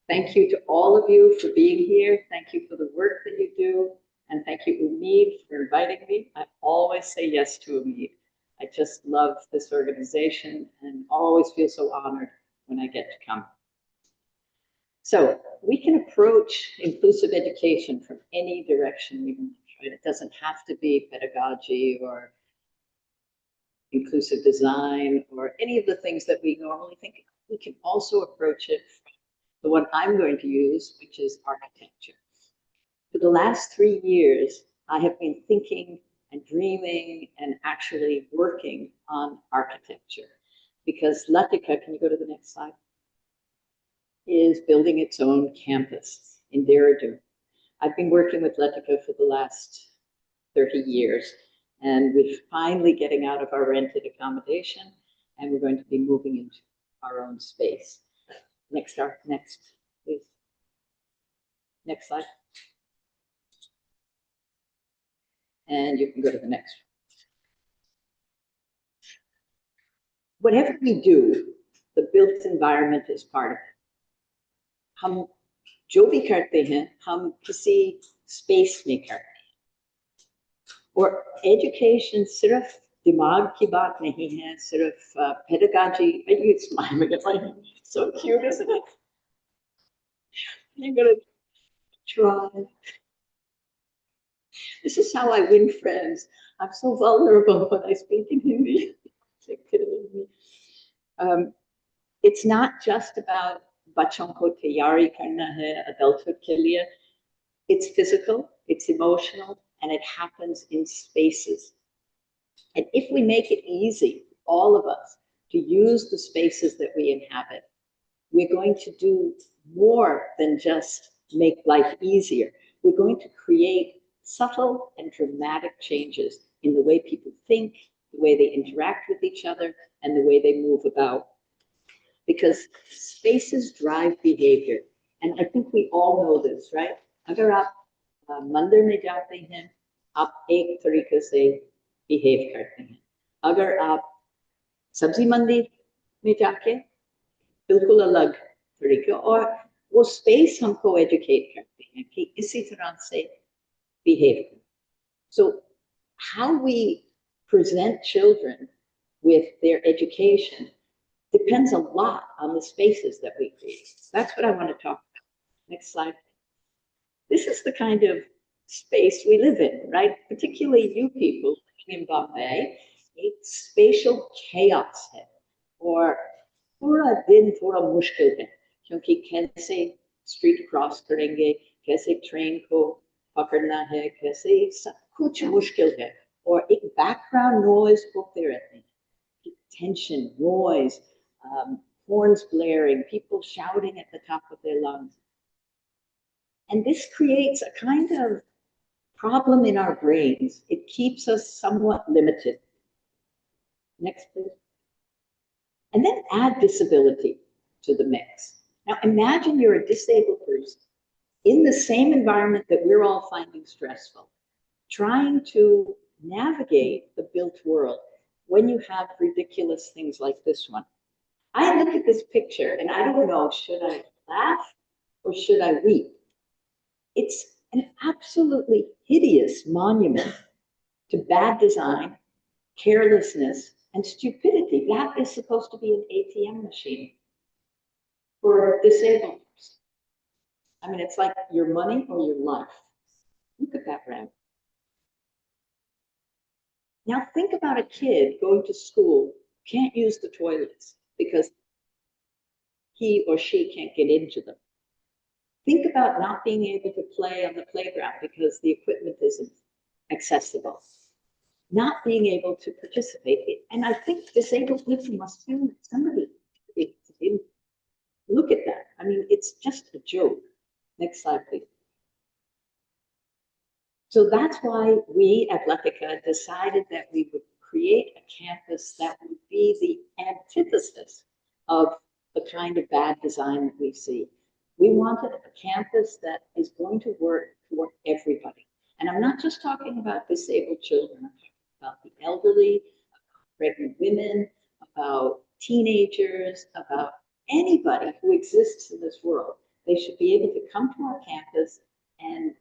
Thank you to all of you for being here. Thank you for the work that you do. And thank you, Umid, for inviting me. I always say yes to Umid. I just love this organization and always feel so honored when I get to come. So we can approach inclusive education from any direction we want, right? It doesn't have to be pedagogy or inclusive design or any of the things that we normally think. We can also approach it from the one I'm going to use, which is architecture. For the last 3 years, I have been thinking and dreaming and actually working on architecture because Latika, can you go to the next slide, is building its own campus in Dehradun. I've been working with Latika for the last 30 years, and we're finally getting out of our rented accommodation, and we're going to be moving into our own space. Next, please. Next slide. And you can go to the next one. Whatever we do, the built environment is part of it. हम जो भी करते हैं, हम किसी space में करते हैं. और education सिर्फ दिमाग की बात नहीं है, सिर्फ pedagogy. You smiling at my, so cute, isn't it? I'm gonna try. This is how I win friends. I'm so vulnerable when I speak in Hindi. It's not just about बच्चों को तैयारी करना है adulthood के लिए. It's physical, it's emotional, and it happens in spaces. And if we make it easy, all of us, to use the spaces that we inhabit, we're going to do more than just make life easier. We're going to create subtle and dramatic changes in the way people think, the way they interact with each other, and the way they move about. Because spaces drive behavior. And I think we all know this, right? अगर आप मंदिर में जाते हैं, आप एक तरीके से behave करते हैं. अगर आप सब्जी मंडी में जाके बिल्कुल अलग तरीके, और वो space हमको educate करते हैं कि इसी तरह से behave. So how we present children with their education depends a lot on the spaces that we create. That's what I want to talk about. Next slide. This is the kind of space we live in, right? Particularly you people living in Bombay, a spatial chaos है. और पूरा दिन थोड़ा मुश्किल है, क्योंकि कैसे street cross करेंगे, कैसे train को पकड़ना है, कैसे सब कुछ मुश्किल है. और एक background noise होते रहते हैं. Tension, noise, horns blaring, people shouting at the top of their lungs. And this creates a kind of problem in our brains. It keeps us somewhat limited. Next, please. And then add disability to the mix. Now imagine you're a disabled person in the same environment that we're all finding stressful, trying to navigate the built world when you have ridiculous things like this one. I look at this picture and I don't know, should I laugh or should I weep? It's an absolutely hideous monument to bad design, carelessness, and stupidity. That is supposed to be an ATM machine for a disabled person. I mean, it's like your money or your life. Look at that ramp. Now think about a kid going to school, can't use the toilets because he or she can't get into them. Think about not being able to play on the playground because the equipment isn't accessible. Not being able to participate. And I think disabled people must feel somebody. Look at that. I mean, it's just a joke. Next slide, please. So that's why we at Latika decided that we would create a campus that would be the antithesis of the kind of bad design that we see. We wanted a campus that is going to work for everybody. And I'm not just talking about disabled children, I'm talking about the elderly, about pregnant women, about teenagers, about anybody who exists in this world they should be able to come to our campus and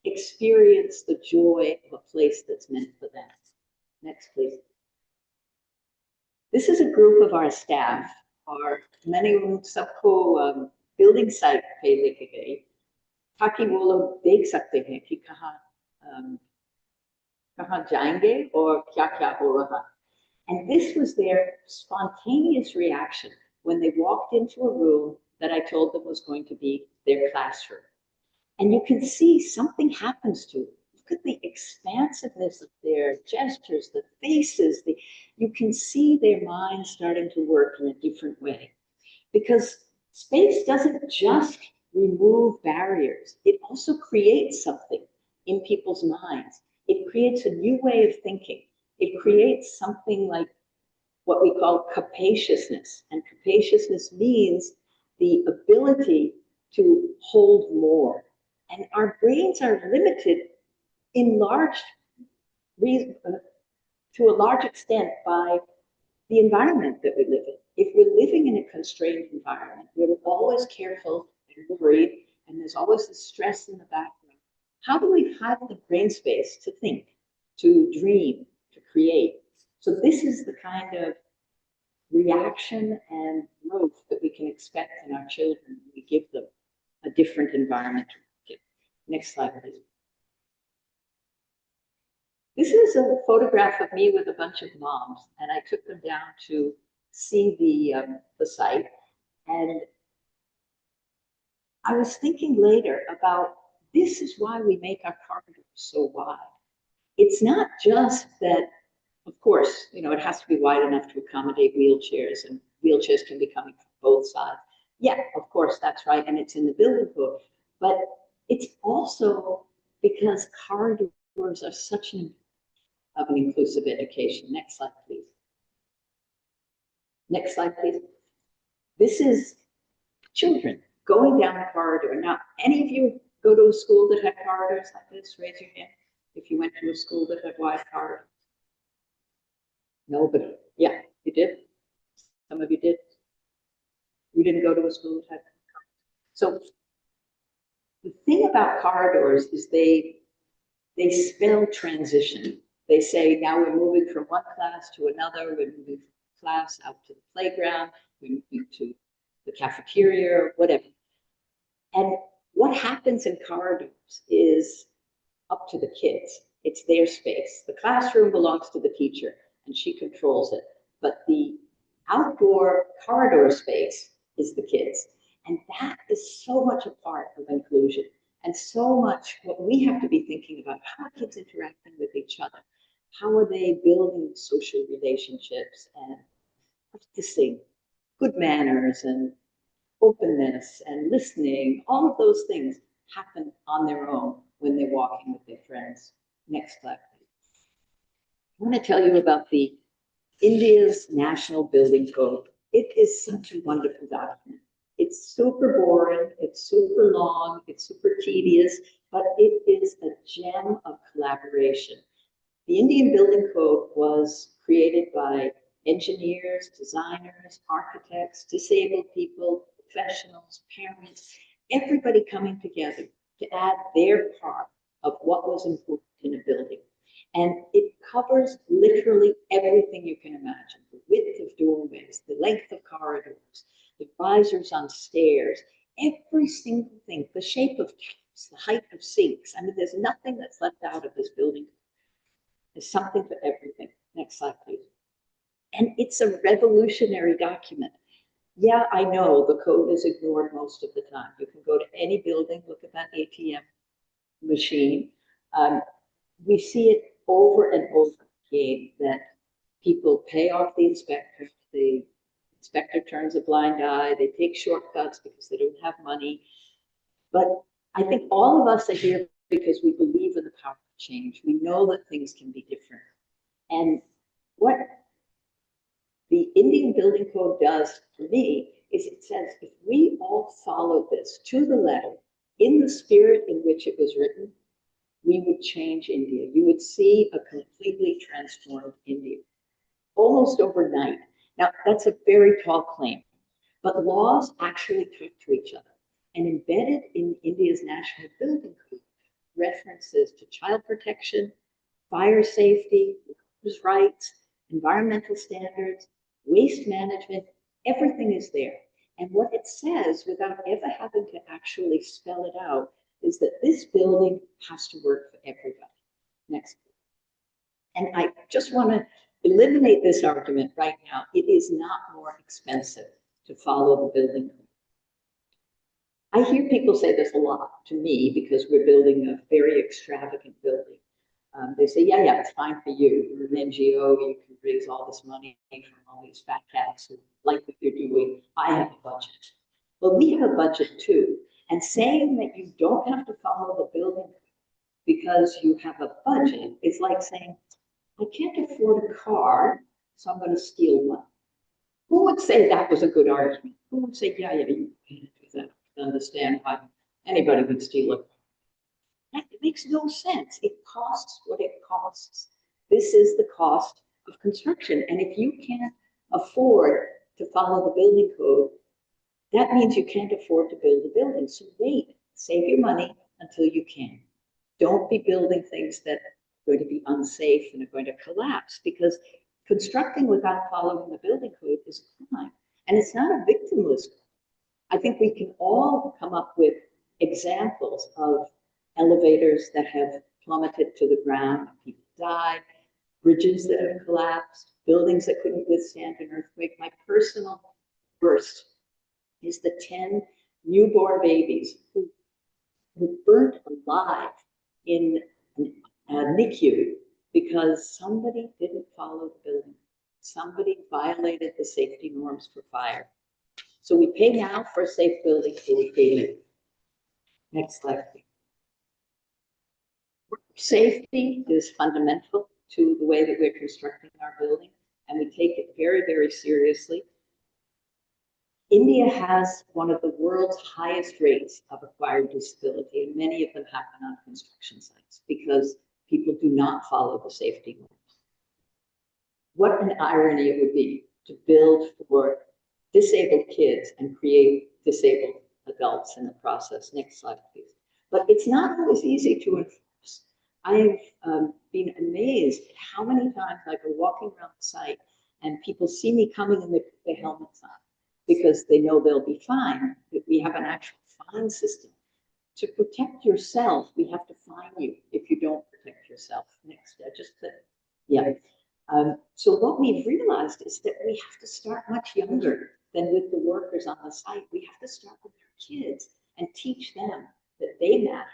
experience the joy of a place that's meant for them. Next, please. This is a group of our staff, और मैंने उन सबको building site पे लेके गई ताकि वो लोग देख सकते हैं कि कहाँ जाएंगे और क्या हो रहा. And this was their spontaneous reaction when they walked into a room that I told them was going to be their classroom. And you can see something happens to it. Look at the expansiveness of their gestures, the faces. You can see their minds starting to work in a different way. Because space doesn't just remove barriers. It also creates something in people's minds. It creates a new way of thinking. It creates something like what we call capaciousness. And capaciousness means the ability to hold more. And our brains are limited in to a large extent by the environment that we live in. If we're living in a constrained environment, we're always careful and worried, and there's always the stress in the background. How do we have the brain space to think, to dream, to create? So this is the kind of reaction and growth that we can expect in our children when we give them a different environment. Next slide, please. This is a photograph of me with a bunch of moms, and I took them down to see the site. And I was thinking later about this is why we make our corridors so wide. It's not just that, of course, you know, it has to be wide enough to accommodate wheelchairs, and wheelchairs can be coming from both sides. Yeah, of course, that's right, and it's in the building code. But it's also because corridors are such an inclusive education. Next slide, please. Next slide, please. This is children going down a corridor. Now, any of you go to a school that had corridors like this? Raise your hand if you went to a school that had wide corridors. Nobody. Yeah, you did. Some of you did. You didn't go to a school that had corridors. So the thing about corridors is they spell transition. They say, now we're moving from one class to another, we're moving from class out to the playground, we're moving to the cafeteria, whatever. And what happens in corridors is up to the kids. It's their space. The classroom belongs to the teacher, and she controls it. But the outdoor corridor space is the kids. And that is so much a part of inclusion, and so much what we have to be thinking about. How are kids interacting with each other? How are they building social relationships and practicing good manners and openness and listening? All of those things happen on their own when they're walking with their friends. Next slide, please. I want to tell you about the India's National Building Code. It is such a wonderful document. It's super boring, it's super long, it's super tedious, but it is a gem of collaboration. The Indian Building Code was created by engineers, designers, architects, disabled people, professionals, parents, everybody coming together to add their part of what was important in a building. And it covers literally everything you can imagine: the width of doorways, the length of corridors, the risers on stairs, every single thing, the shape of taps, the height of sinks. I mean, there's nothing that's left out of this building. There's something for everything. Next slide, please. And it's a revolutionary document. Yeah, I know the code is ignored most of the time. You can go to any building, look at that ATM machine. We see it over and over again that people pay off the inspector. The inspector turns a blind eye. They take shortcuts because they don't have money. But I think all of us are here because we believe in the power of change. We know that things can be different. And what the Indian Building Code does for me is it says, if we all follow this to the letter, in the spirit in which it was written, we would change India. You would see a completely transformed India, almost overnight. Now, that's a very tall claim, but laws actually talk to each other. And embedded in India's national building code, references to child protection, fire safety, workers' rights, environmental standards, waste management, everything is there. And what it says, without ever having to actually spell it out, is that this building has to work for everybody. Next. And I just want to eliminate this argument right now. It is not more expensive to follow the building code. I hear people say this a lot to me because we're building a very extravagant building. They say, yeah, it's fine for you. You're an NGO, you can raise all this money from all these fat cats who like what you're doing. I have a budget. Well, we have a budget too. And saying that you don't have to follow the building because you have a budget is like saying, I can't afford a car, so I'm going to steal one. Who would say that was a good argument? Who would say, yeah, you can't do that? Understand why anybody would steal a car. It makes no sense. It costs what it costs. This is the cost of construction. And if you can't afford to follow the building code, that means you can't afford to build a building. So wait, save your money until you can. Don't be building things that are going to be unsafe and are going to collapse, because constructing without following the building code is a crime. And it's not a victimless crime. I think we can all come up with examples of elevators that have plummeted to the ground, people died, bridges that have collapsed, buildings that couldn't withstand an earthquake. My personal worst is the 10 newborn babies who were burnt alive in a NICU because somebody didn't follow the building. Somebody violated the safety norms for fire. So we pay now for a safe building, so we pay later. Next slide, please. Safety is fundamental to the way that we're constructing our building, and we take it very, very seriously. India has one of the world's highest rates of acquired disability, and many of them happen on construction sites because people do not follow the safety norms. What an irony it would be to build for disabled kids and create disabled adults in the process. Next slide, please. But it's not always easy to enforce. I've been amazed at how many times I go walking around the site and people see me coming and they put their helmets on because they know they'll be fine. We have an actual fine system. To protect yourself, we have to fine you if you don't protect yourself. Next, yeah. So what we've realized is that we have to start much younger than with the workers on the site. We have to start with our kids and teach them that they matter,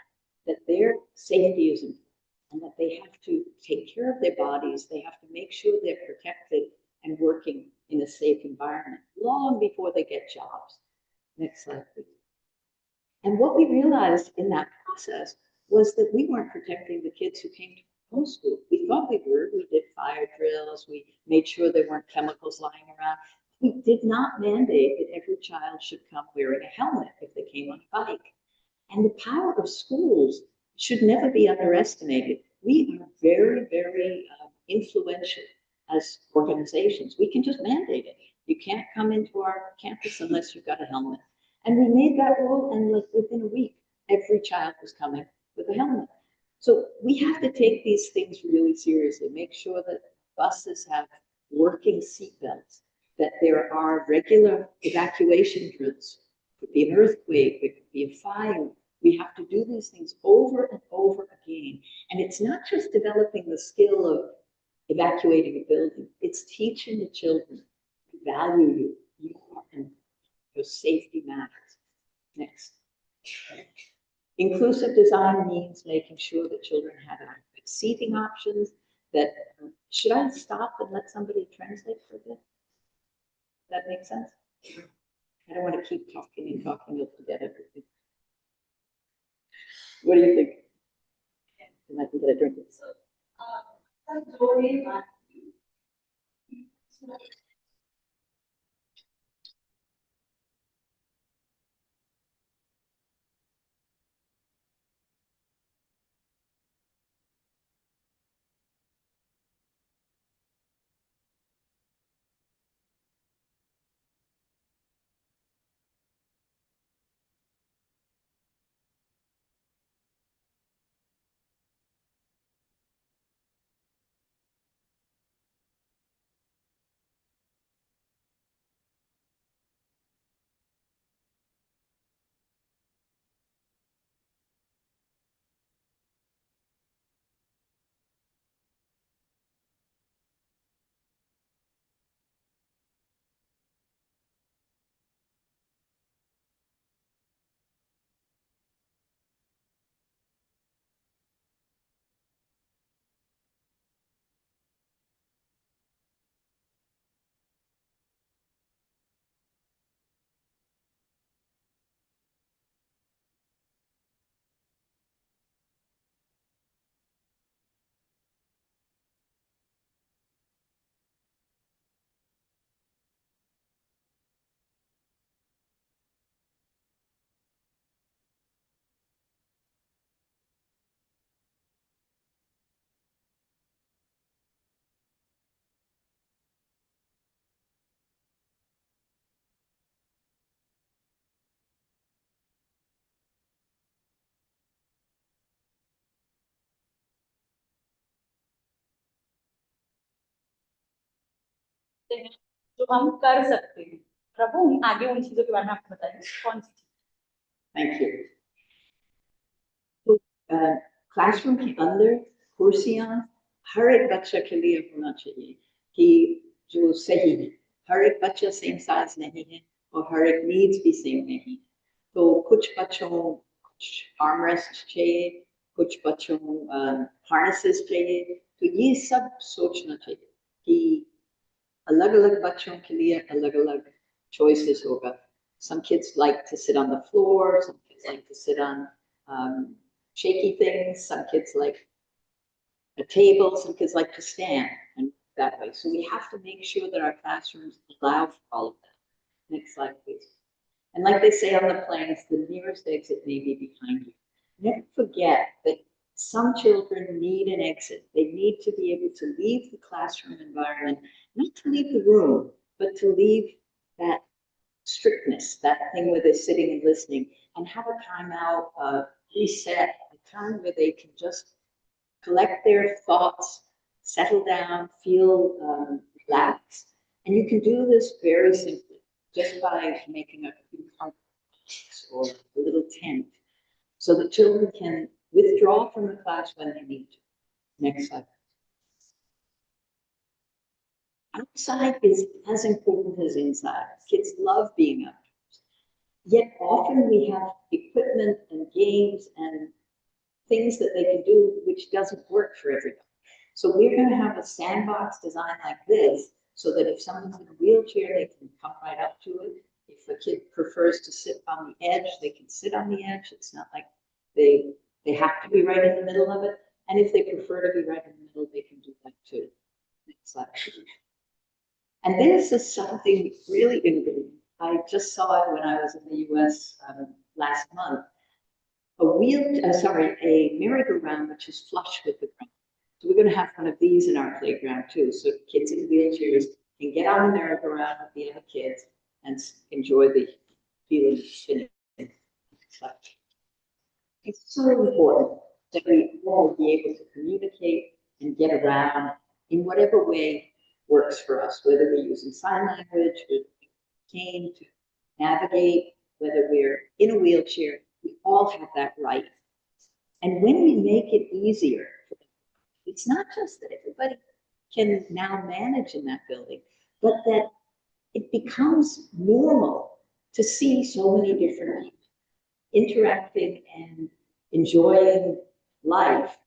that their safety is important, and that they have to take care of their bodies. They have to make sure they're protected and working in a safe environment long before they get jobs. Next slide, please. And what we realized in that process was that we weren't protecting the kids who came to homeschool. We thought we were. We did fire drills. We made sure there weren't chemicals lying around. We did not mandate that every child should come wearing a helmet if they came on a bike. And the power of schools should never be underestimated. We are very, very influential as organizations. We can just mandate it. You can't come into our campus unless you've got a helmet. And we made that rule, and like within a week, every child was coming with a helmet. So we have to take these things really seriously. Make sure that buses have working seatbelts, that there are regular evacuation drills. It could be an earthquake, it could be a fire. We have to do these things over and over again. And it's not just developing the skill of evacuating a building, it's teaching the children to value you. You are, and your safety matters. Next. Inclusive design means making sure that children have adequate seating options. That should I stop and let somebody translate for a bit? Does that make sense? I don't want to keep talking and talking. You'll forget everything. What do you think? And I can get a drink. हैं जो हम कर सकते हैं। प्रभु आगे उन चीजों के बारे में आपको बताएंगे कौन सी चीज। Thank you. तो क्लासरूम के अंदर कुर्सियां हर एक बच्चे के लिए होना चाहिए कि जो सही है। हर एक बच्चा सेम साइज नहीं है और हर एक नीड्स भी सेम नहीं। तो कुछ बच्चों कुछ आर्मरेस्ट चाहिए, कुछ बच्चों हार्नेसेस चाहिए। तो ये सब सोचना चाहिए कि अलग अलग बच्चों के लिए अलग अलग choices होगा. Some kids like to sit on the floor, some kids like to sit on shaky things, some kids like a table, some kids like to stand, and that way. So we have to make sure that our classrooms allow for all of that. Next slide, please. And like they say on the planes, the nearest exit may be behind you. Never forget that some children need an exit. They need to be able to leave the classroom environment, not to leave the room, but to leave that strictness, that thing where they're sitting and listening, and have a timeout, reset, a time where they can just collect their thoughts, settle down, feel relaxed. And you can do this very simply, just by making a box or a little tent, so that children can withdraw from the class when they need to. Next slide. Outside is as important as inside. Kids love being outdoors. Yet often we have equipment and games and things that they can do which doesn't work for everybody. So we're going to have a sandbox designed like this, so that if someone's in a wheelchair, they can come right up to it. If a kid prefers to sit on the edge, they can sit on the edge. It's not like they have to be right in the middle of it. And if they prefer to be right in the middle, they can do that too. Next slide. And this is something really innovative. I just saw it when I was in the US last month. A merry-go-round which is flush with the ground. So we're going to have one of these in our playground too, so kids in wheelchairs can get on the merry-go-round with the other kids and enjoy the feeling of spinning. It's so important that we all be able to communicate and get around in whatever way works for us, whether we're using sign language, with cane to navigate, whether we're in a wheelchair, we all have that right. And when we make it easier, it's not just that everybody can now manage in that building, but that it becomes normal to see so many different people interacting and enjoying life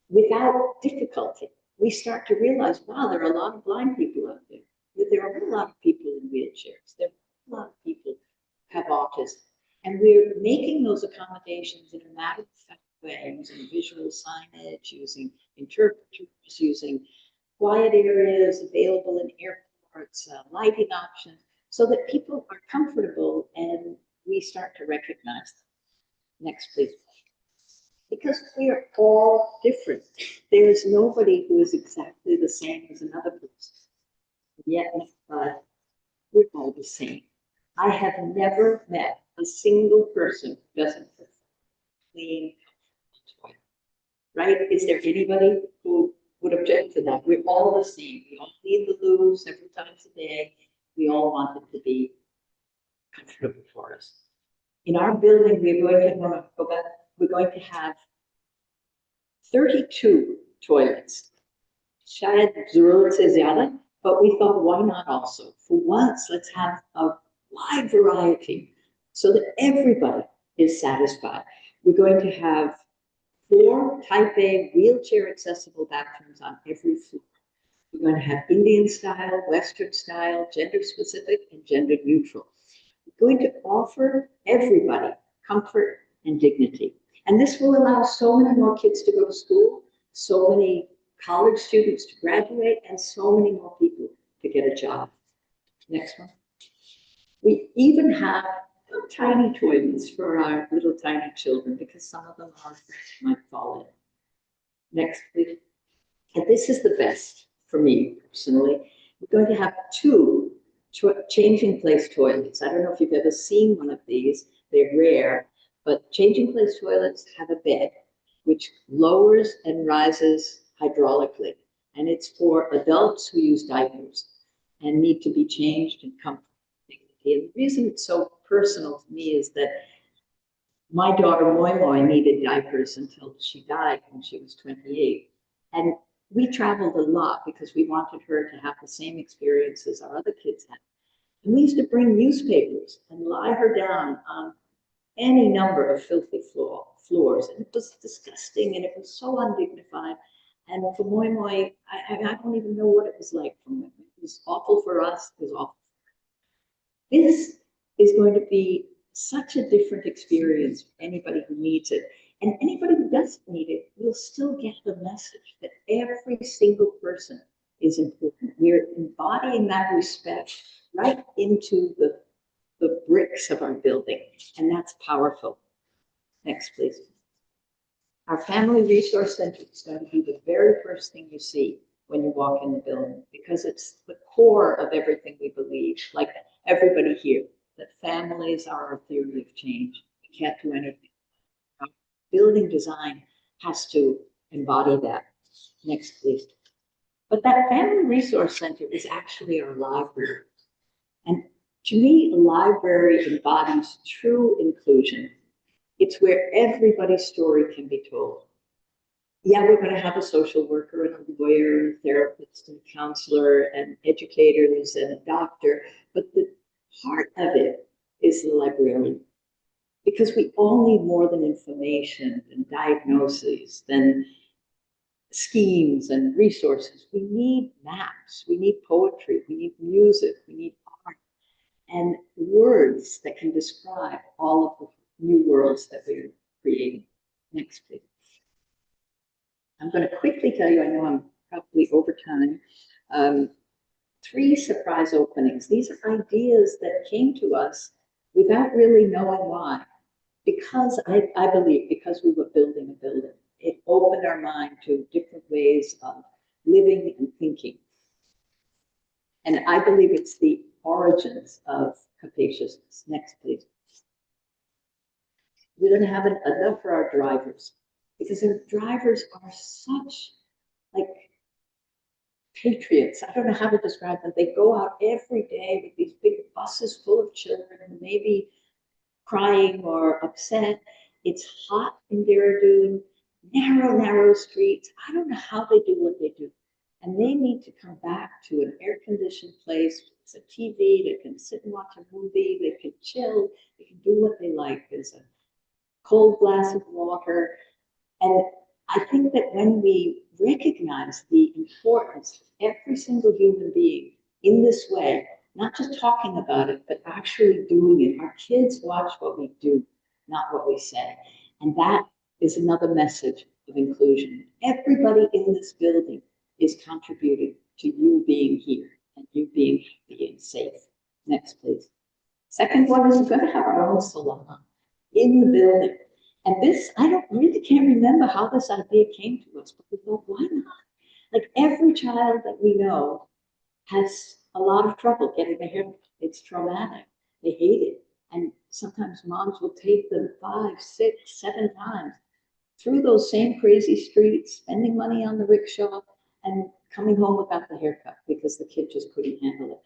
without difficulty. We start to realize, wow, there are a lot of blind people out there. There are a lot of people in wheelchairs. There are a lot of people who have autism. And we're making those accommodations in a matter-of-fact way, using visual signage, using interpreters, using quiet areas available in airports, lighting options, so that people are comfortable and we start to recognize them. Next, please. Because we are all different. There is nobody who is exactly the same as another person. Yet, we're all the same. I have never met a single person who doesn't prefer clean toilet. Right? Is there anybody who would object to that? We're all the same. We all need the loo several times a day. We all want it to be comfortable for us. In our building, we're going to have 32 toilets. Shayad zarurat se zyada, but we thought, why not also? For once, let's have a wide variety so that everybody is satisfied. We're going to have 4 type A wheelchair accessible bathrooms on every floor. We're going to have Indian style, Western style, gender specific, and gender neutral. We're going to offer everybody comfort and dignity. And this will allow so many more kids to go to school, so many college students to graduate, and so many more people to get a job. Next one. We even have tiny toilets for our little tiny children, because some of them might fall in. Next, please. And this is the best for me personally. We're going to have 2 changing place toilets. I don't know if you've ever seen one of these. They're rare, but changing place toilets have a bed which lowers and rises hydraulically. And it's for adults who use diapers. and need to be changed and comfort and dignity. And the reason it's so personal to me is that my daughter Moi Moi needed diapers until she died when she was 28. And we traveled a lot because we wanted her to have the same experiences our other kids had. And we used to bring newspapers and lie her down on any number of filthy floors. And it was disgusting and it was so undignified. And for Moi Moi, I don't even know what it was like for Moi Moi. It was awful for us, it was awful. This is going to be such a different experience for anybody who needs it. And anybody who doesn't need it will still get the message that every single person is important. We're embodying that respect right into the bricks of our building, and that's powerful. Next, please. Our Family Resource Center is going to be the very first thing you see when you walk in the building, because it's the core of everything we believe, like everybody here, that families are our theory of change. We can't do anything. Our building design has to embody that. Next, please. But that Family Resource Center is actually our library. And to me, a library embodies true inclusion. It's where everybody's story can be told. Yeah, we're going to have a social worker and a lawyer and a therapist and a counselor and educators and a doctor, but the heart of it is the librarian. Because we all need more than information and diagnoses, than schemes and resources. We need maps, we need poetry, we need music, we need art, and words that can describe all of the new worlds that we're creating. Next, please. I'm going to quickly tell you, I know I'm probably over time, 3 surprise openings. These are ideas that came to us without really knowing why. Because I believe, because we were building a building, it opened our mind to different ways of living and thinking. And I believe it's the origins of capaciousness. Next, please. We're going to have enough for our drivers, because our drivers are such like patriots. I don't know how to describe them. They go out every day with these big buses full of children who may be crying or upset. It's hot in Dehradun, narrow streets. I don't know how they do what they do. And they need to come back to an air-conditioned place. It's a TV, they can sit and watch a movie, they can chill, they can do what they like. There's a cold glass of water. And I think that when we recognize the importance of every single human being in this way, not just talking about it, but actually doing it. Our kids watch what we do, not what we say. And that is another message of inclusion. Everybody in this building is contributing to you being here and you being happy and safe. Next, please. Second one is we're going to have our own salon in the building. And this, I can't remember how this idea came to us, but we thought, why not? Like every child that we know has a lot of trouble getting their hair. It's traumatic. They hate it. And sometimes moms will take them 5, 6, 7 times through those same crazy streets, spending money on the rickshaw and coming home without the haircut because the kid just couldn't handle it.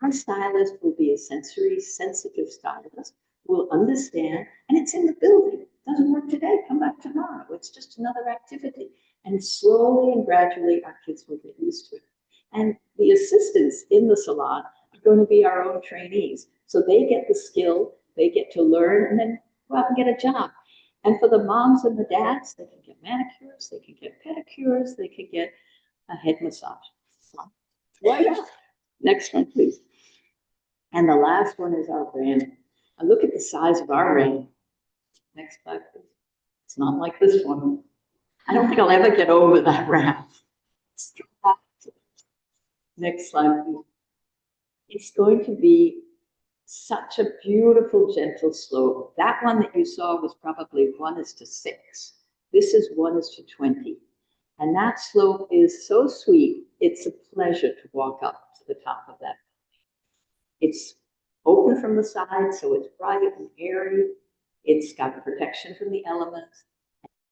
Our stylist will be a sensory sensitive stylist, will understand, and it's in the building. Doesn't work today, come back tomorrow. It's just another activity. And slowly and gradually our kids will get used to it. And the assistants in the salon are going to be our own trainees. So they get the skill, they get to learn, and then go out and get a job. And for the moms and the dads, they can get manicures, they can get pedicures, they can get a head massage. Why not? Next one, please. And the last one is our brand. And look at the size of our brand. Next slide, please. It's not like this one. I don't think I'll ever get over that ramp. Next slide, please. It's going to be such a beautiful, gentle slope. That one that you saw was probably 1:6. This is 1:20. And that slope is so sweet, it's a pleasure to walk up to the top of that. It's open from the side, so it's bright and airy. It's got protection from the elements,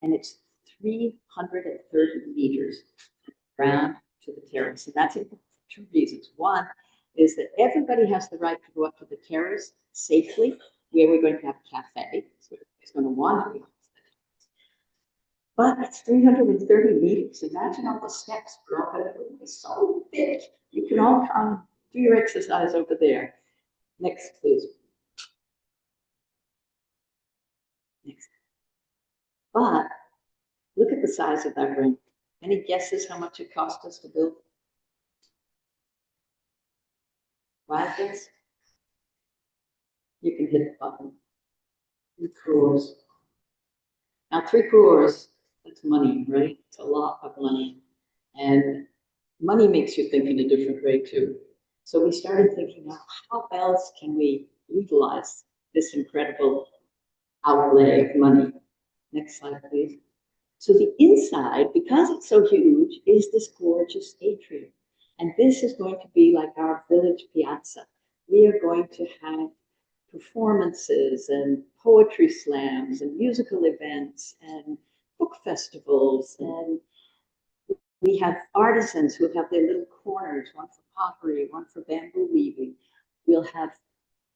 and it's 330 meters from the ground to the terrace. And that's it for 2 reasons. One, is that everybody has the right to go up to the terrace safely, where we're going to have a cafe, so it's going to want to be. But it's 330 meters. Imagine all the steps we're up at. It's so big. You can all come do your exercise over there. Next, please. Next. But look at the size of that room. Any guesses how much it cost us to build? Wild guess? You can hit the button. 3 crores. Now, 3 crores, that's money, right? It's a lot of money. And money makes you think in a different way, too. So we started thinking, how else can we utilize this incredible outlay of money? Next slide, please. So the inside, because it's so huge, is this gorgeous atrium. And this is going to be like our village piazza. We are going to have performances and poetry slams and musical events and book festivals. And we have artisans who have their little corners, one for pottery, one for bamboo weaving. We'll have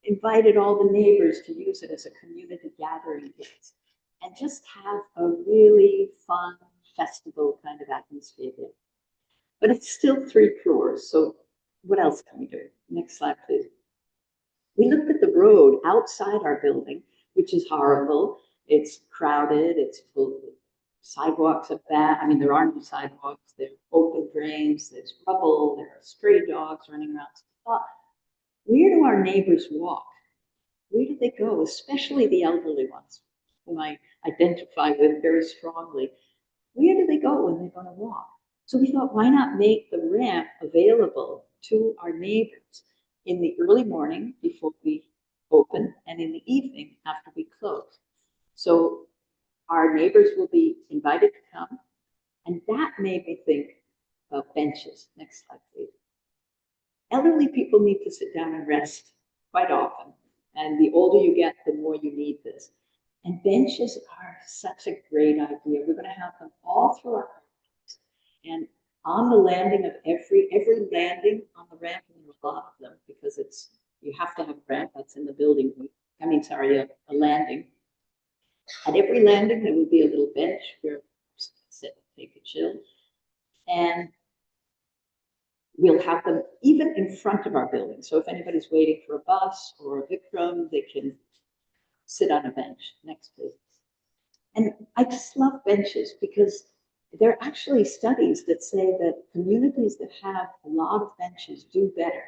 invited all the neighbors to use it as a community gathering place and just have a really fun festival kind of atmosphere there. But it's still 3 crores, so what else can we do? Next slide, please. We looked at the road outside our building, which is horrible. It's crowded, it's full of sidewalks are bad. I mean, there are no sidewalks, there are open drains, there's rubble, there are stray dogs running around. But where do our neighbors walk? Where do they go, especially the elderly ones, whom I identify with very strongly? Where do they go when they're going to walk? So we thought, why not make the ramp available to our neighbors in the early morning before we open and in the evening after we close? So our neighbors will be invited to come, and that made me think about benches. Next slide, please. Elderly people need to sit down and rest quite often, and the older you get, the more you need this. And benches are such a great idea. We're going to have them all through our properties. And on the landing of every landing on the ramp, and there are a lot of them because you have to have a ramp that's in the building. A landing. At every landing, there will be a little bench where you sit, take a chill. And we'll have them even in front of our building. So if anybody's waiting for a bus or a Vikram, they can sit on a bench. Next, please. And I just love benches because there are actually studies that say that communities that have a lot of benches do better.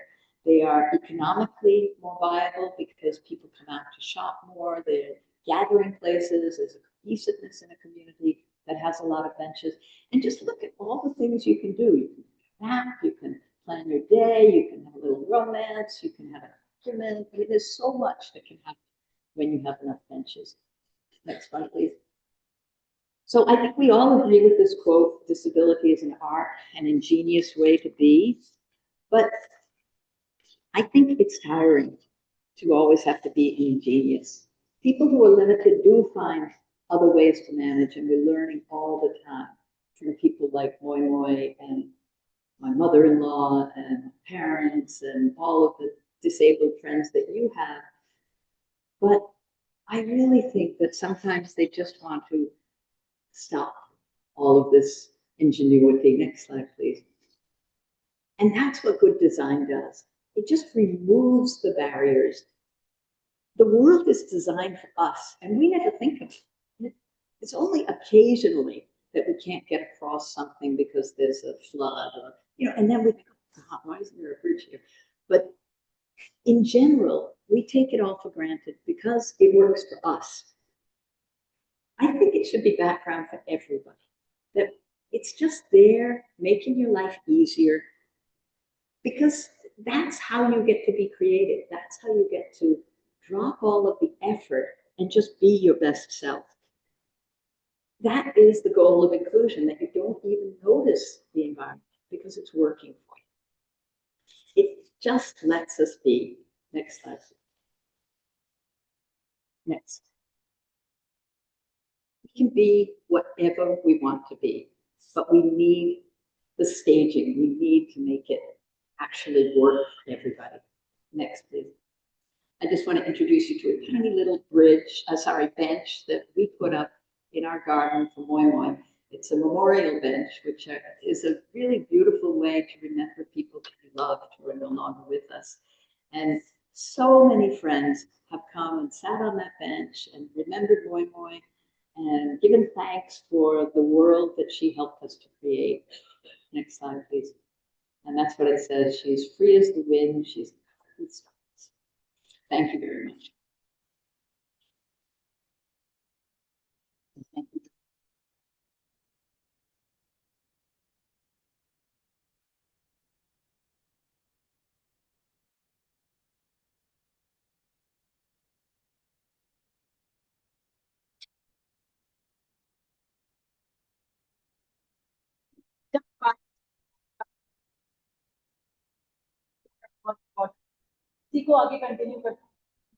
They are economically more viable because people come out to shop more. They're gathering places. There's a cohesiveness in a community that has a lot of benches. And just look at all the things you can do. You can nap, you can plan your day, you can have a little romance, you can have an argument. I mean, there's so much that can happen when you have enough benches. Next slide, please. So I think we all agree with this quote, disability is an art, an ingenious way to be. But I think it's tiring to always have to be ingenious. People who are limited do find other ways to manage, and we're learning all the time from people like Moi Moi and my mother-in-law and parents and all of the disabled friends that you have. But I really think that sometimes they just want to stop all of this ingenuity. Next slide, please. And that's what good design does. It just removes the barriers. The world is designed for us, and we never think of it. It's only occasionally that we can't get across something because there's a flood, or and then we think, oh, God, why isn't there a bridge here? But in general, we take it all for granted because it works for us. I think it should be background for everybody. That it's just there, making your life easier, because that's how you get to be creative. That's how you get to drop all of the effort and just be your best self. That is the goal of inclusion, that you don't even notice the environment because it's working for you. It just lets us be. Next slide. Next. We can be whatever we want to be, but we need the staging. We need to make it actually work for everybody. Next, please. I just want to introduce you to a tiny little bench that we put up in our garden for Moi Moi. It's a memorial bench, which is a really beautiful way to remember people to be loved who are no longer with us. And so many friends have come and sat on that bench and remembered Moi Moi and given thanks for the world that she helped us to create. Next slide, please. And that's what it says. She's free as the wind. She's covered with stars. Thank you very much. Thank you. इसी को आगे continue करते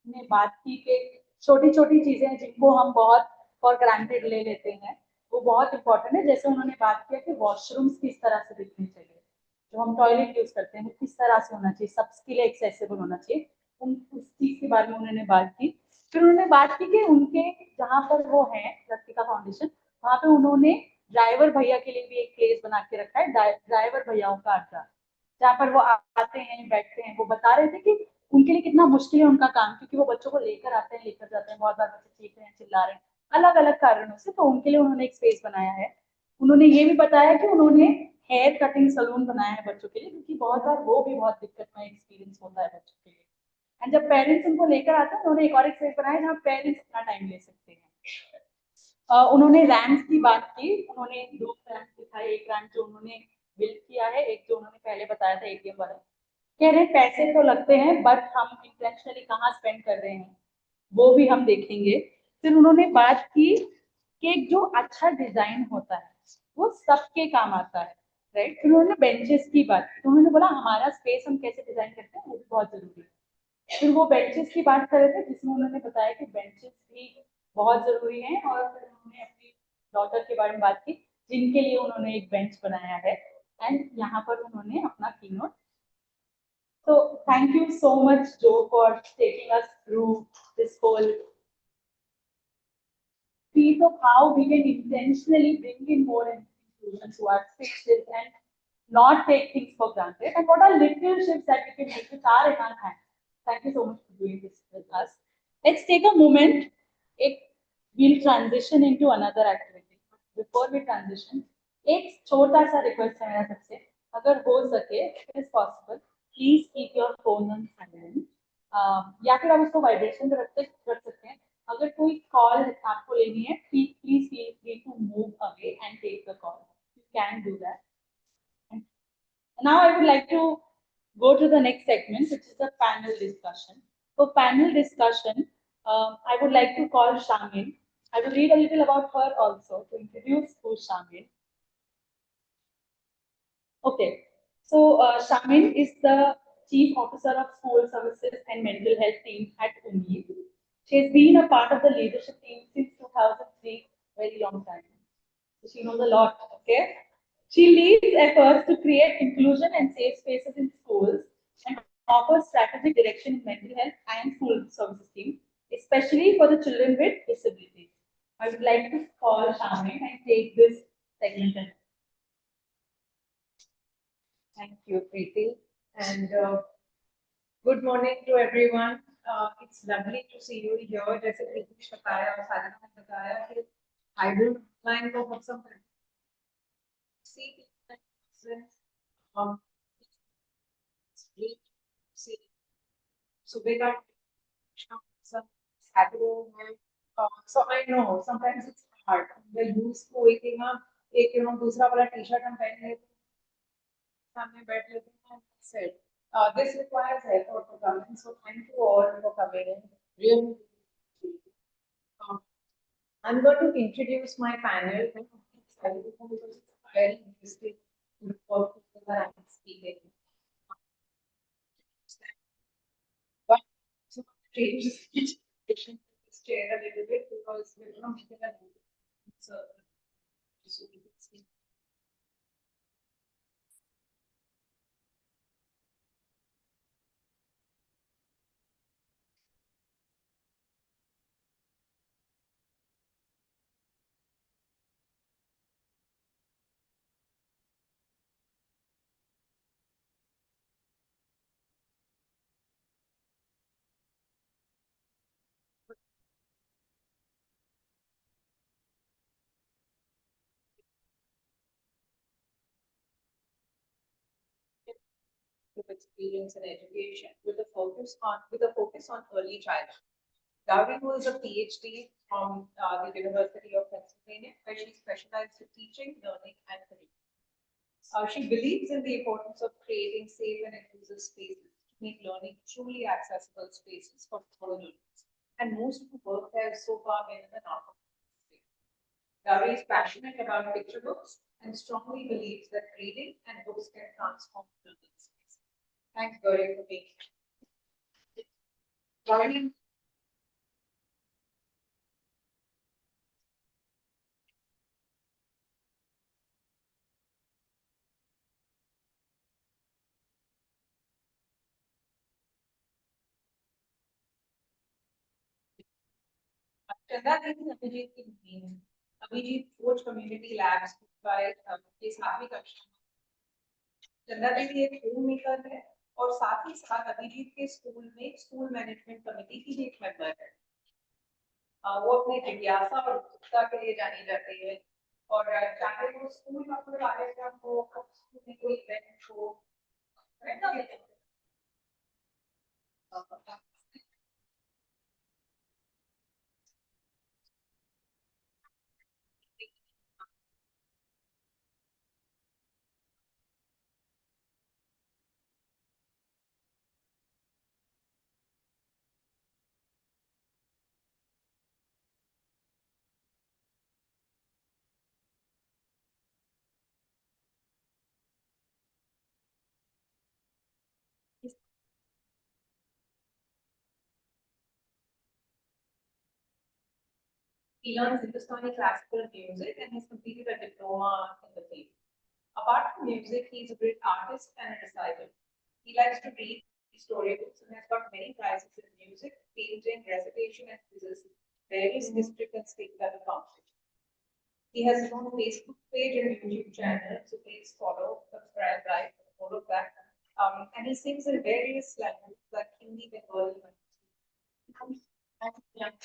हमने बात की कि छोटी छोटी चीजें जिनको हम बहुत फॉर ग्रांटेड ले लेते हैं वो बहुत इंपॉर्टेंट है। जैसे उन्होंने बात किया कि वॉशरूम्स किस तरह से दिखने चाहिए, जो हम टॉयलेट यूज करते हैं वो किस तरह से होना चाहिए, सबके लिए एक्सेसिबल होना चाहिए, उस चीज के बारे में उन्होंने बात की। फिर उन्होंने बात की कि उनके जहाँ पर वो है रफिका फाउंडेशन, वहाँ पे उन्होंने ड्राइवर भैया के लिए भी एक प्लेस बना के रखा है, ड्राइवर भैयाओं का अड्डा, जहाँ पर वो आते हैं बैठते हैं। वो बता रहे थे कि उनके लिए कितना मुश्किल है उनका काम, क्योंकि वो बच्चों को लेकर आते हैं लेकर जाते हैं, बहुत बार बच्चे चीख रहे हैं चिल्ला रहे हैं अलग अलग कारणों से, तो उनके लिए उन्होंने एक स्पेस बनाया है। उन्होंने ये भी बताया कि उन्होंने हेयर कटिंग सलून बनाया है बच्चों के लिए, क्योंकि बहुत बार वो भी बहुत दिक्कतमय एक्सपीरियंस होता है बच्चों के लिए। एंड जब पेरेंट्स उनको लेकर आते हैं उन्होंने एक और एक स्पेस बनाया जहाँ पेरेंट्स अपना टाइम ले सकते हैं। उन्होंने रैम्स की बात की, उन्होंने 2 रैम्स दिखाए, एक रैम्प जो उन्होंने बिल्ड किया है, एक जो उन्होंने पहले बताया था एटीएम वाला। कह रहे पैसे तो लगते हैं बट हम इंटेंशनली कहाँ स्पेंड कर रहे हैं वो भी हम देखेंगे। फिर उन्होंने बात की कि जो अच्छा डिजाइन होता है वो सबके काम आता है, राइट। फिर उन्होंने बेंचेस की बात की, तो उन्होंने बोला हमारा स्पेस हम कैसे डिजाइन करते हैं वो भी बहुत जरूरी है। फिर वो बेंचेस की बात कर रहे थे जिसमें उन्होंने बताया कि बेंचेस भी बहुत जरूरी है। और फिर उन्होंने अपनी डॉटर के बारे में बात की जिनके लिए उन्होंने एक बेंच बनाया है, एंड यहाँ पर उन्होंने अपना keynote. So thank you so much, Joe, for taking us through this whole piece of how we can intentionally bring in more inclusion to our spaces and not take things for granted, and what are little shifts that we can make which are in our hands. Thank you so much for doing this with us. Let's take a moment. We'll transition into another activity. Before we transition, एक छोटा सा request है मेरा सबसे, अगर हो सके it is possible please keep your phone on silent, या फिर आप उसको वाइब्रेशन पे रख सकते हैं। अगर कोई कॉल आपको लेनी है please feel free to move away and take the call, you can do that. Now I would like to go to the next segment, which is a panel discussion. For panel discussion, I would like to call Shamin. I will read a little about her also to introduce who's Shamin. Okay, so Shamin is the Chief Officer of School Services and Mental Health Team at UMI. She has been a part of the leadership team since 2003, very long time. So she knows a lot, okay? She leads efforts to create inclusion and safe spaces in schools and offers strategic direction in mental health and school services team, especially for the children with disabilities. I would like to call Shamin and take this segment. Thank you, Preeti. And good morning to everyone. It's lovely to see you here. जैसे प्रीति ने बताया और साधना ने बताया कि hybrid line को हम सब see सुबह का सब Saturday है, so I know sometimes it's hard. We're used to waking up, एक दूसरा वाला टी-शर्ट हम पहन लेते हैं, सामने बैठ लेते हैं, said. This requires effort to come in, so thank you all for coming in. Really, I'm going to introduce my panel. I'm excited because it's very interesting to report to the I'm speaking. But so change this chair a little bit because we're not making a so we can see. of experience in education with a focus on early childhood. Gauri holds a PhD from the University of Pennsylvania, where she specialized in teaching, learning, and curriculum. She believes in the importance of creating safe and inclusive spaces to make learning truly accessible spaces for all learners. And most of the work has so far been in the non-profit space. Gauri is passionate about picture books and strongly believes that reading and books can transform learning spaces. Thanks, Gauri, for being here. Gauri. Chandra Madhavchandrakumar Abhijit की main Abhijit Coach Community Labs by के साथ भी कक्षा चंदा देवी एक home maker है और साथ ही साथ अभिजीत के स्कूल में स्कूल मैनेजमेंट कमेटी की भी एक मेंबर है। वो अपनी जिज्ञासा और उत्सुकता के लिए जानी जाती है और चाहे वो स्कूल में अपने कार्यक्रम हो स्कूल में कोई इवेंट हो He learns Hindustani classical music and has completed a diploma in the field. Apart from music, he is a great artist and a reciter. He likes to read storybooks and has got many prizes in music, painting, recitation, and quizzes, various district and state level competitions. He has his own Facebook page and YouTube channel, so please follow, subscribe, like, all of that. And he sings in various languages like Hindi, Bengali, and he's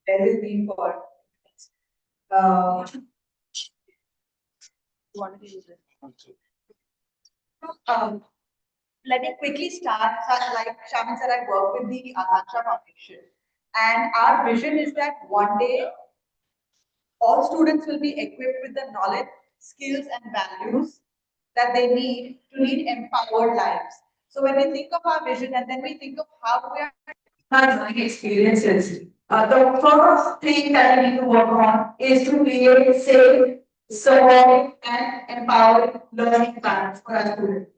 Very deep for want to use it. Let me quickly start. Like Shamin said, I work with the Akanksha Foundation, and our vision is that one day all students will be equipped with the knowledge, skills, and values that they need to lead empowered lives. So when we think of our vision and then we think of how we are learning experiences, the first thing that we need to work on is to create safe, supportive and empowering learning environments for our students.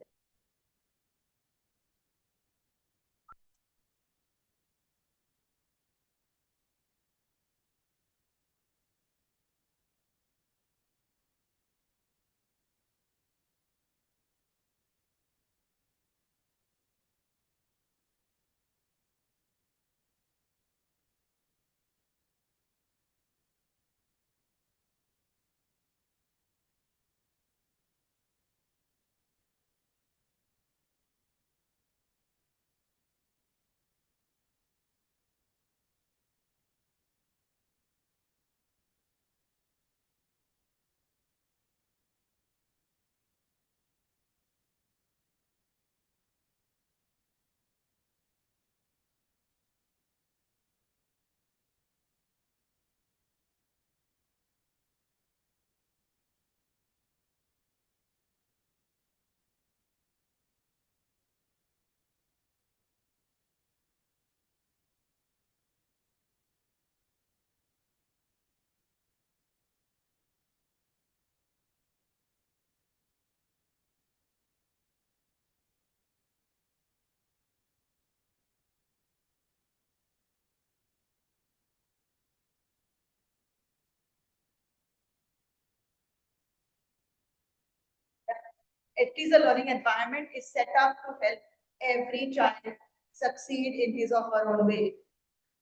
It is a learning environment is set up to help every child succeed in his or her own way.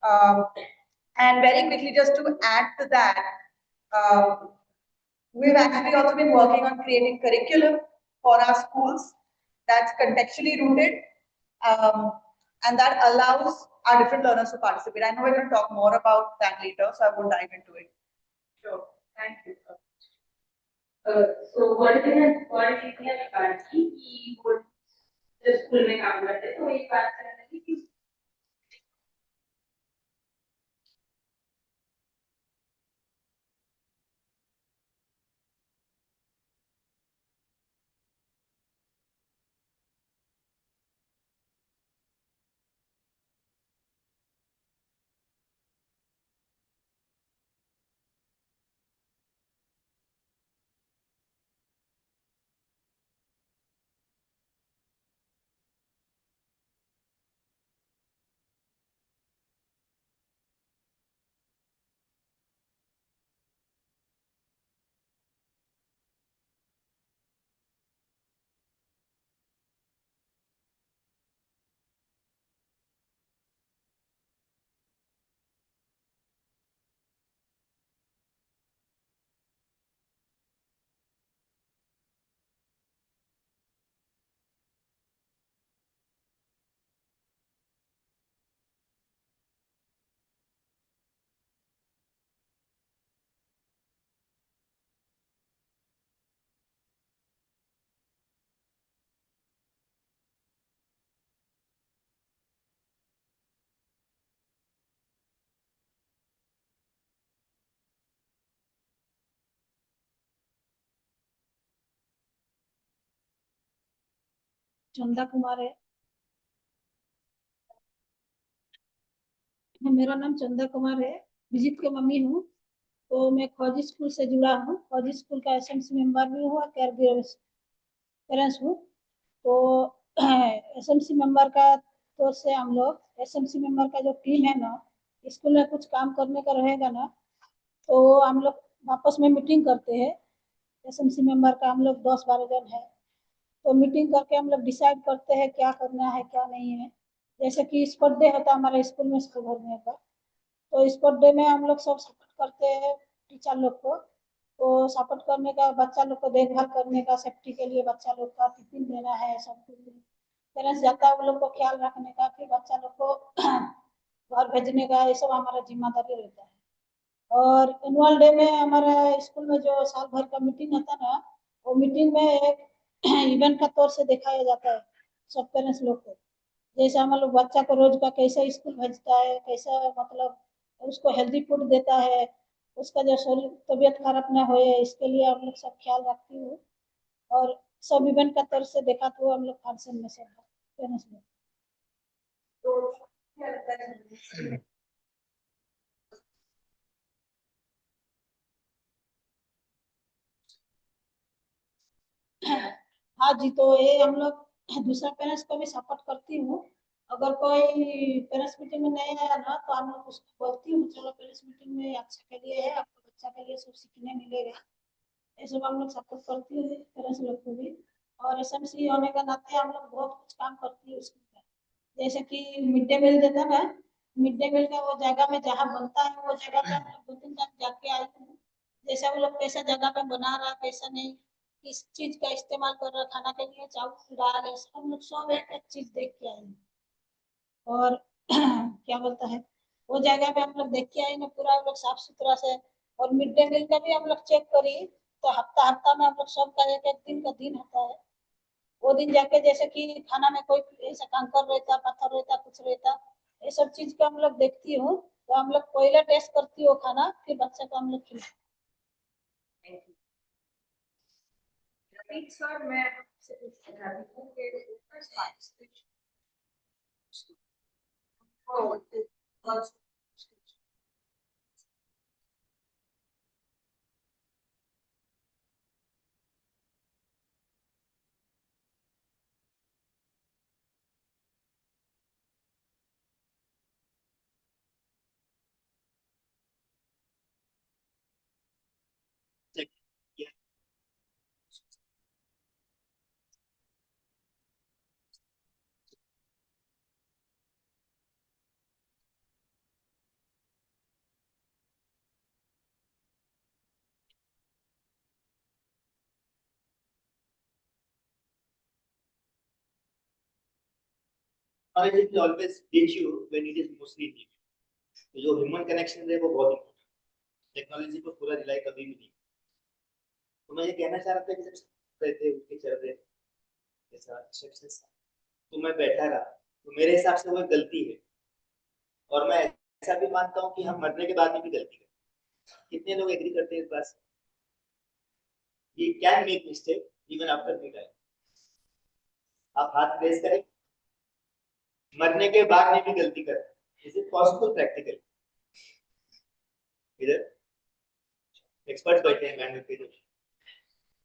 And very quickly, just to add to that, we've actually also been working on creating curriculum for our schools that's contextually rooted, and that allows our different learners to participate. I know we're going to talk more about that later, so I won't dive into it. Sure. Thank you. So what is बात की कि वो जो school में काम करते तो एक बात करने की चंदा कुमार है। मेरा नाम चंदा कुमार है, विजित की मम्मी हूँ। तो मैं फौजी स्कूल से जुड़ा हूँ, फौजी स्कूल का एसएमसी मेंबर भी हूँ और पेरेंट्स हूँ। तो एसएमसी मेंबर का तौर से हम लोग एसएमसी मेंबर का जो टीम है ना, स्कूल में कुछ काम करने का रहेगा ना, तो हम लोग आपस में मीटिंग करते हैं। एसएमसी मेंबर का हम लोग 10-12 जन है, तो मीटिंग करके हम लोग डिसाइड करते हैं क्या करना है क्या नहीं है। जैसे कि स्पोर्ट डे होता है हमारे स्कूल में स्कूल भर में का, तो स्पोर्ट डे में हम लोग सब सपोर्ट करते हैं टीचर लोग को। तो सपोर्ट करने का, बच्चा लोग को देखभाल करने का, सेफ्टी के लिए बच्चा लोग का टिफिन देना है, सब कुछ पेरेंट्स जाता है वो लोग को ख्याल रखने का, फिर बच्चा लोग को घर भेजने का, ये सब हमारा जिम्मेदारी रहता है। और एनुअल डे में हमारा स्कूल में जो साल भर का मीटिंग होता है ना, वो मीटिंग में एक इवेंट का तौर से दिखाया जाता है सब पेरेंट्स लोग को। जैसे हम लोग बच्चा को रोज का कैसे स्कूल भेजता है, कैसा मतलब उसको हेल्दी फूड देता है, उसका जो शरीर तबीयत खराब ना हो, इसके लिए हम लोग सब ख्याल रखती हूँ। और सब इवेंट का तौर से देखा तो हम लोग फंक्शन में सब पेरेंट्स लोग। तो क्या लगता है आज तो ये हम लोग दूसरा पेरेंट्स को भी सपोर्ट करती हूँ। अगर कोई पेरेंट्स मीटिंग में नहीं आया ना तो हम लोग उसको बोलती हूँ चलो पेरेंट्स मीटिंग में अच्छा के लिए है, आपको बच्चा के लिए सब सीखने मिलेगा, ये सब हम लोग सपोर्ट करती है पेरेंट्स लोग को भी। और एसएमसी होने का नाते हम लोग बहुत कुछ काम करती है उसमें, जैसे कि मिड डे मील देता है, मिड डे मील का वो जगह में जहाँ बनता है वो जगह पे 2-3 बार जाके आई हूँ, जैसे वो लोग कैसा जगह पे बना रहा है कैसा नहीं, किस चीज का इस्तेमाल कर रहा है खाना के लिए, चावल दाल है, हम लोग सब एक एक चीज देख के आए। और क्या बोलता है वो जगह पे हम लोग देख के आए ना पूरा हम लोग साफ सुथरा से। और मिड डे मील का भी हम लोग चेक करी तो हफ्ता हफ्ता में हम लोग सबका एक एक दिन का दिन होता है, वो दिन जाके जैसे कि खाना में कोई ऐसा कंकर रहता पत्थर रहता कुछ रहता, ये सब चीज का हम लोग देखती हूँ, तो हम लोग पहले टेस्ट करती हो खाना फिर बच्चे को हम लोग खिलाते। रफीक सर, मैं आपसे पूछना चाहती हूँ कि first participation Knowledge will always teach you when it is mostly needed. तो जो ह्यूमन कनेक्शन है वो बहुत इम्पोर्टेंट, टेक्नोलॉजी पर पूरा रिलाई कभी भी नहीं। तो मैं ये कहना चाह रहा था कि जब रहते उठ के चल रहे ऐसा सक्सेस, तो मैं बैठा रहा, तो मेरे हिसाब से वो एक गलती है। और मैं ऐसा भी मानता हूँ कि हम मरने के बाद भी गलती करते। कितने लोग एग्री करते हैं इस बात से? We can make mistake even after we die. आप हाथ रेज करें, मरने के बाद में भी गलती करें, इज इट पॉसिबल प्रैक्टिकली? इधर एक्सपर्ट बैठे हैं मैनुअल पे,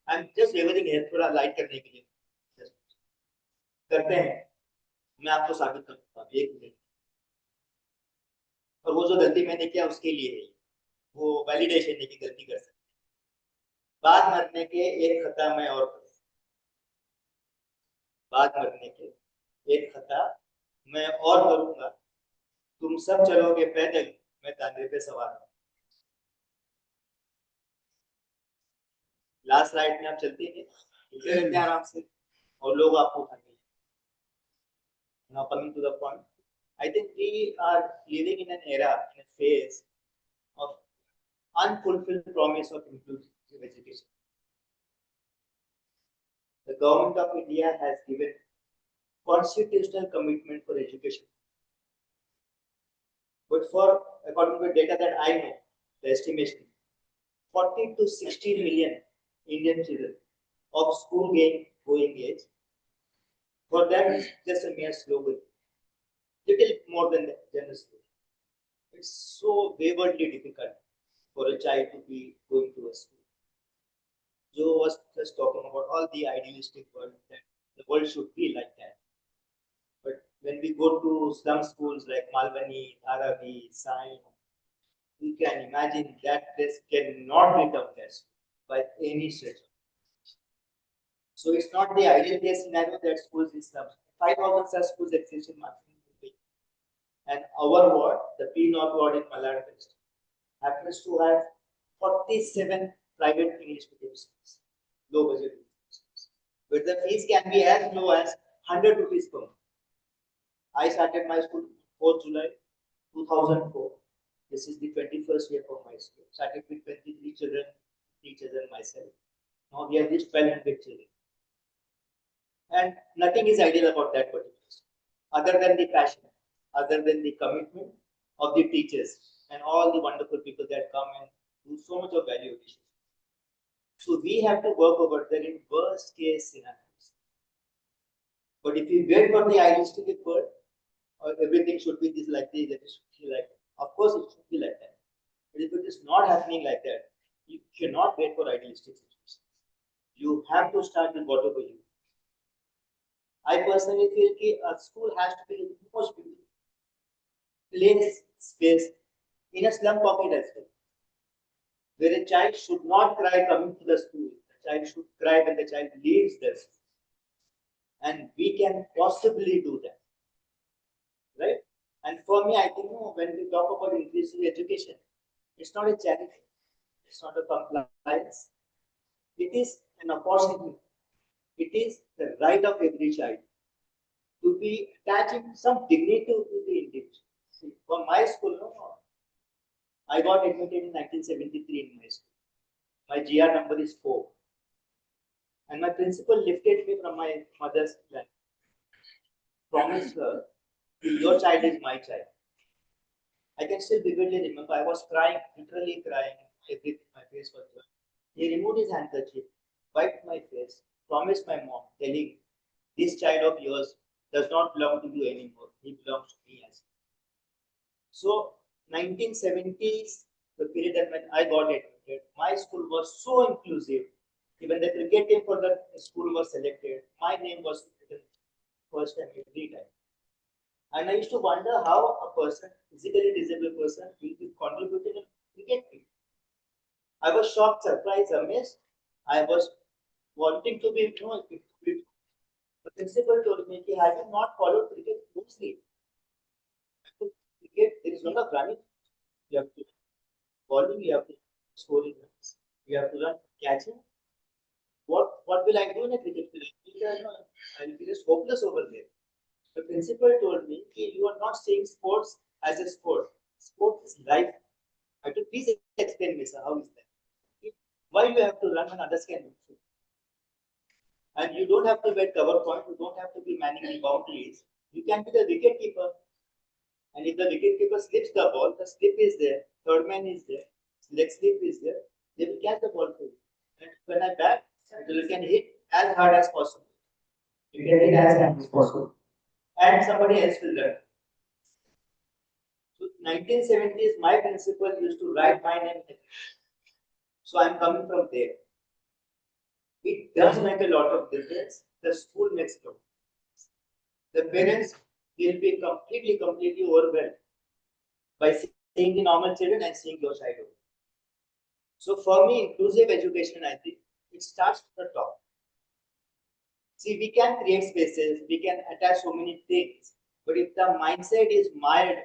आई एम जस्ट लेवलिंग है थोड़ा लाइट करने के लिए करते हैं। मैं आपको साबित करूंगा एक मिनट, और वो जो गलती मैंने किया उसके लिए है, वो वैलिडेशन है कि गलती कर सकते। बाद मरने के एक खता मैं और करूं, बाद मरने के एक खता मैं और करूंगा, तुम सब चलोगे पैदल, मैं तांगे पे सवार हूं। लास्ट राइड में आप चलते हैं उठे रहते हैं आराम से और लोग आपको उठाते हैं। Now coming to the point, I think we are living in an era, in a phase of unfulfilled promise of inclusive education. The government of India has given constitutional commitment for education, but for according to the data that I know, the estimation 40 to 60 million Indian children of school going age, for them it's just a mere slogan, little more than the general slogan. It's so waywardly difficult for a child to be going to a school. Joe was just talking about all the idealistic world that the world should be like that. But when we go to slum schools like Malvani, Dharavi, Sain, you can imagine that place cannot be termed as by any stretch. So it's not the ideal case scenario that schools in slums. 5,000 such schools exist in Mumbai. And our ward, the P-North ward in Mallya, happens to have 47 private English medium schools, low budget schools, where the fees can be as low as 100 rupees per month. I started my school 4th July 2004. This is the 21st year of my school. Started with 23 children, teachers and myself. Now we have reached 1,200 children. And nothing is ideal about that particular school, other than the passion, other than the commitment of the teachers and all the wonderful people that come and do so much of value addition. So we have to work over there in worst case scenarios. But if you wait for the idealistic world, or everything should be this like this, it should be like that. Of course it should be like that. But if it is not happening like that, you cannot wait for idealistic situations. You have to start with whatever you. I personally feel that a school has to be the most beautiful place space in a slum pocket as well, where a child should not cry coming to the school. The child should cry when the child leaves the school. And we can possibly do that, right? And for me, I think when we talk about inclusive education, it's not a charity, it's not a compliance, it is an opportunity, it is the right of every child to be attaching some dignity to the individual. See, for my school, I got admitted in 1973 in my school. My GR number is 4. And my principal lifted me from my mother's lap, promised her, your child is my child. I can still vividly remember, I was crying, literally crying, everything, my face was burning. He removed his handkerchief, wiped my face, promised my mom, telling, this child of yours does not belong to you anymore. He belongs to me as well. So, 1970s, the period that when I got admitted, my school was so inclusive. Even the cricket team for the school was selected. My name was written first time every time. And I used to wonder how a person, physically disabled person, will be contributing in cricket team. I was shocked, surprised, amazed. I was wanting to be, the principal told me, have you not followed cricket closely? Cricket, there is a lot of running. You have to bowling, you have to scoring runs. You have to run catching. What will I do in a cricket field? I'll be just hopeless over there. The principal told me, you are not seeing sports as a sport. Sport is life. I have to please explain me, sir, how is that? Why you have to run when others can do? And you don't have to be at cover point, you don't have to be manning the boundaries. You can be the wicket keeper. And if the wicket keeper slips the ball, the slip is there, third man is there, leg slip is there, they will catch the ball for you. And when I bat, you can hit as hard as possible. You can hit as hard as possible. And somebody else will learn. So 1970s, my principal used to write my name. So I'm coming from there. It does make a lot of difference. The school makes no. The parents will be completely overwhelmed by seeing the normal children and seeing your child. So for me, inclusive education, I think it starts at the top. See, we can create spaces, we can attach so many things, but if the mindset is mired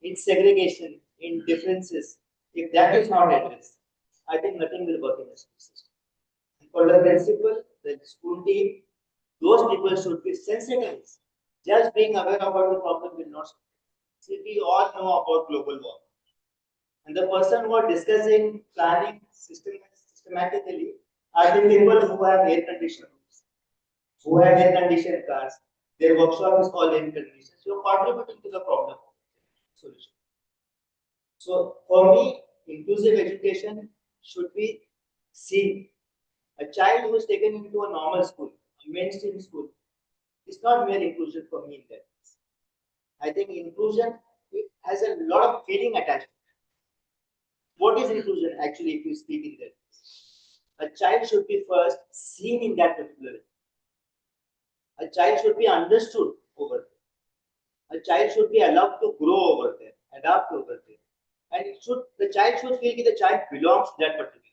in segregation, in differences, if that is not addressed, I think nothing will work in the school system. And for the principal, the school team, those people should be sensitive. Just being aware about the problem will not. See, we all know about global warming. And the person who are discussing planning systematically are the people who have air conditioned rooms, who have air conditioned cars. Their workshop is called air conditioned. So contributing to the problem solution. So for me, inclusive education should be seen. A child who is taken into a normal school, a mainstream school, is not mere inclusion for me in that. I think inclusion has a lot of feeling attached. What is inclusion actually, if you speak in that? A child should be first seen in that particular way. A child should be understood over there. A child should be allowed to grow over there, adapt over there. And the child should feel that the child belongs to that particular.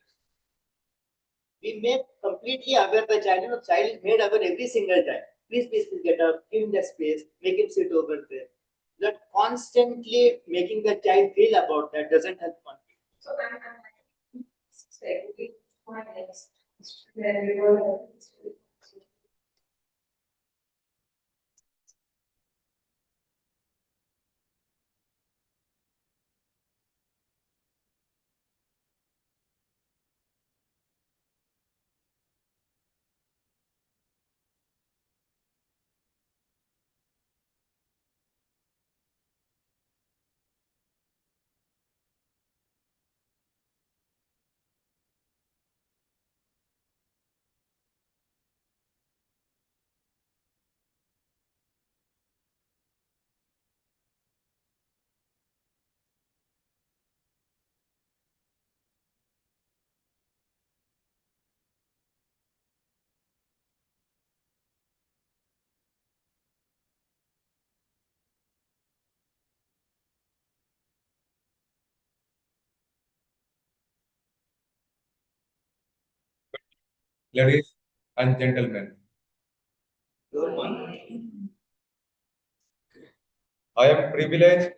We make completely aware the child, the child is made aware every single time. Please get up, give him the space, make him sit over there. That constantly making the child feel about that doesn't help one. So I'm saying my next then we were ladies and gentlemen. I am privileged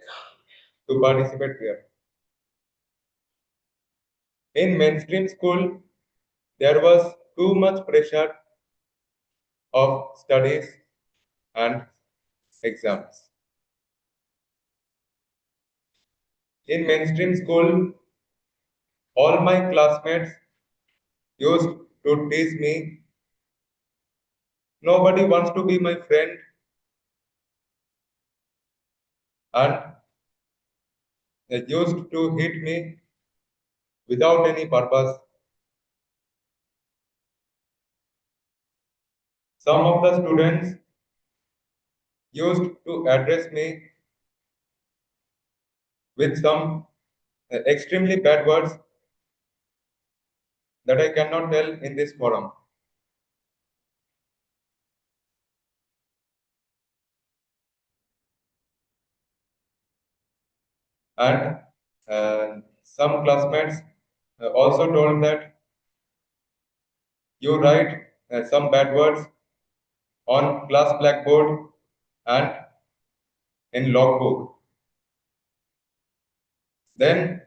to participate here. In mainstream school, there was too much pressure of studies and exams. In mainstream school, all my classmates used to tease me. Nobody wants to be my friend, and they used to hit me without any purpose. Some of the students used to address me with some extremely bad words that I cannot tell in this forum. And some classmates also told that you write some bad words on class blackboard and in logbook. Then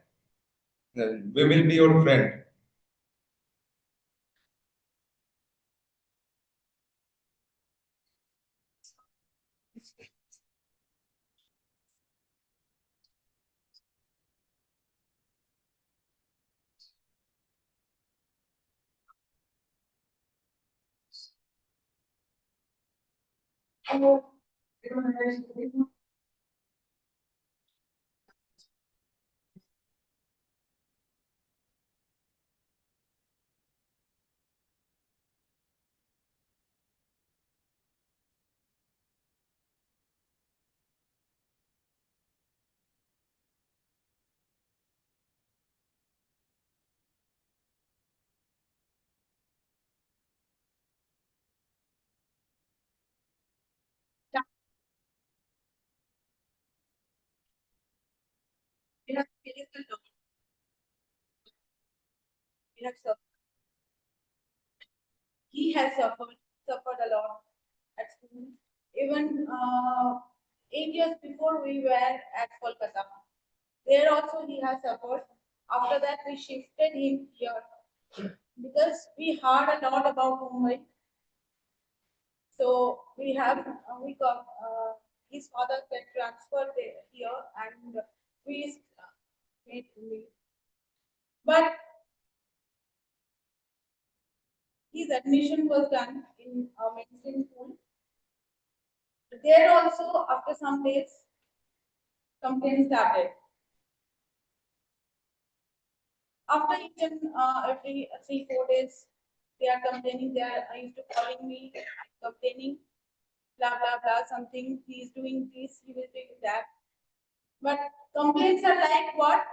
we will be your friend. We have experienced a lot. We have suffered. He has suffered a lot at school. Even 8 years before we were at Kolkata. There also he has suffered. After that we shifted him here because we heard a lot about Mumbai. So we got his father get transferred here and we made him. But his admission was done in a mainstream school. There also, after some days, complaints started. After even every 3-4 days, they are complaining. They are used to calling me, complaining, blah blah blah. Something he is doing this, he will do that. But complaints are like what?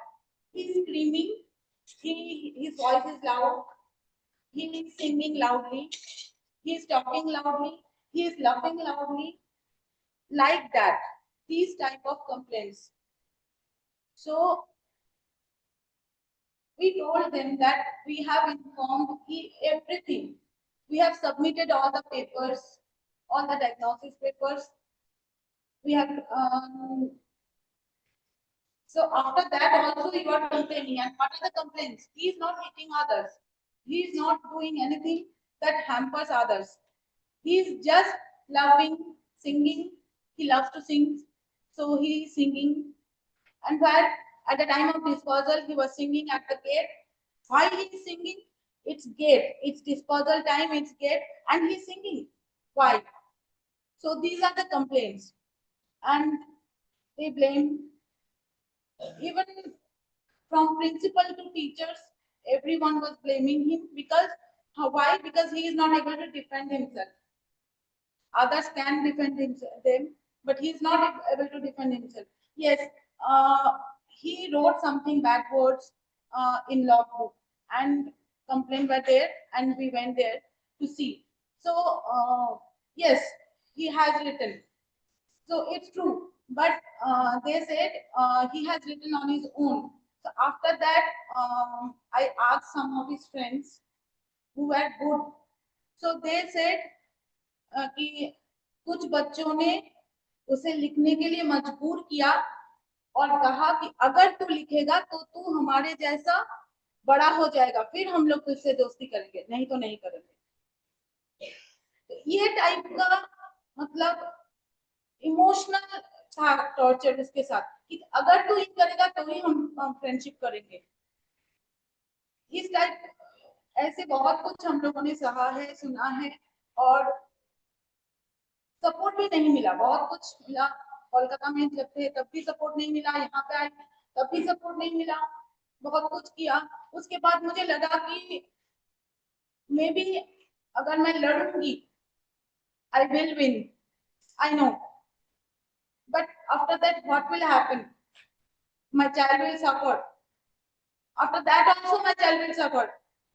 He's screaming. His voice is loud. He is singing loudly. He is talking loudly. He is laughing loudly. Like that. These type of complaints. So we told them that we have informed everything. We have submitted all the papers, all the diagnosis papers. We have so after that also we were complaining. And what are the complaints? He is not hitting others. He is not doing anything that hampers others. He is just laughing, singing. He loves to sing, so he is singing. And where at the time of disposal he was singing at the gate. Why he is singing? It's gate. It's disposal time. It's gate, and he's singing. Why? So these are the complaints, and they blame even from principal to teachers. Everyone was blaming him because why? Because he is not able to defend himself. Others can defend them, but he is not able to defend himself. Yes, he wrote something backwards in logbook, and complaint were there, and we went there to see. So yes, he has written. So it's true, but they said he has written on his own. So after that, I asked some of his friends who were good So they said कि कुछ बच्चों ने उसे लिखने के लिए मजबूर किया और कहा कि अगर तू लिखेगा तो तू हमारे जैसा बड़ा हो जाएगा, फिर हम लोग तुझसे दोस्ती करेंगे, नहीं तो नहीं करेंगे। तो ये टाइप का मतलब इमोशनल था टॉर्चर उसके साथ कि अगर तू ये करेगा तो ही हम फ्रेंडशिप करेंगे। इस टाइप ऐसे बहुत कुछ हम लोगों ने सहा है, सुना है, और सपोर्ट भी नहीं मिला। बहुत कुछ मिला, कोलकाता में जब थे तब भी सपोर्ट नहीं मिला, यहाँ पे आए तब भी सपोर्ट नहीं मिला, बहुत कुछ किया। उसके बाद मुझे लगा कि मे बी अगर मैं लड़ूंगी I will win, I know, but after that what will happen, my child will suffer, after that also my child will suffer.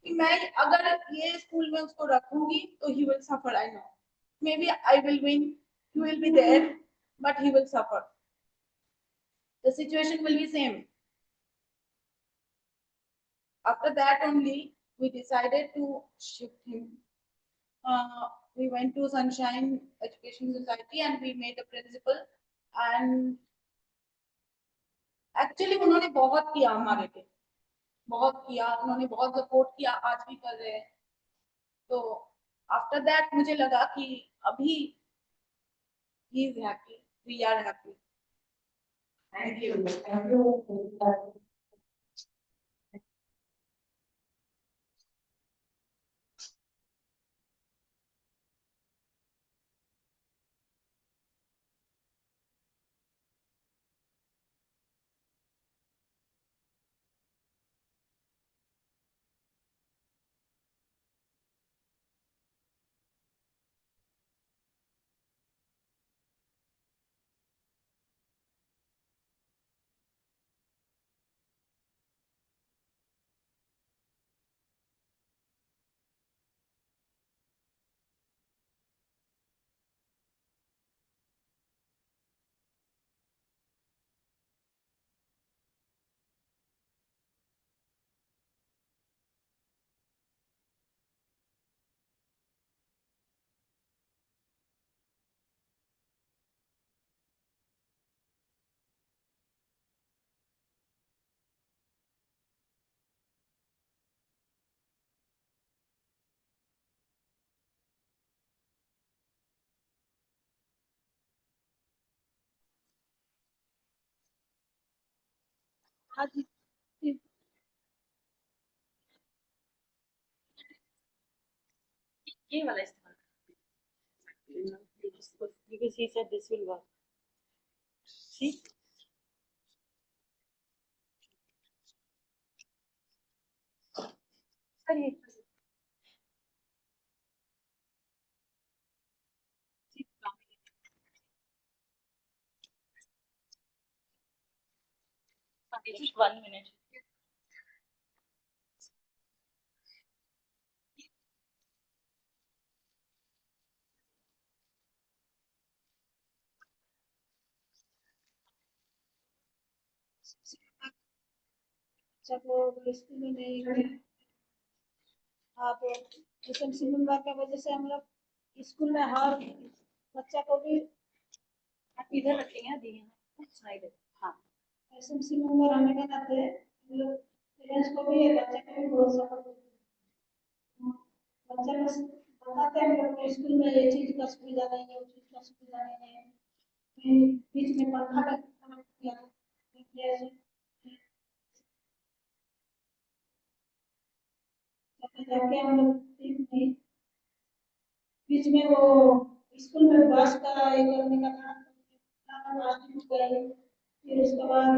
कि मैं अगर ये स्कूल में उसको रखूंगी तो he will suffer, I know, maybe I will win, he will be there but he will suffer, the situation will be same. After that only we decided to shift him. We went to Sunshine Education Society and we made a principal, and actually उन्होंने बहुत किया हमारे लिए, बहुत किया उन्होंने, बहुत support किया, आज भी कर रहे हैं। तो आफ्टर दैट मुझे लगा कि अभी he is happy, we are happy. Thank you. Thank you. ये वाला इस्तेमाल because he said this will work. See? Sorry. Just 1 minute. जब वो स्कूल में नहीं गए, आप एसएमसी मेंबर की वजह से हम लोग स्कूल में हर बच्चा को भी आप इधर रखेंगे दिए साइड। हाँ, एसएमसी मेंबर होने के नाते हम लोग पेरेंट्स को भी बच्चे को भी बहुत सपोर्ट करते हैं। बच्चा को बताते हैं हम लोग स्कूल में ये चीज का सुविधा नहीं है, वो चीज का सुविधा नहीं है, बीच में पंखा का किया जाके हम लोग बीच में वो स्कूल में बस का एक करने का था, बस डिपो गए, फिर उसके बाद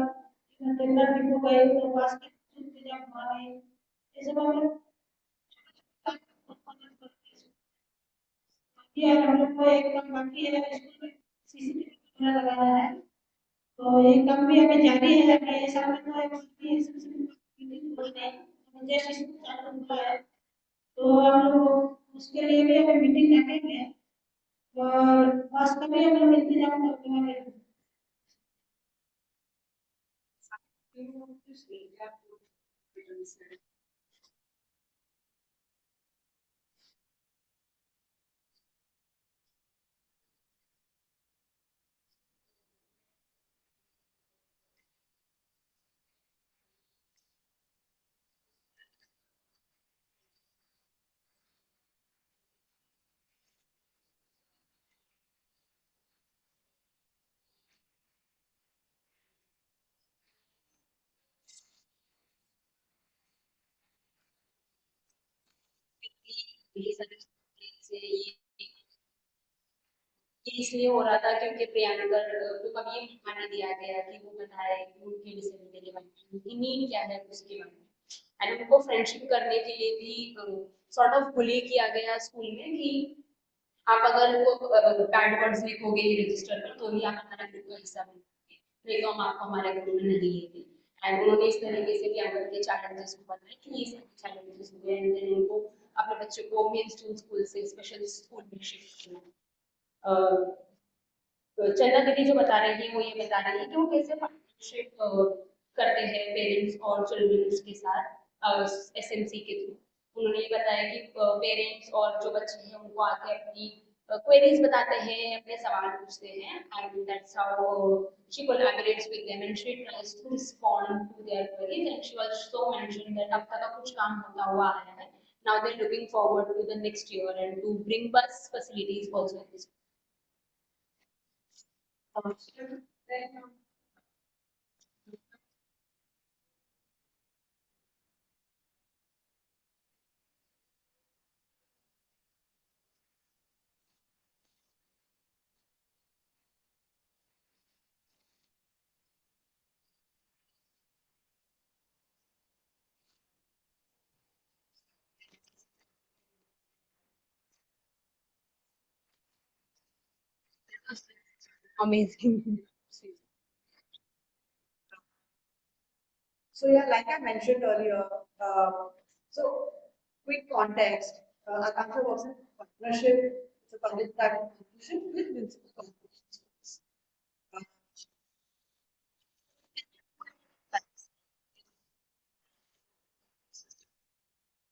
जनरल डिपो गए, तो बस की जब हमारे ऐसे हम लोग ये हम लोग को एक काम बाकी है, स्कूल में सीसीटीवी कैमरा लगाना है, तो ये काम भी अभी जारी है। अभी ऐसा लगता है कि मीटिंग बोलते हैं जैसे स्कूल चालू हुआ है, तो हम लोग उसके लिए भी अभी मीटिंग रखेंगे और बस का भी हम लोग इंतजाम करते हैं। से ये इसलिए हो रहा था क्योंकि प्रियंकर को कभी ये मौका नहीं दिया गया कि वो बताए कि उनकी डिसेबिलिटी के बारे में, उनकी नीड क्या है उसके बारे में, एंड उनको फ्रेंडशिप करने के लिए भी सॉर्ट ऑफ बुली किया गया स्कूल में कि आप अगर वो बैड वर्ड्स लिखोगे रजिस्टर पर तो ही आप हमारे ग्रुप का हिस्सा बनोगे, नहीं तो हम आपको हमारे ग्रुप में नहीं लेंगे। एंड उन्होंने इस तरीके से प्रियंकर के चैलेंजेस को बताया कि ये सब चैलेंजेस हुए एंड देन उनको अपने बच्चे को मेन स्कूल से स्पेशल स्कूल में शिफ्ट किया। तो चंदा दीदी जो बता रही है वो ये बता रही है कि वो कैसे पार्टनरशिप करते हैं पेरेंट्स और चिल्ड्रंस के साथ एसएमसी के थ्रू। उन्होंने ये बताया कि पेरेंट्स और जो बच्चे हैं उनको आके अपनी क्वेरीज बताते हैं, अपने सवाल पूछते हैं, and that's how she collaborates with them and she tries to respond to their queries and she also mention that अब तक का कुछ काम होता हुआ आया है, now they are looking forward to the next year and to bring bus facilities also in this. Amazing. So yeah, like I mentioned earlier, so quick context, Akanksha works in partnership, it's a public-private partnership with municipal corporations.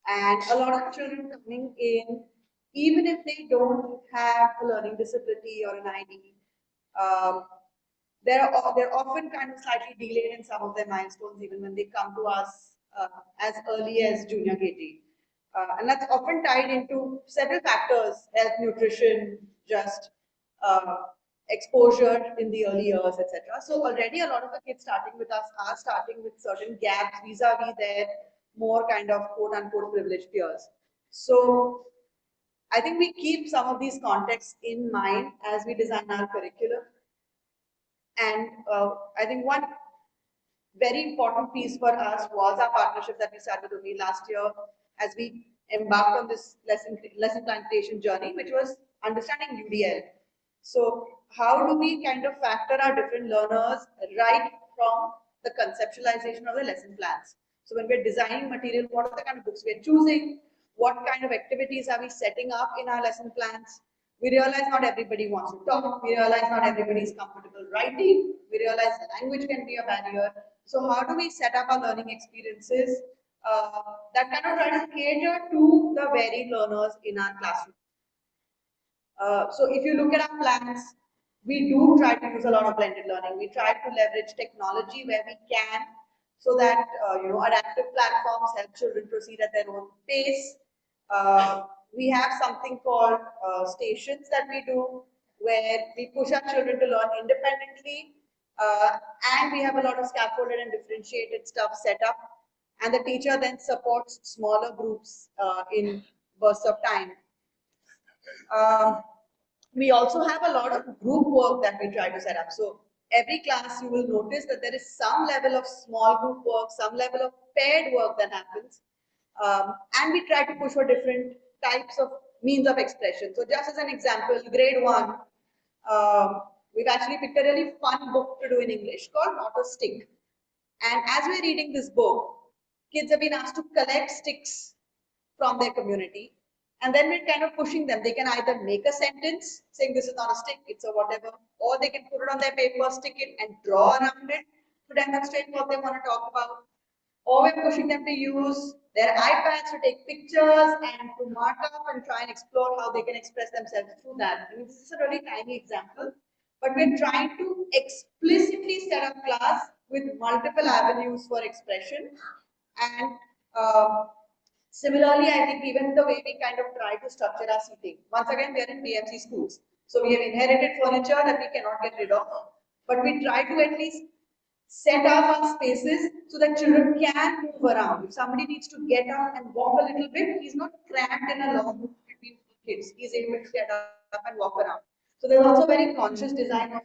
And a lot of children coming in, even if they don't have a learning disability or an ID, um, they're often kind of slightly delayed in some of their milestones, even when they come to us as early as junior KG. And that's often tied into several factors: health, nutrition, just exposure in the early years, etc. So already a lot of the kids starting with us are starting with certain gaps vis-a-vis their more kind of quote-unquote privileged peers. So I think we keep some of these contexts in mind as we design our curriculum. And I think one very important piece for us was our partnership that we started only last year as we embarked on this lesson plan creation journey, which was understanding UDL. So how do we kind of factor our different learners right from the conceptualization of the lesson plans? So when we're designing material, what are the kind of books we're choosing? What kind of activities are we setting up in our lesson plans? We realize not everybody wants to talk. We realize not everybody is comfortable writing. We realize language can be a barrier. So how do we set up our learning experiences that kind of try to cater to the varied learners in our classroom? So if you look at our plans, we do try to use a lot of blended learning. We try to leverage technology where we can, so that adaptive platforms help children proceed at their own pace. We have something called stations that we do, where we push our children to learn independently, and we have a lot of scaffolded and differentiated stuff set up, and the teacher then supports smaller groups in bursts of time. We also have a lot of group work that we try to set up. So every class you will notice that there is some level of small group work, some level of paired work that happens. And we try to push for different types of means of expression. So just as an example, grade 1, we've actually picked a really fun book to do in English called Not a Stick. And as we're reading this book, kids have been asked to collect sticks from their community. And then we're kind of pushing them. They can either make a sentence saying this is not a stick, it's a whatever, or they can put it on their paper, stick it, and draw around it to demonstrate what they want to talk about. Or we're pushing them to use their iPads to take pictures and to mark up and try and explore how they can express themselves through that. I mean, this is a really tiny example, but we're trying to explicitly set up class with multiple avenues for expression. And similarly, I think even the way we kind of try to structure our seating. Once again, we are in PMC schools. So we have inherited furniture that we cannot get rid of, but we try to at least set up our spaces so that children can move around. If somebody needs to get up and walk a little bit, he's not cramped in a long room between kids. He's able to get up and walk around. So there's also very conscious design of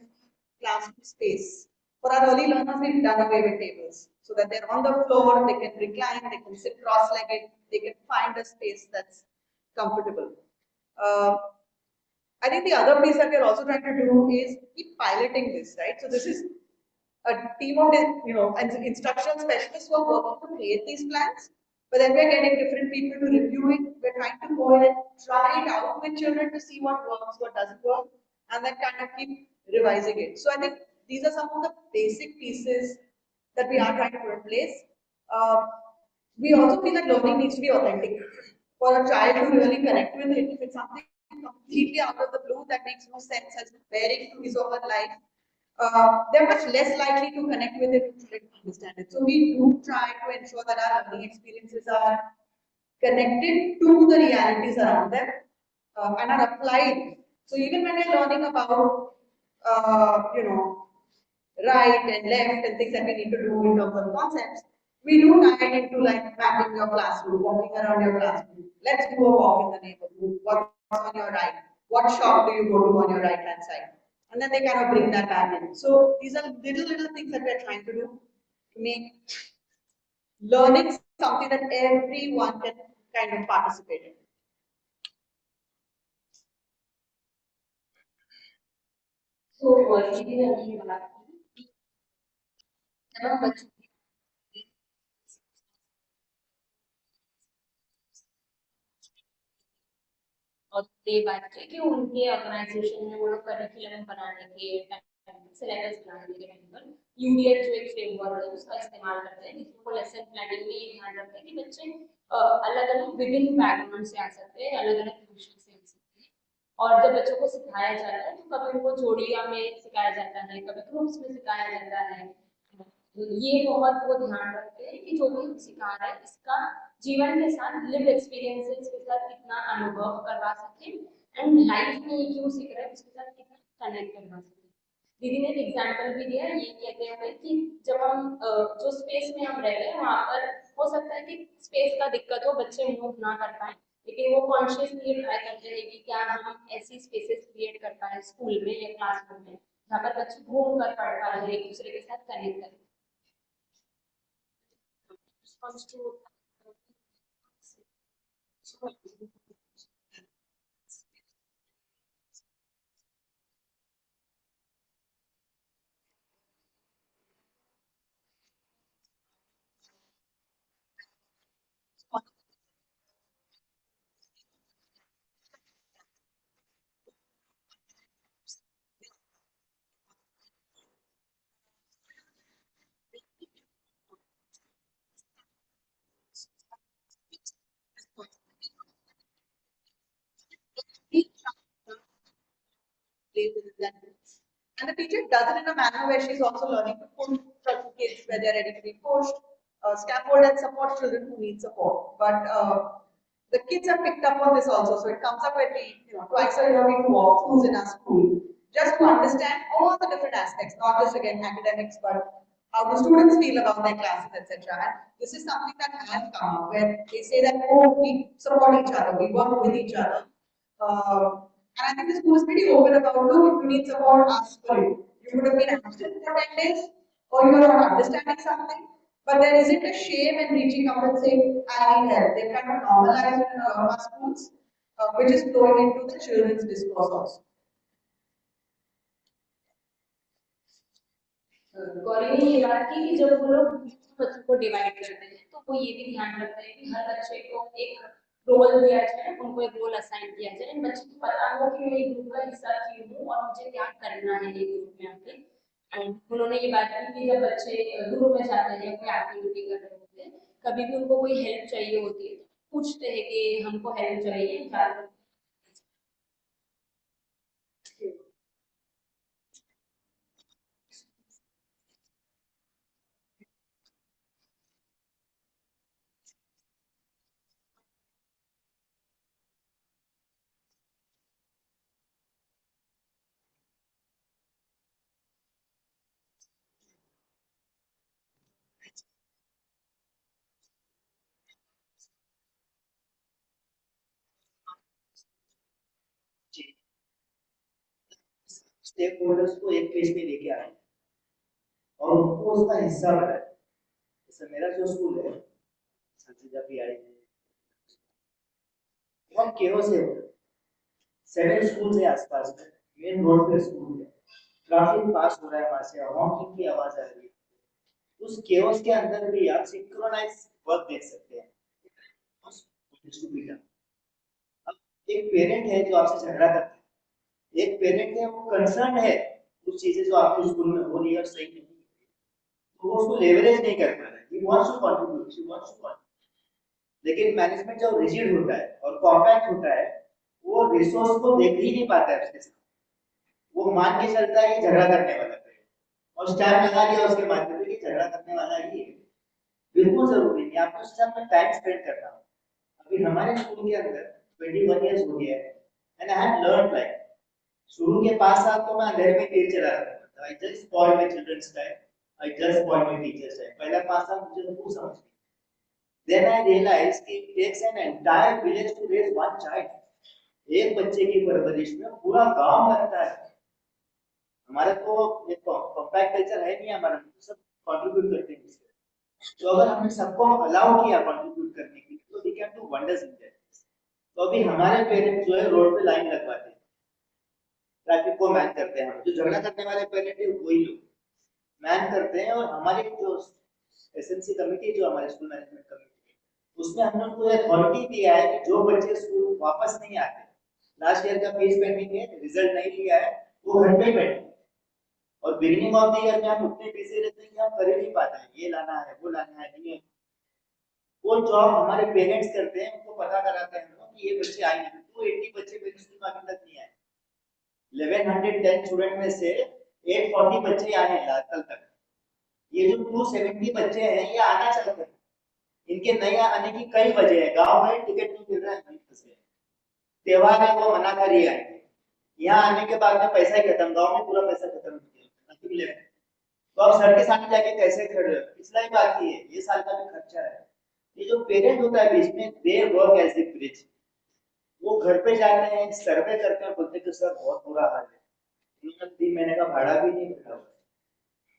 classroom space. For our early learners, we've done away with tables so that they're on the floor, they can recline, they can sit cross-legged, they can find a space that's comfortable. I think the other piece that we're also trying to do is keep piloting this, right? So this is a team of, instructional specialists who are working to create these plans, but then we're getting different people to review it. We're trying to go in and try it out with children to see what works, what doesn't work, and then kind of keep revising it. So I think these are some of the basic pieces that we are trying to put in place. We also feel that learning needs to be authentic. For a child to really connect with it, if it's something completely out of the blue that makes no sense, has been bearing to his or her life, they're much less likely to connect with it and try to understand it. So we do try to ensure that our learning experiences are connected to the realities around them and are applied. So even when we're learning about, right and left and things that we need to do in terms of concepts, we do tie it into like mapping your classroom, walking around your classroom. Let's do a walk in the neighborhood. What's on your right? What shop do you go to on your right hand side? And then they kind of bring that back in. So these are little things that we're trying to do to make learning something that everyone can kind of participate in. So दीदी ने अभी बात की जब हम बच्चों और ये बात की कि उनके ऑर्गेनाइजेशन में वो लोग करिकुलम बनाने के सिलेबस बनाने के टाइम पर यूडीएल जो एक फ्रेमवर्क है उसका इस्तेमाल करते हैं जिसमें वो लेसन प्लानिंग में ये ध्यान रखते हैं कि बच्चे अलग अलग विभिन्न बैकग्राउंड से आ सकते हैं, अलग अलग ट्यूशन से आ सकते हैं। और जब बच्चों को सिखाया जाता है तो कभी उनको जोड़िया में सिखाया जाता है, कभी ग्रुप्स में सिखाया जाता है। ये बहुत वो ध्यान रखते हैं कि जो भी हम सिखा रहे हैं इसका जीवन के साथ लिव एक्सपीरियंसेस के साथ कितना अनुभव करवा सके एंड लाइफ में क्यों सीख रहे हैं उसके साथ कितना कनेक्ट करवा सके। दीदी ने एक एग्जाम्पल भी दिया, ये कहते हुए कि जब हम जो स्पेस में हम रह रहे हैं वहाँ पर हो सकता है कि स्पेस का दिक्कत हो, बच्चे मूव ना कर पाए, लेकिन वो कॉन्शियसली ट्राई करते हैं कि क्या हम ऐसी स्पेसेस क्रिएट कर पाए स्कूल में या क्लासरूम में जहाँ पर बच्चे घूम कर पढ़ पा रहे, एक दूसरे के साथ कनेक्ट करें। And the teacher does it in a manner where she's also learning to push certain kids where they're ready to be pushed, scaffold and support children who need support. But the kids have picked up on this also, so it comes up when we, twice a year we do walkthroughs in our school, just to understand all the different aspects, not just again academics, but how do students feel about their classes, etc. And this is something that has come up where they say that, oh, we support each other, we work with each other. And I think the school is pretty open about, look, if you need support, ask for it. You would have been absent for 10 days, or you are not understanding something, but there isn't a shame in reaching out and saying, I need help. They kind of normalize it in a lot of our schools, which is flowing into the children's discourse also. Gauri ने ये बात की कि जब वो लोग बच्चों को डिवाइड करते हैं तो वो ये भी ध्यान रखते हैं कि हर बच्चे को एक रोल दिया जाए, उनको एक रोल असाइन किया जाए, इन बच्चों को पता हो कि मैं ग्रुप का हिस्सा क्यों हूँ और मुझे क्या करना है ये ग्रुप में आके। एंड उन्होंने ये बात की कि जब बच्चे ग्रुप में जाते हैं कोई एक्टिविटी कर रहे होते हैं, कभी भी उनको कोई हेल्प चाहिए होती है तो पूछते हैं कि हमको हेल्प चाहिए, स्टेक होल्डर्स को एक पेज पे लेके आए और उनको उसका हिस्सा बनाए। जैसे मेरा जो स्कूल है संजीदा भी आई बहुत केओस है, 7 स्कूल है आसपास में, मेन रोड पे स्कूल है, ट्रैफिक पास हो रहा है, वहां से हॉकिंग की आवाज आ रही है। उस केओस के अंदर भी आप सिंक्रोनाइज वर्क देख सकते हैं। अब एक पेरेंट है जो आपसे झगड़ा करता है, एक पेरेंट है वो कंसर्न है कुछ चीजें जो आपके स्कूल में हो रही है और सही नहीं, तो वो उसको लेवरेज नहीं कर पा रहा है। He wants to contribute, he wants to contribute, लेकिन मैनेजमेंट जब रिजिड होता है और कॉम्पैक्ट होता है, वो रिसोर्स को देख ही नहीं पाता है उसके साथ। वो मान के चलता है झगड़ा करने वाला है और स्टैम्प लगा दिया उसके माध्यम से कि झगड़ा करने वाला ही है। बिल्कुल जरूरी नहीं, आपको उसके साथ टाइम स्पेंड करना हो। अभी हमारे स्कूल के अंदर 21 इयर्स हो गया है and I have learned like शुरू के 5 साल तो मैं अंधेरे में तीर चला रहा था। I just spoiled my children's time, I just spoiled my teachers time. पहला 5 साल मुझे तो कुछ समझ नहीं। देन आई रियलाइज कि it takes an entire village to raise one child. एक बच्चे की परवरिश में पूरा गांव लगता है। हमारा तो एक कॉम्पैक्ट कल्चर है नहीं, हमारा सब कंट्रीब्यूट करते हैं। तो अगर हमने सबको अलाउ किया कंट्रीब्यूट करने के लिए तो we can do wonders in that. तो अभी हमारे पेरेंट्स जो है रोड पे लाइन लगवाते हैं, ट्रैफिक को मैन करते हैं। हम जो झगड़ा करने वाले पेरेंट है वही लोग मैन करते हैं। और हमारी जो एसएमसी कमेटी जो हमारे स्कूल मैनेजमेंट कमेटी है, उसमें हमने उनको अथॉरिटी दिया है कि जो बच्चे स्कूल वापस नहीं आते, लास्ट ईयर का फीस पेंडिंग है, रिजल्ट नहीं लिया है, वो घर पे बैठे। और बिगिनिंग ऑफ द ईयर में हम उतने बिजी रहते हैं कि हम कर ही नहीं पाते हैं, ये लाना है वो लाना है नहीं है। वो जॉब हमारे पेरेंट्स करते हैं, उनको पता कराते हैं हम कि ये बच्चे आए नहीं। 280 बच्चे मेरे स्कूल में अभी तक नहीं आए। 1110 स्टूडेंट में से 840 बच्चे आए हैं कल तक। ये जो 270 बच्चे हैं ये आना चाहते हैं, इनके नहीं आने की कई वजह है। गांव में टिकट नहीं मिल रहा है, त्योहार है वो मना कर ही आएंगे। यहाँ आने के बाद में पैसा ही खत्म, गांव में पूरा पैसा खत्म हो गया। तो अब सर के सामने जाके कैसे खड़े हो, पिछला ही बाकी है, ये साल का भी खर्चा है। ये जो पेरेंट होता है बीच में, they work as a bridge. वो घर पे जाते हैं, सर्वे करते हैं, बोलते हैं कि सर बहुत बुरा हाल है, इन्होंने 3 महीने का भाड़ा भी नहीं भरा।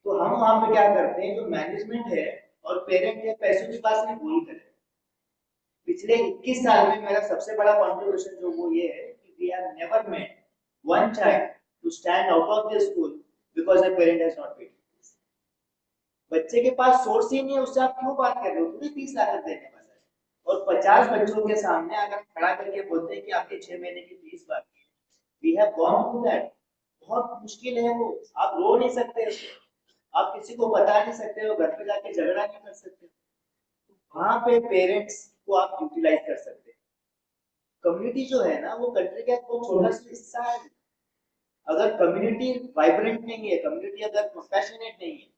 तो हम वहां पे क्या करते हैं, जो मैनेजमेंट है और पेरेंट है, पैसों की बात नहीं वही करें। पिछले 21 साल में मेरा सबसे बड़ा कंट्रीब्यूशन जो वो ये है कि we have never made one child to stand out of the school because the parent has not paid. बच्चे के पास सोर्स ही नहीं है, उससे आप क्यों बात कर रहे हो? पूरी 30 लाख देने वाला है और 50 बच्चों के सामने अगर खड़ा करके बोलते हैं कि आपके 6 महीने की फीस बाकी है, we have gone through that. बहुत मुश्किल है वो, आप रो नहीं सकते, आप किसी को बता नहीं सकते हो, घर पे जाके झगड़ा नहीं कर सकते। वहां पे पेरेंट्स को आप यूटिलाइज कर सकते हैं। कम्युनिटी जो है ना, वो कंट्री का एक छोटा सा हिस्सा है। अगर कम्युनिटी वाइब्रेंट नहीं है, कम्युनिटी अगर कंपैशनेट नहीं है,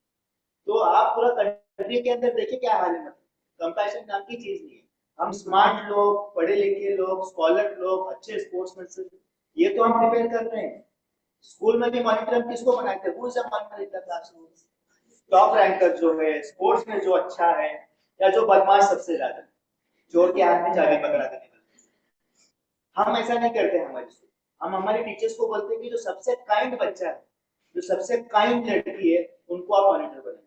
तो आप पूरा कंट्री के अंदर देखिए क्या हाल है। कंपैशन नाम की चीज नहीं है। हम स्मार्ट लोग, पढ़े लिखे लोग, स्कॉलर लोग, अच्छे स्पोर्ट्समैन, ये तो हम प्रिपेयर कर रहे हैं। स्कूल में भी मॉनिटर हम किसको बनाते हैं? Who is a monitor in the classroom? Top ranker जो है स्पोर्ट्स में, जो अच्छा है, या जो बदमाश सबसे ज्यादा, चोर के हाथ में चाबी पकड़ा देने वाला। हम ऐसा नहीं करते हमारे स्कूल। हम हमारे टीचर्स को बोलते हैं कि जो सबसे काइंड बच्चा है, जो सबसे काइंड लड़की है, उनको आप मॉनिटर बनाइए।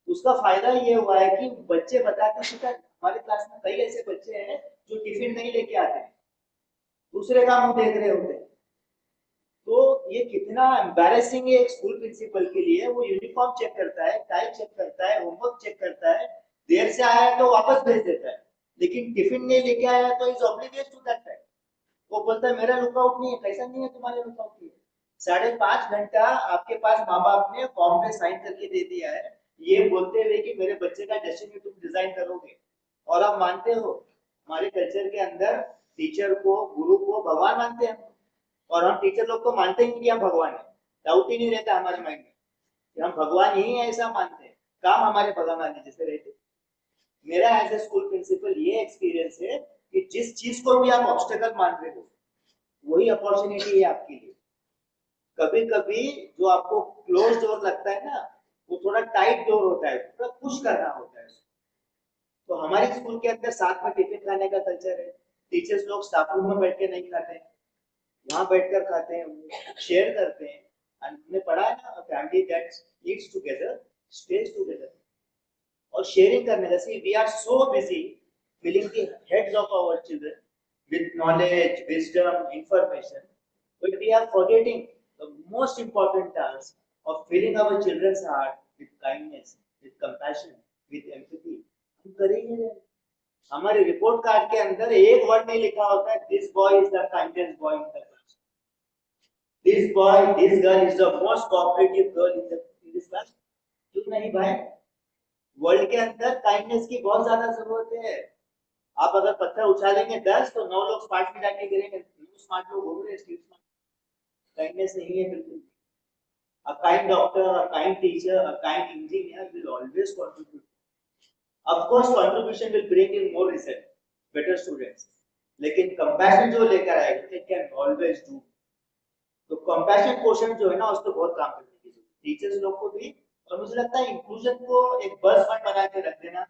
उसका फायदा ये हुआ है कि बच्चे बताते हैं, हमारे क्लास में कई ऐसे बच्चे हैं जो टिफिन नहीं लेके आते हैं, दूसरे का मुंह देख रहे होते हैं। तो ये कितना एम्बैरेसिंग है एक स्कूल प्रिंसिपल के लिए। वो यूनिफॉर्म चेक करता है, टाई चेक करता है, होमवर्क चेक करता है, देर से आया है तो वापस भेज देता है, लेकिन टिफिन नहीं लेके आया तो is obligated to that time. वो बोलता है मेरा लुकआउट नहीं है। कैसा नहीं है तुम्हारे लुकआउट नहीं है? 5.5 घंटा आपके पास माँ बाप ने फॉर्म पे साइन करके दे दिया है, ये बोलते हुए कि मेरे बच्चे का डेस्टिनी तुम डिजाइन करोगे। और आप मानते हो, हमारे कल्चर के अंदर टीचर को, गुरु को भगवान मानते हैं, और हम टीचर लोग को मानते ही नहीं कि हम भगवान है। डाउट ही नहीं रहता हमारे माइंड में कि हम भगवान ही है, ऐसा मानते हैं। काम हमारे भगवान जैसे रहते। मेरा एज ए स्कूल प्रिंसिपल ये एक्सपीरियंस है कि जिस चीज को भी आप ऑब्स्टेकल मान रहे हो, वही अपॉर्चुनिटी है आपके लिए। कभी कभी जो आपको क्लोज डोर लगता है ना, वो थोड़ा टाइट डोर होता है, थोड़ा पुश करना होता है। तो हमारे स्कूल के अंदर साथ में टिफिन खाने का कल्चर है। टीचर्स लोग स्टाफ रूम में बैठ के नहीं खाते हैं, वहां बैठकर खाते हैं, शेयर करते हैं। And हमने पढ़ा है ना, a family that eats together stays together. और sharing करने जैसे we are so busy filling the heads of our children with knowledge, wisdom, information, but we are forgetting the most important task of filling our children's heart with kindness, with compassion, with empathy. हम करेंगे नहीं. हमारे report card के अंदर एक word नहीं लिखा होता है this boy is the kindest boy in the class, this boy this girl is the most cooperative girl in this class. क्यों नहीं भाई? वर्ल्ड के अंदर काइंडनेस की बहुत ज्यादा जरूरत है. आप अगर पत्थर उछालेंगे 10 तो 9 लोग स्मार्ट में जाके गिरेंगे, 9 स्मार्ट लोग घूम रहे हैं स्ट्रीट में. काइंडनेस नहीं है बिल्कुल. A kind doctor, a kind teacher, a kind engineer will always contribute. Of course, contribution will bring in more result, better students. लेकिन compassion जो लेकर आएगा, it can always do. तो compassion quotient जो है ना, उसको बहुत काम करने की जरूरत है. टीचर्स लोग को भी, और मुझे लगता है इंक्लूजन को एक बज़वर्ड बना के रख देना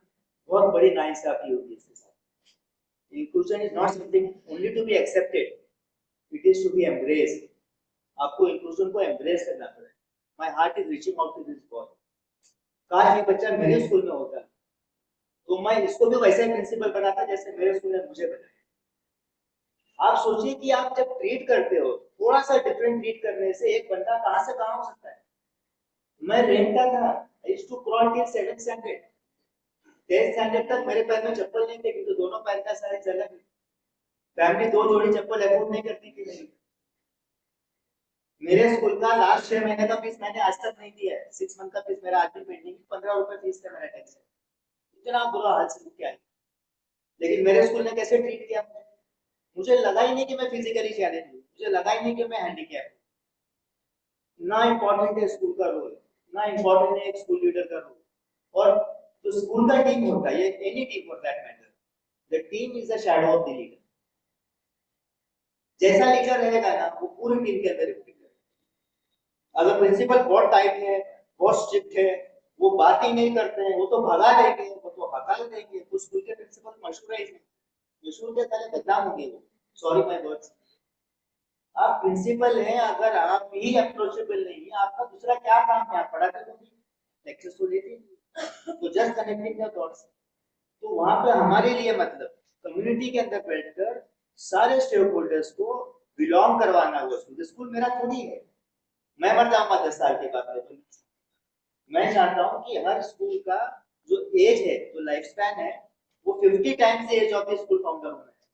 बहुत बड़ी नाइंसाफी होगी इसके साथ. Inclusion is not something only to be accepted; it is to be embraced. आपको inclusion को embrace करना पड़ेगा. My heart is reaching out to this boy. काश ये बच्चा मेरे स्कूल में होता तो मैं इसको भी वैसे ही प्रिंसिपल बनाता जैसे मेरे स्कूल ने मुझे बनाया. आप सोचिए कि आप जब ट्रीट करते हो, थोड़ा सा डिफरेंट ट्रीट करने से एक बंदा कहां से कहां हो सकता है. मैं रेंटता था, I used to crawl till 7th standard. 10th standard तक मेरे पैर में चप्पल नहीं थे क्योंकि दोनों पैर का साइज अलग है. फैमिली 2 जोड़ी चप्पल अफोर्ड नहीं करती थी मेरी. मेरे स्कूल का लास्ट 6 महीने का फीस मैंने आज तक नहीं दिया है. 6 मंथ का फीस मेरा आज भी पेंडिंग. 15 रुपए फीस का मेरा टैक्स है. इतना बुरा हाल से क्या है. लेकिन मेरे स्कूल ने कैसे ट्रीट किया मुझे लगा ही नहीं कि मैं फिजिकली चैलेंज हूं. मुझे लगा ही नहीं कि मैं हैंडीकैप हूं. ना इंपॉर्टेंट है स्कूल का रोल, ना इंपॉर्टेंट है एक स्कूल लीडर का रोल. और जो स्कूल का टीम होता है, any team for that matter, the team is the shadow of the leader. जैसा लीडर रहेगा ना, वो पूरी टीम के अंदर रिफ्लेक्ट करेगा. अगर प्रिंसिपल बहुत टाइट है, बहुत स्ट्रिक्ट है, वो बात ही नहीं करते हैं, वो तो भगा देंगे, वो तो हकाल देंगे. उस स्कूल के प्रिंसिपल मशहूर है इसमें, मशहूर के पहले बदनाम होंगे वो. Sorry my words. आप प्रिंसिपल हैं, अगर आप ही अप्रोचेबल नहीं है, आपका दूसरा क्या काम है? आप पढ़ाते हो, लेक्चर्स तो देते हैं, तो जस्ट कनेक्टिंग द डॉट्स. तो वहां पे हमारे लिए मतलब कम्युनिटी के अंदर बैठकर सारे स्टेक होल्डर्स को बिलोंग करवाना हुआ. स्कूल मेरा थोड़ी है. मैं मर जाऊंगा 10 साल के बाद. मैं चाहता हूं कि हर स्कूल का जो एज है, जो लाइफ स्पैन है, वो 50 times age of the school founder होना चाहिए.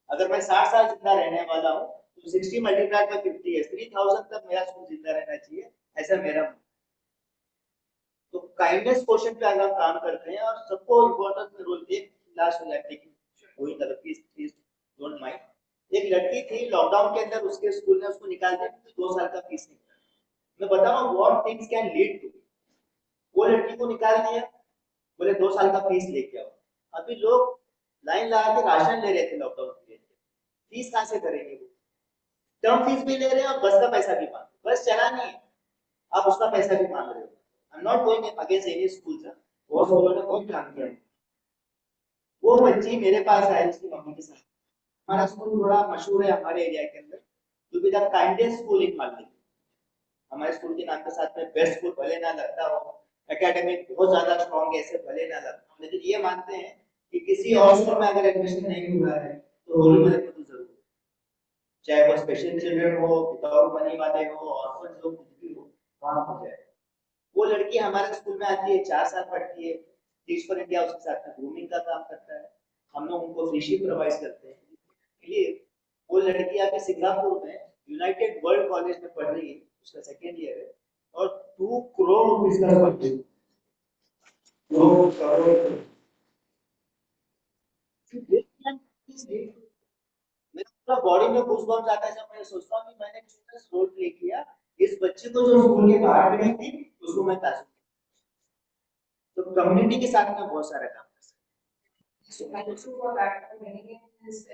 अगर मैं 60 साल जिंदा रहने वाला हूं तो 60 मल्टीप्लाई बाय 50 है. 3000 तक मेरा स्कूल जिंदा रहना चाहिए, ऐसा मेरा. तो काइंडनेस क्वेश्चन पे अगर हम काम करते हैं और सबको इम्पोर्टेंट रोल दे. लास्ट हो जाए कोई तरह प्लीज डोंट माइंड. एक लड़की थी लॉकडाउन के अंदर, उसके स्कूल ने उसको निकाल दिया क्योंकि 2 साल का फीस नहीं. मैं बताऊं what things can lead to. वो लड़की को निकाल दिया, बोले 2 साल का फीस लेके आओ. अभी लोग लाइन लगा के राशन ले रहे थे लॉकडाउन के लिए. फीस कहां से करेंगे? वो टर्म फीस भी ले रहे हैं और बस का पैसा भी मांग. बस चलानी है, आप उसका पैसा भी मांग रहे हो. I am not going against any school sir, वो स्कूल ने बहुत काम किया. वो बच्ची मेरे पास आई उसकी मम्मी के साथ. हमारा स्कूल थोड़ा मशहूर है हमारे एरिया के अंदर, to be the kindest school in Malvi. हमारे स्कूल के नाम के साथ में बेस्ट स्कूल भले ना लगता हो, एकेडमिक बहुत ज्यादा स्ट्रांग है, ऐसे भले ना लगता हो, लेकिन ये मानते हैं कि किसी और स्कूल में अगर एडमिशन नहीं हुआ है तो होली में तो जरूर, चाहे वो स्पेशल चिल्ड्रन हो, विदाउट मनी वाले हो, ऑर्फन हो, कुछ भी हो, वहां हो जाए. वो लड़की हमारे स्कूल में आती है, 4 साल पढ़ती है. टीच फॉर इंडिया उसके साथ में ग्रूमिंग का काम करता है. हम लोग उनको फ्री शिप प्रोवाइड करते हैं. इसलिए वो लड़की अभी सिंगापुर में यूनाइटेड वर्ल्ड कॉलेज में पढ़ रही है, उसका 2nd ईयर है, और 2 करोड़ रुपीस का सब्जेक्ट. 2 करोड़. मेरा पूरा बॉडी में गूज़बम्स आता है जब मैं सोचता हूं कि मैंने किस रोल प्ले किया. इस बच्चे को जो स्कूल के बाहर खड़ी थी उसको मैं तारीफ. तो कम्युनिटी के साथ में बहुत सारा काम कर सकते हैं. So I also for that many is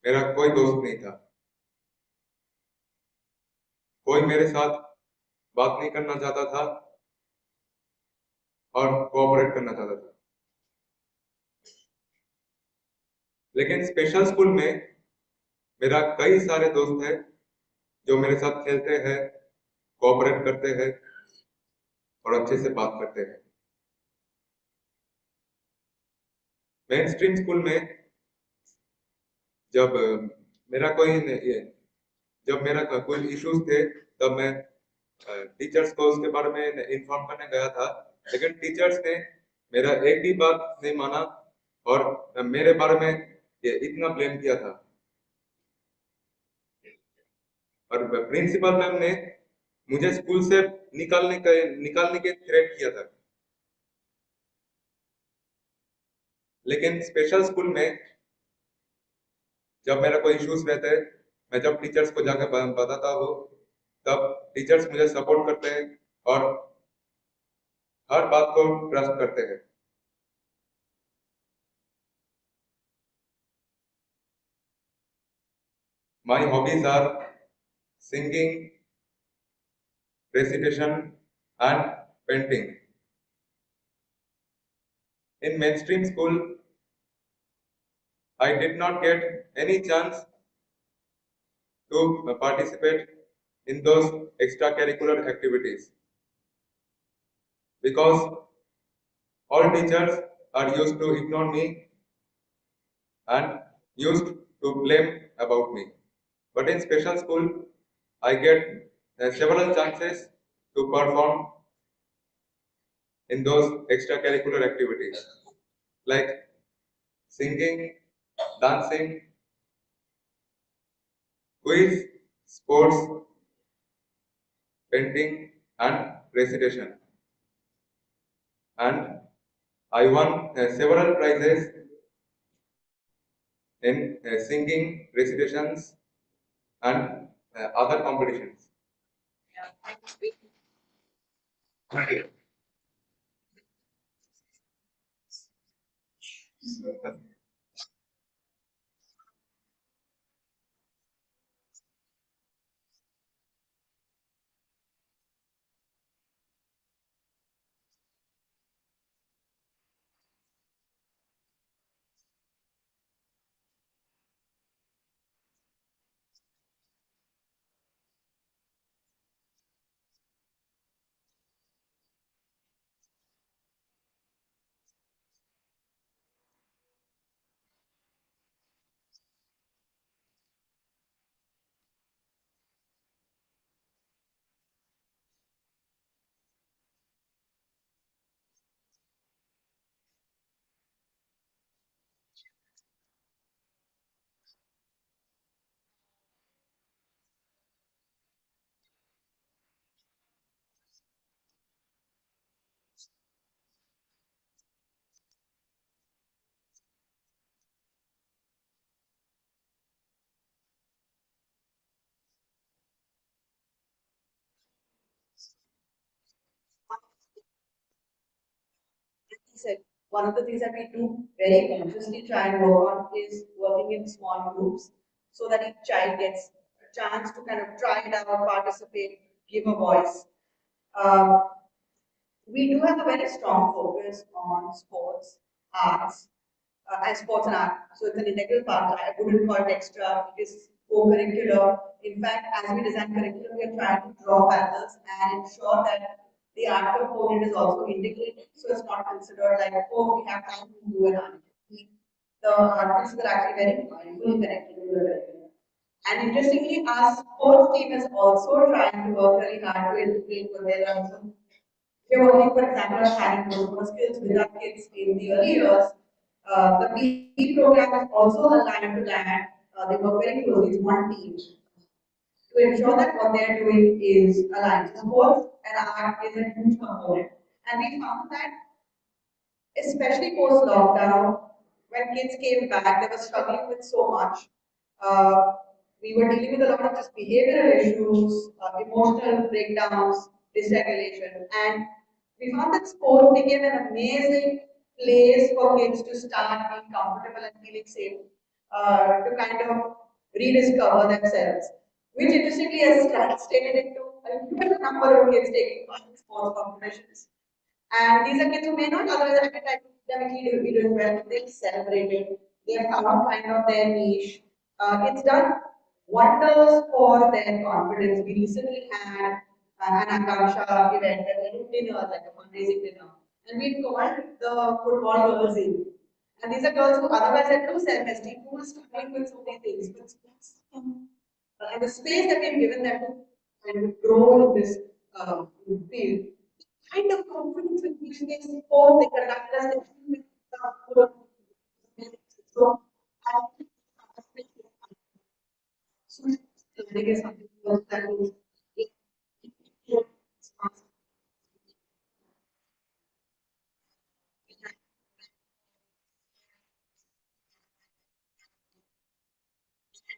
मेरा कोई दोस्त नहीं था, कोई मेरे साथ बात नहीं करना चाहता था और कोऑपरेट करना चाहता था। लेकिन स्पेशल स्कूल में मेरा कई सारे दोस्त हैं जो मेरे साथ खेलते हैं, कोऑपरेट करते हैं और अच्छे से बात करते हैं। मेन स्ट्रीम स्कूल में जब मेरा कोई इश्यूज थे, तब मैं टीचर्स को उसके बारे में इन्फॉर्म करने गया था, लेकिन टीचर्स ने मेरा एक भी बात नहीं माना और मेरे बारे में ये इतना ब्लेम किया था। और प्रिंसिपल मैम ने मुझे स्कूल से निकालने के थ्रेट किया था। लेकिन स्पेशल स्कूल में जब मेरा कोई इश्यूज रहते हैं, मैं जब टीचर्स को जाकर बताता हूँ, तब टीचर्स मुझे सपोर्ट करते हैं और हर बात को ट्रस्ट करते हैं। My hobbies are singing, recitation and painting. In mainstream school, I did not get any chance to participate in those extracurricular activities because all teachers are used to ignore me and used to blame about me. But in special school, I get several chances to perform in those extracurricular activities like singing, dancing, quiz, sports, painting and recitation. And I won several prizes in singing, recitations and other competitions. Thank you. Said, one of the things that we do very consciously try and work on is working in small groups so that each child gets a chance to kind of try it out, participate, give a voice. We do have a very strong focus on sports, arts, and sports and art. So it's an integral part. I wouldn't call it extra. It is co-curricular. In fact, as we design curriculum, we are trying to draw parallels and ensure that the art component is also integrated. So it's not considered like, oh, we have time to do an art. The artists are actually very mindfully connected to the curriculum. And interestingly, our sports team is also trying to work really hard to integrate what they learn. So we're working, for example, on sharing motor skills with our kids in the early years. The PE program is also aligned to that. They work very closely as one team to ensure that what they're doing is aligned. So sports and art is a huge component. And we found that, especially post-lockdown, when kids came back, they were struggling with so much. We were dealing with a lot of just behavioral issues, emotional breakdowns, dysregulation, and we found that sport became an amazing place for kids to start being comfortable and feeling safe. to kind of rediscover themselves, which interestingly has translated into a huge number of kids taking part in sports competitions. And these are kids who may not otherwise academically be doing well, but they've celebrated, they've found kind of their niche. It's done wonders for their confidence. We recently had an Akanksha event, a dinner, like a fundraising dinner, and we called the football girls in. And these are girls who otherwise had no self-esteem, who were struggling with so many things. But and the space that we've given them to kind of grow in this field, kind of confidence with which they support, they conduct us, they so learning is something that is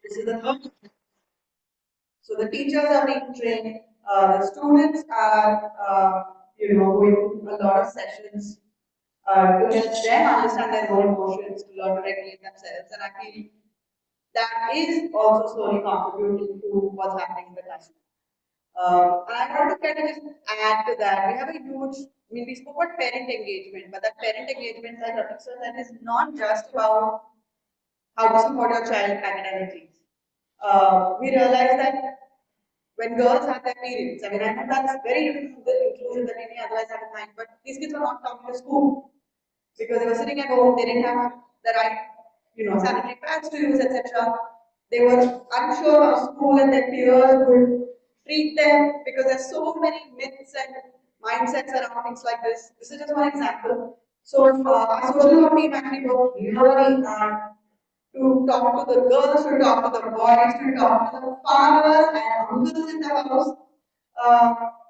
this is the third. So the teachers are being trained, the students are, going through a lot of sessions to help them understand their own emotions, to learn to regulate themselves, and I feel that is also slowly contributing to what's happening in the classroom. And I want to kind of just add to that. We have a huge, we spoke about parent engagement, but that parent engagement, like Rafiq said, that is not just about how to support your child academically. We realize that when girls have their periods, I mean, I know that's very different from the inclusion that we may otherwise have in mind, but these kids were not coming to school because they were sitting at home, they didn't have the right, sanitary pads to use, etc. They were unsure how school and their peers would treat them because there's so many myths and mindsets around things like this. This is just one example. So our social work team actually worked really hard to talk to the girls, to talk to the boys, to talk to the fathers and uncles in the house,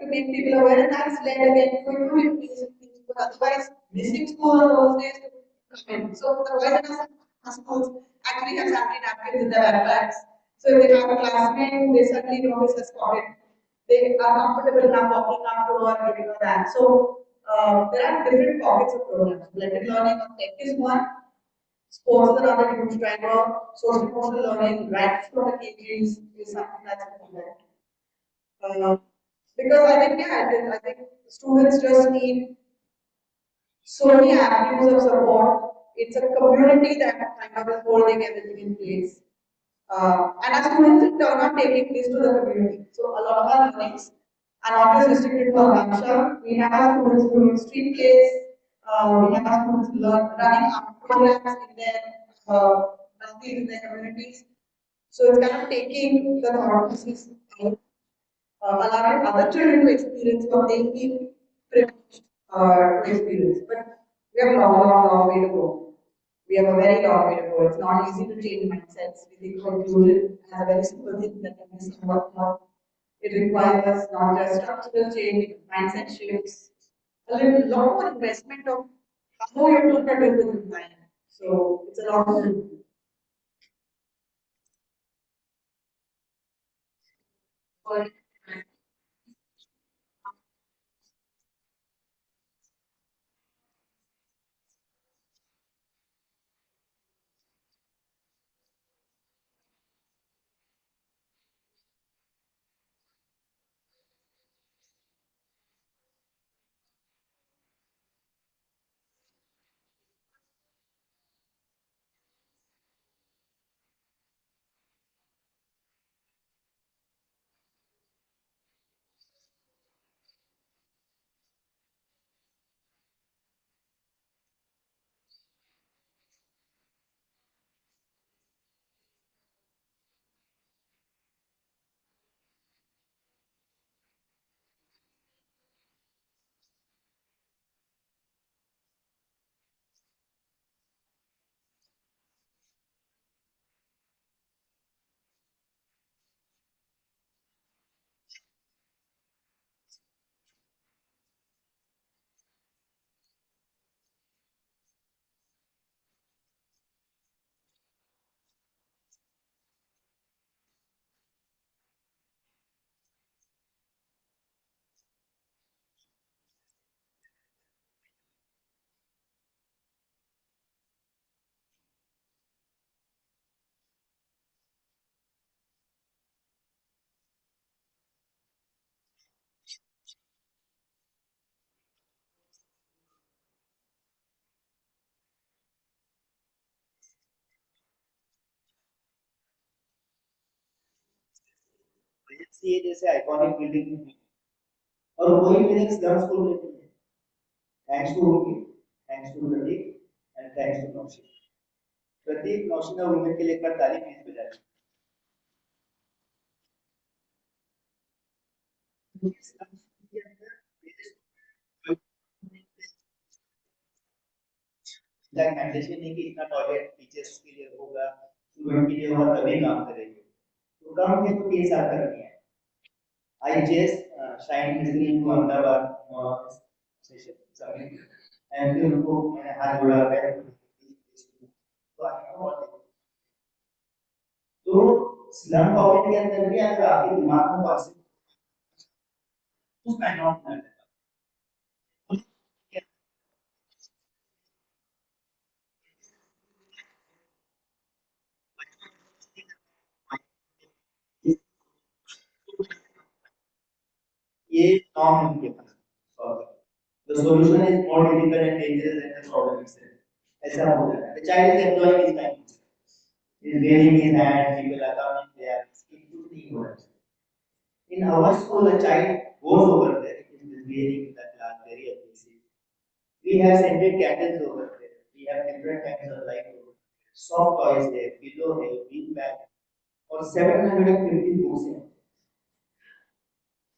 to make people aware. And that's led again to people otherwise missing school on those days to come in. So the boys in our schools actually have sanitary napkins in their backpacks. So if they have a classmate who they suddenly notice has spotted, they are comfortable enough walking up to her and giving her that. So there are different pockets of programs. Blended learning on tech is one. Sports is another huge driver. Social emotional learning, right from the KGs is something that's important. Because I think, I think students just need so many avenues of support. It's a community that kind of is holding everything in place. And our students in turn are taking this to the community. So a lot of our learnings are not just restricted to Akanksha. We have our students doing street plays. We have our students running programs in their in their communities. So it's kind of taking the thought process out, allowing other children to experience what they feel privileged to experience. But we have a long way to go. We have a very long way to go. It's not easy to change mindsets. We think inclusion as a very simple thing that can be somewhat more. It requires not just structural change, mindset shifts, a lot more investment of how your people are doing with design. So it's a lot more. ये जैसे iconic building और वही मेरे slum school में है। Thanks to Ruby, thanks to Pradeep and thanks to Naushin. Pradeep, Naushin और Ruby के लिए एक बार ताली प्लीज बजाइए। मैंडेटरी नहीं कि इतना टॉयलेट टीचर्स के लिए होगा, स्टूडेंट के लिए होगा तभी काम करेंगे। तो काम के तो 3 साल करनी है। I just signed history into Ahmedabad session summit and फिर उनको मैंने हाथ जोड़ा है तो I know what it is। तो स्लम पॉकेट के अंदर भी अगर आपके दिमाग में कॉन्सेप्ट उस काइंड ऑफ ये नॉर्म है उनके पास सॉल्व करने। The solution is more difficult and dangerous than the problem itself. ऐसा हो जाता है। The child is enjoying his time. He is waving his hand, people are coming there. It कुछ नहीं हो रहा है। In our school, a child goes over there. It is behaving in the class very aggressive. We have scented candles over there. We have different kinds of light over there. Soft toys there, pillow there, bean bag, और 750 books हैं।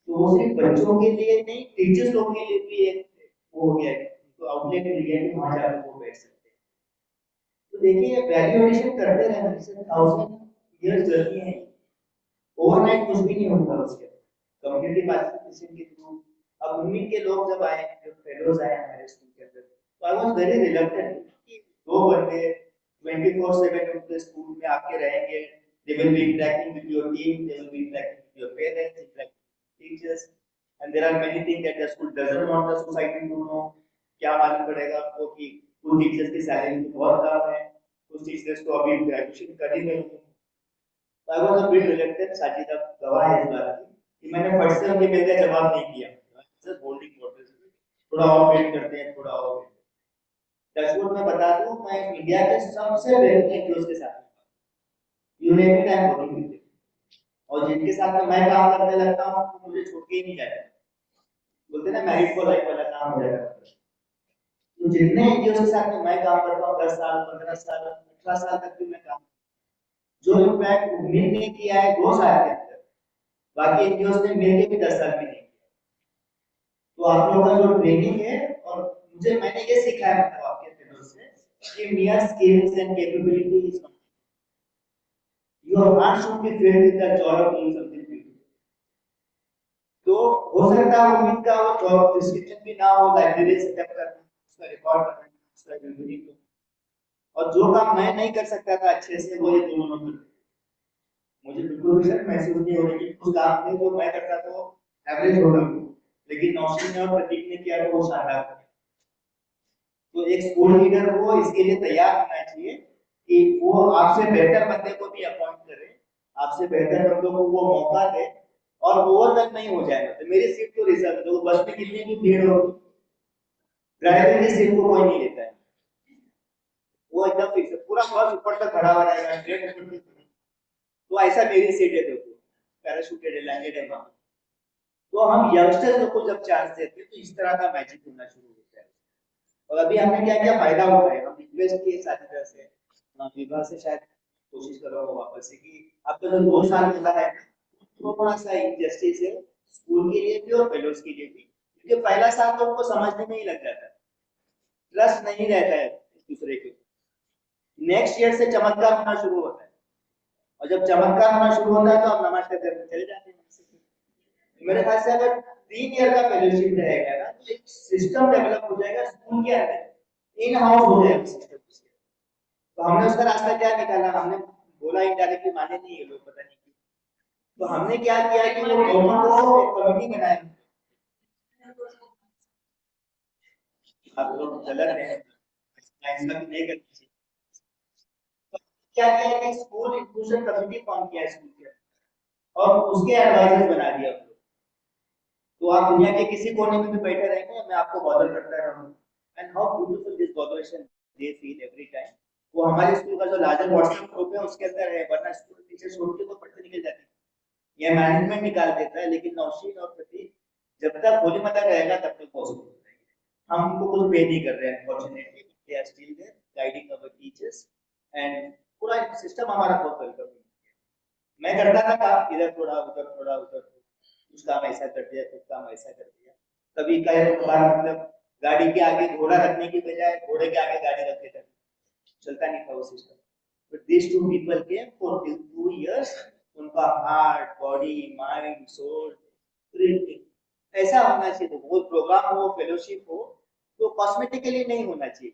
तो वो सिर्फ बच्चों के लिए नहीं, teachers लोग के लिए भी एक वो हो गया है, तो आउटलेट मिल गया कि वहाँ जाकर वो बैठ सकते हैं। तो देखिए वैल्यू एडिशन करते रहना, जैसे 1000 इयर्स जर्नी है, ओवरनाइट कुछ भी नहीं होगा उसके। कम्युनिटी पार्टिसिपेशन के थ्रू अब उम्मीद के लोग जब आए, जो फेलोज आए हमारे स्कूल के अंदर, तो आई वाज वेरी रिलक्टेंट कि 2 बंदे 24/7 उनके स्कूल में आके रहेंगे। They will be interacting with your team, they will be interacting with your parents, interacting teachers, and there are many things that the school doesn't want the society to know। क्या मालूम पड़ेगा आपको कि कुछ teachers की salary बहुत कम है, कुछ टीचर्स को अभी ग्रेजुएशन कर ही नहीं है। तो I was a bit रिलेक्टेड, Sajid अब गवाह है इस बात की कि मैंने फट से उनके मिलकर जवाब नहीं किया, जस्ट होल्डिंग वाटर्स, थोड़ा और वेट करते हैं, थोड़ा और वेट। टचवुड मैं बता दूं, मैं इंडिया के सबसे बेस्ट एनजीओस के साथ you name it, I am working with, और जिनके साथ में मैं काम करने लगता हूँ तो मुझे छोड़ के ही नहीं जाता। बोलते ना मैरिड फॉर लाइफ वाला काम हो जाएगा। तो जितने एनजीओ के साथ में मैं काम करता हूँ 10 साल 15 साल 18 साल तक भी मैं काम, जो इम्पैक्ट उम्मीद नहीं किया है 2 साल के अंदर, बाकी एनजीओ ने मिलके भी 10 साल में नहीं किया। तो आप लोगों का जो ट्रेनिंग है, और मुझे मैंने ये सीखा है मतलब आपके फेलोज से कि मियर skills and capability is not, your heart should be filled with the Joy of doing something. तो हो सकता है उम्मीद का वो जॉब डिस्क्रिप्शन भी ना हो, लाइब्रेरी सेटअप करना, उसका रिकॉर्ड करना, उसका यूनिटी को, और जो काम मैं नहीं कर सकता था अच्छे से वो ये दोनों लोग करते। मुझे बिल्कुल भी शर्म महसूस नहीं हो रही कि उस काम में जो मैं करता था वो एवरेज होगा, लेकिन नौशीन ने और प्रतीक ने किया तो वो शानदार था। तो एक स्कूल लीडर को इसके लिए तैयार होना चाहिए कि वो आपसे बेहतर बंदे को भी अपॉइंट करे, आपसे बेहतर बंदों को वो मौका दे, और ओवरवेल नहीं हो जाएगा। तो मेरी सीट तो रिजर्व है, तो बस में कितनी भी भीड़ होगी, ड्राइवर की सीट को कोई नहीं लेता है, वो एकदम फिक्स है, पूरा बस ऊपर तक खड़ा हुआ रहेगा, ट्रेन ऊपर तक। तो ऐसा मेरी सीट है, देखो पैराशूटेड है, लैंडेड है वहां। तो हम यंगस्टर्स को जब चांस देते हैं तो इस तरह का मैजिक होना शुरू होता है। और अभी हमने क्या क्या फायदा होता है, हम रिक्वेस्ट किए साथी तरह से, विभाग से शायद कोशिश करो वापस से कि आपका जो 2 साल मिला है थोड़ा सा इंजस्टिस है स्कूल के लिए भी और फेलोज के लिए भी, क्योंकि पहला साल तो उनको समझने में ही लग जाता है, ट्रस्ट नहीं रहता है एक दूसरे के। नेक्स्ट ईयर से चमत्कार होना शुरू होता है, और जब चमत्कार होना शुरू होता है तो हम नमस्ते करके चले जाते हैं। मेरे ख्याल से अगर 3 ईयर का फेलोशिप रहेगा ना तो एक सिस्टम डेवलप हो जाएगा स्कूल के अंदर, इन हाउस हो जाएगा सिस्टम। तो हमने उसका रास्ता क्या निकाला, हमने बोला इनडायरेक्टली माने नहीं ये लोग, पता नहीं। तो हमने क्या किया कि वो दोनों को कमिटी बनाई। आप लोग गलत हैं, ऐसा नहीं करना चाहिए। तो क्या किया कि स्कूल इंक्लूजन कमिटी फॉर्म किया स्कूल के, और उसके एडवाइजर्स बना दिया। तो आप दुनिया के किसी कोने में भी बैठे रहेंगे, मैं आपको बॉदर करता रहूंगा। And how beautiful this botheration they feel every time. वो हमारे स्कूल का जो लार्जर व्हाट्सएप ग्रुप है उसके अंदर है, वरना स्कूल टीचर छोड़ के तो पढ़ते निकल जाते हैं। या मैनेजमेंट निकाल देता है, लेकिन नौशीन और प्रतीक जब तक होली माता रहेगा तब तक पॉसिबल रहेगा। हम उनको कुछ पे नहीं कर रहे हैं, unfortunately they are still there guiding our teachers and पूरा सिस्टम हमारा बहुत वेलकम। मैं करता था काम इधर थोड़ा उधर, कुछ काम ऐसा कर दिया, कुछ काम ऐसा कर दिया। कभी कई बार मतलब गाड़ी के आगे घोड़ा रखने की बजाय घोड़े के आगे गाड़ी रख देता, चलता नहीं था वो system. But this two people came for 2 years, उनका heart, body, mind, soul everything ऐसा होना चाहिए। तो वो प्रोग्राम हो, फेलोशिप हो, तो कॉस्मेटिकली नहीं होना चाहिए,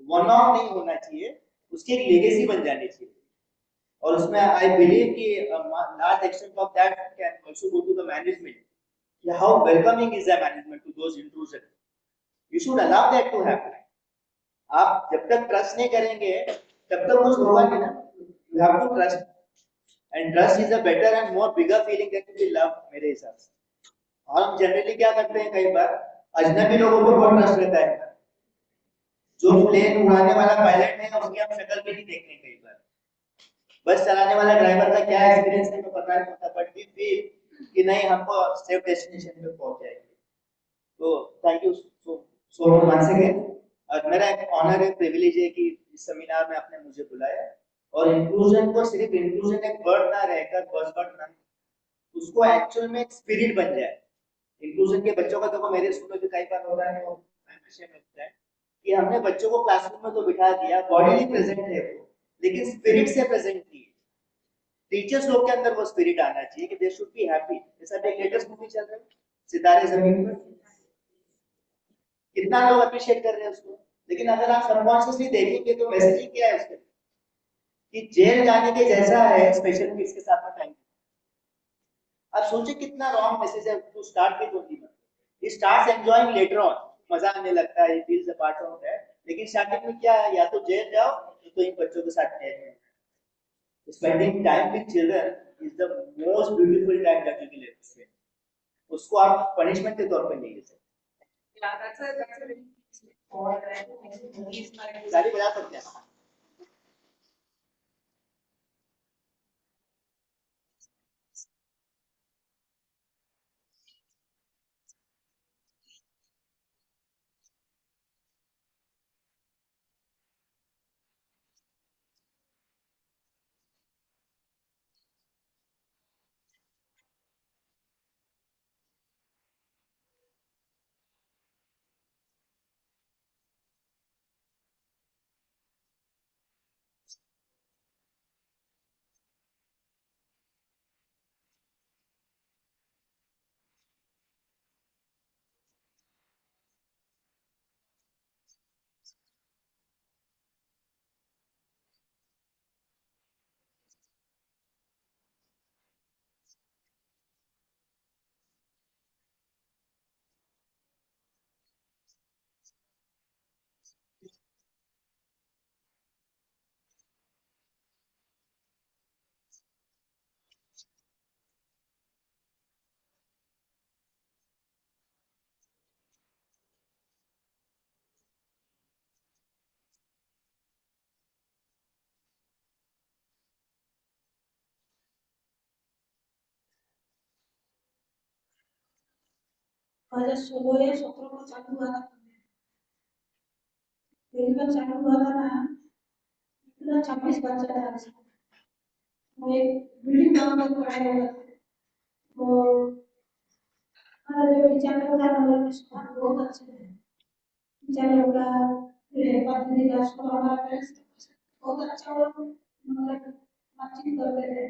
वन ऑफ नहीं होना चाहिए, उसकी एक लेगेसी बन जानी चाहिए। और उसमें आई बिलीव कि large extent of that can also go to the management, how welcoming is the management to those intrusion. You should allow that to happen. आप जब तक ट्रस्ट नहीं करेंगे तब तक कुछ होगा नहीं ना। You have to trust, and trust is a better and more bigger feeling that to be love मेरे हिसाब से। और हम जनरली क्या करते हैं, कई बार अजनबी लोगों पर बहुत ट्रस्ट रहता है। जो प्लेन उड़ाने वाला पायलट है उसकी हम शक्ल भी नहीं देखते कई बार, बस चलाने वाला ड्राइवर का क्या एक्सपीरियंस है तो पता नहीं होता, बट वी फील कि नहीं हमको सेफ डेस्टिनेशन पे पहुंच जाएंगे। तो thank you so much once again. और मेरा एक ऑनर है, प्रिविलेज है कि इस सेमिनार में आपने मुझे बुलाया, और इंक्लूजन को सिर्फ इंक्लूजन एक वर्ड ना रहकर बज़वर्ड ना, उसको एक्चुअल में एक स्पिरिट बन जाए। इंक्लूजन के बच्चों का देखो मेरे स्कूल में भी कई बार होता है, वो विषय में होता है कि हमने बच्चों को क्लासरूम में तो बिठा दिया, बॉडीली प्रेजेंट है वो, लेकिन स्पिरिट से प्रेजेंट नहीं है। टीचर्स लोग के अंदर वो स्पिरिट आना चाहिए कि दे शुड बी हैप्पी। जैसा एक लेटेस्ट मूवी चल रहा है सितारे जमीन पर, कितना लोग अप्रिशिएट कर रहे हैं उसको, लेकिन अगर आप सबकॉन्शियसली देखेंगे तो मैसेजिंग क्या है उसके कि जेल जाने के जैसा है स्पेशल किड्स के साथ में टाइम। अब सोचिए कितना रॉन्ग मैसेज है to start with only. He starts enjoying later on, मजा आने लगता है, he feels a part of that, लेकिन स्टार्टिंग में क्या है, या तो जेल जाओ तो इन बच्चों के साथ में spending time with children is the most beautiful time that you can ever spend. उसको आप पनिशमेंट के तौर पे नहीं ले सकते। Yeah, that's a very important point. गाली बजा सकते हैं। जब 16 या 17 को चालू हुआ था, पहली बार चालू हुआ था ना, इतना 26 बच्चा था इसमें। वो एक बिल्डिंग ग्राउंड में खड़े हुए थे, वो हमारा जो टीचर लोग था ना, वो स्कूल बहुत अच्छे थे। टीचर लोग का पत्नी का स्कूल हमारा बहुत अच्छा, वो मतलब बातचीत करते थे,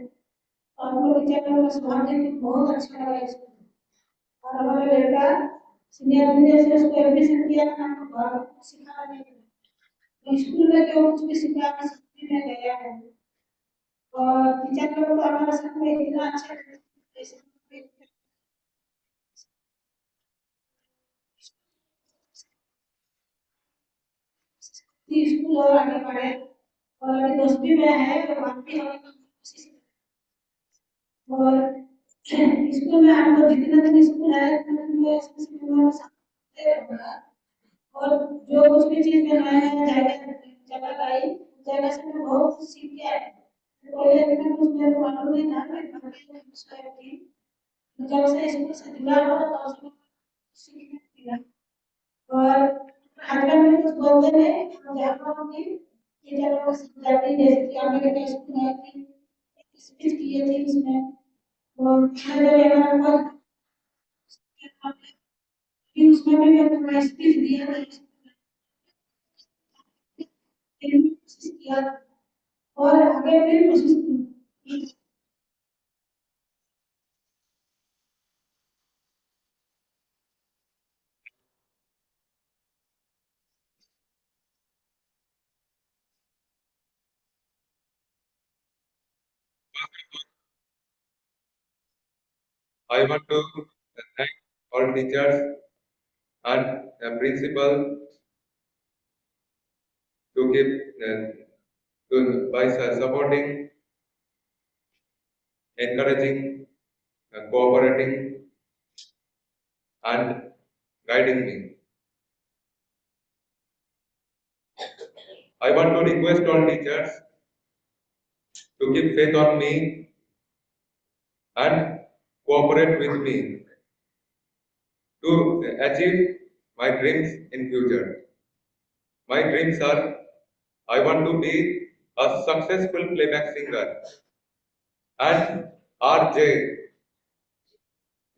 और वो टीचर लोग का स्वभाव देख के बहुत अच्छा लगा इसको। और हमारा लड़का सीनियर जूनियर से उसको एडमिशन किया था, हमको घर में सिखा नहीं था, स्कूल में जो कुछ भी सीखा मैं सीखने में गया है। और टीचर लोग तो हमारे साथ में इतना अच्छा स्कूल और आगे बढ़े, और अभी 10वीं में है और बाकी हमें कोशिश। और स्कूल में हम तो जितने दिन स्कूल है और जो कुछ भी चीज में नया जगह आई जगह से मैं बहुत सीख के आया। पहले इतना कुछ मेरे मालूम नहीं था, मैं जब से स्कूल से जुड़ा हुआ तब से सीखने दिया और हस्बैंड भी कुछ बोलते रहे हम जहाँ पर भी टीचर लोग समझाती जैसे कि अमेरिका स्कूल में थी स्पीच किए थे उसमें और खाने वगैरह बहुत उसमें भी मैं थोड़ा स्पीच दिया था कोशिश किया और आगे फिर कोशिश की I want to thank all teachers and principal to give by supporting, encouraging, cooperating, and guiding me. I want to request all teachers to keep faith on me and cooperate with me to achieve my dreams in future. My dreams are I want to be a successful playback singer and RJ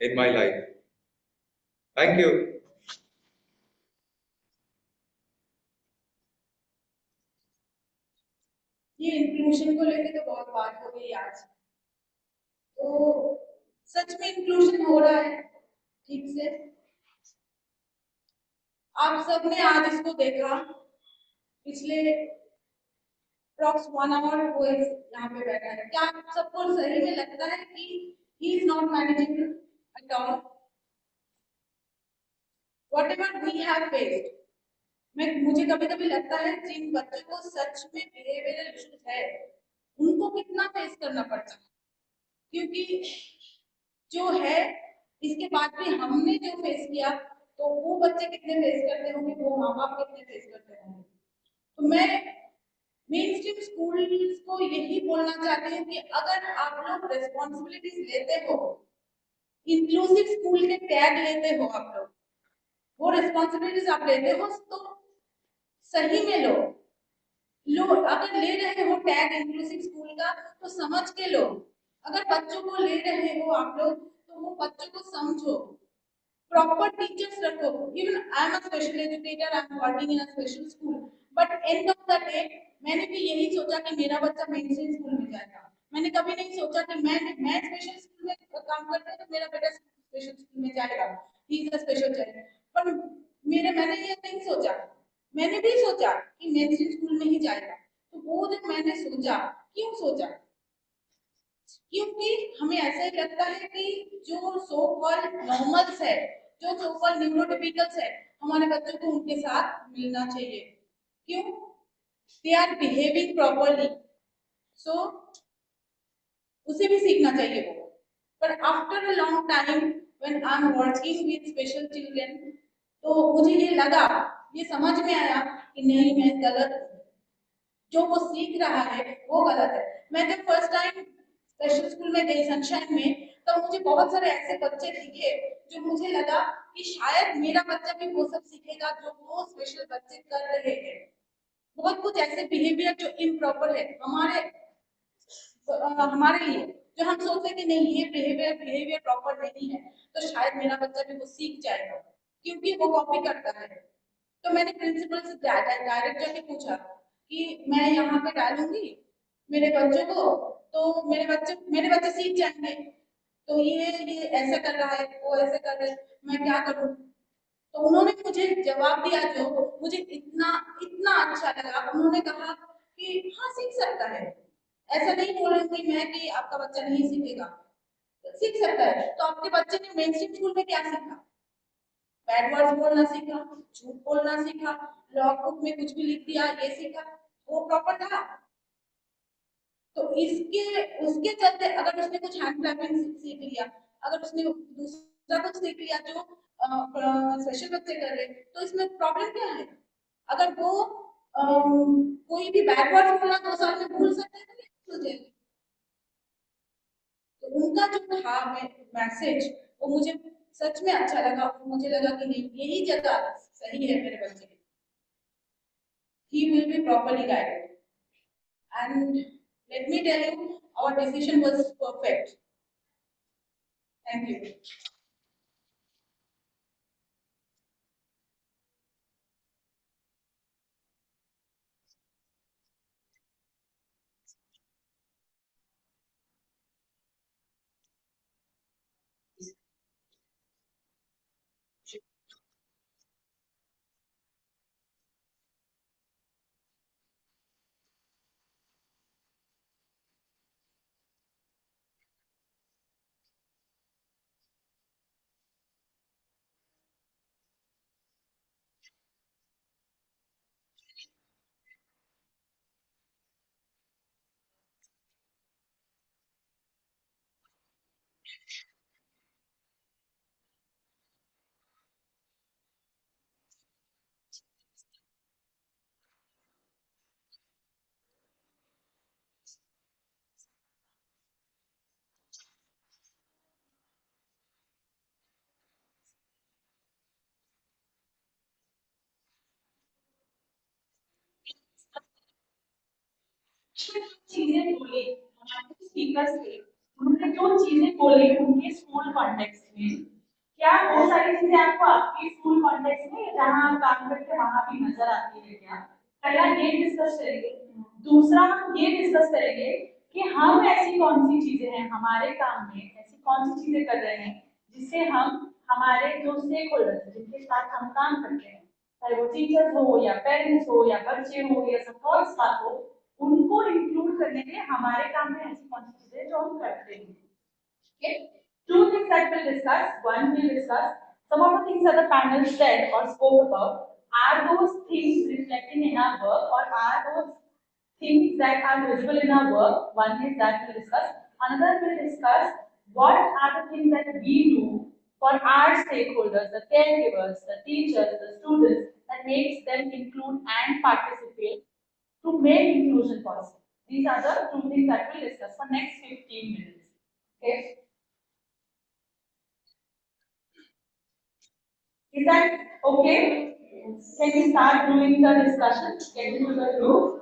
in my life. Thank you. ये inclusion को लेके तो बहुत बात हो गई आज, तो सच में इंक्लूजन हो रहा है ठीक से? आप सबने आज इसको देखा, पिछले अप्रॉक्स 1 आवर वो यहाँ पे बैठा है। क्या आप सबको सही में लगता है कि he is not managing at all? Whatever we have faced, मुझे कभी कभी लगता है जिन बच्चों को सच में बिहेवियरल इश्यूज है उनको कितना फेस करना पड़ता है, क्योंकि जो है इसके बाद भी हमने जो फेस किया तो वो बच्चे कितने फेस करते होंगे, वो माँ बाप कितने फेस करते होंगे। तो मैं मेन स्ट्रीम स्कूल्स को यही बोलना चाहती हूँ कि अगर आप लोग रेस्पॉन्सिबिलिटीज लेते हो, इंक्लूसिव स्कूल के टैग लेते हो, आप लोग वो रेस्पॉन्सिबिलिटीज आप लेते हो तो सही में लो अगर ले रहे हो टैग इंक्लूसिव स्कूल का तो समझ के लो। अगर बच्चों को ले रहे हो आप लोग तो वो बच्चों को समझो, प्रॉपर टीचर्स रखो। Even I am a special educator, I am working in a special school, but end of the day मैंने भी यही सोचा कि मेरा बच्चा मेन स्ट्रीम स्कूल में जाएगा। मैंने कभी नहीं सोचा कि मैं स्पेशल स्कूल में काम करता हूँ तो मेरा बेटा स्पेशल स्कूल में जाएगा, he is a special child. पर मैंने ये नहीं सोचा, मैंने भी सोचा कि मेन स्ट्रीम स्कूल में ही जाएगा। तो वो जब मैंने सोचा, क्यों सोचा? क्योंकि हमें ऐसा ही लगता है कि जो सो कॉल्ड नॉर्मल्स है, जो सो कॉल्ड न्यूरोटिपिकल्स है, हमारे बच्चों को उनके साथ मिलना चाहिए। क्यों? दे आर बिहेविंग प्रॉपर्ली, सो उसे भी सीखना चाहिए वो। पर after a long time when I am working with special children, तो मुझे ये लगा, ये समझ में आया कि नहीं, मैं गलत हूँ, जो वो सीख रहा है वो गलत है। मैं जब फर्स्ट टाइम स्पेशल स्कूल में गई सनशाइन में, तब मुझे बहुत सारे ऐसे बच्चे दिखे जो मुझे लगा कि शायद मेरा बच्चा भी वो सब सीखेगा जो वो स्पेशल बच्चे कर रहे हैं। बहुत कुछ ऐसे बिहेवियर जो इम्प्रॉपर है हमारे लिए, जो हम सोचते हैं कि नहीं ये बिहेवियर प्रॉपर नहीं है, तो शायद मेरा बच्चा भी वो सीख जाएगा क्योंकि वो कॉपी करता है। तो मैंने प्रिंसिपल से डायरेक्ट जाके पूछा कि मैं यहाँ पे डालूंगी मेरे बच्चों को तो मेरे बच्चे सीख जाएंगे, तो ये ऐसा कर रहा है, वो ऐसे कर रहा है, मैं क्या करूँ? तो उन्होंने मुझे जवाब दिया जो मुझे इतना इतना अच्छा लगा। उन्होंने कहा कि हाँ सीख सकता है, ऐसा नहीं बोलूंगी मैं कि आपका बच्चा नहीं सीखेगा, सीख सकता है। तो आपके बच्चे ने मेन स्ट्रीम स्कूल में क्या सीखा? बैड वर्ड्स बोलना सीखा, झूठ बोलना सीखा, लॉग बुक में कुछ भी लिख दिया ये सीखा, वो प्रॉपर था। तो उसके चलते अगर उसने कुछ हैंड क्लैपिंग सीख लिया, अगर उसने दूसरा कुछ सीख लिया जो स्पेशल बच्चे कर रहे, तो इसमें प्रॉब्लम क्या है? अगर वो कोई भी बैड वर्ड्स बोलना 2 साल में भूल सकते हैं तो नहीं भूल जाएंगे। तो उनका जो था मैसेज वो मुझे सच में अच्छा लगा। मुझे लगा कि नहीं, यही जगह सही है मेरे बच्चे के, he will be properly guided. And let me tell you, our decision was perfect. Thank you. चीजें बोली हमारे स्पीकर्स थे, उन्होंने जो चीजें बोली उनके स्कूल कॉन्टेक्स्ट में, क्या वो सारी चीजें आपको आपके स्कूल कॉन्टेक्स्ट में जहां आप काम करते हैं वहां भी नजर आती है क्या? पहला ये डिस्कस करेंगे। दूसरा हम ये डिस्कस करेंगे कि हम ऐसी कौन सी चीजें हैं हमारे काम में, ऐसी कौन सी चीजें कर रहे हैं जिससे हम हमारे जो स्टेक होल्डर्स हैं जिनके साथ हम काम करते हैं, चाहे वो टीचर्स हो या पेरेंट्स हो या बच्चे हो या सपोर्ट स्टाफ हो, उनको इंक्लूड करने के लिए हमारे काम में ऐसी कौन सी चीजें जो हम करते हैं। Okay? Two things that we'll discuss. One, we'll discuss some of the things that the panel said or spoke about. Are those things reflecting in our work, or are those things that are visible in our work? One is that we'll discuss. Another, we'll discuss what are the things that we do for our stakeholders, the caregivers, the teachers, the students, that makes them include and participate to make inclusion possible. These are the two things that we'll discuss for next 15 minutes. Okay? Is that okay? Can we start doing the discussion? Get into the group.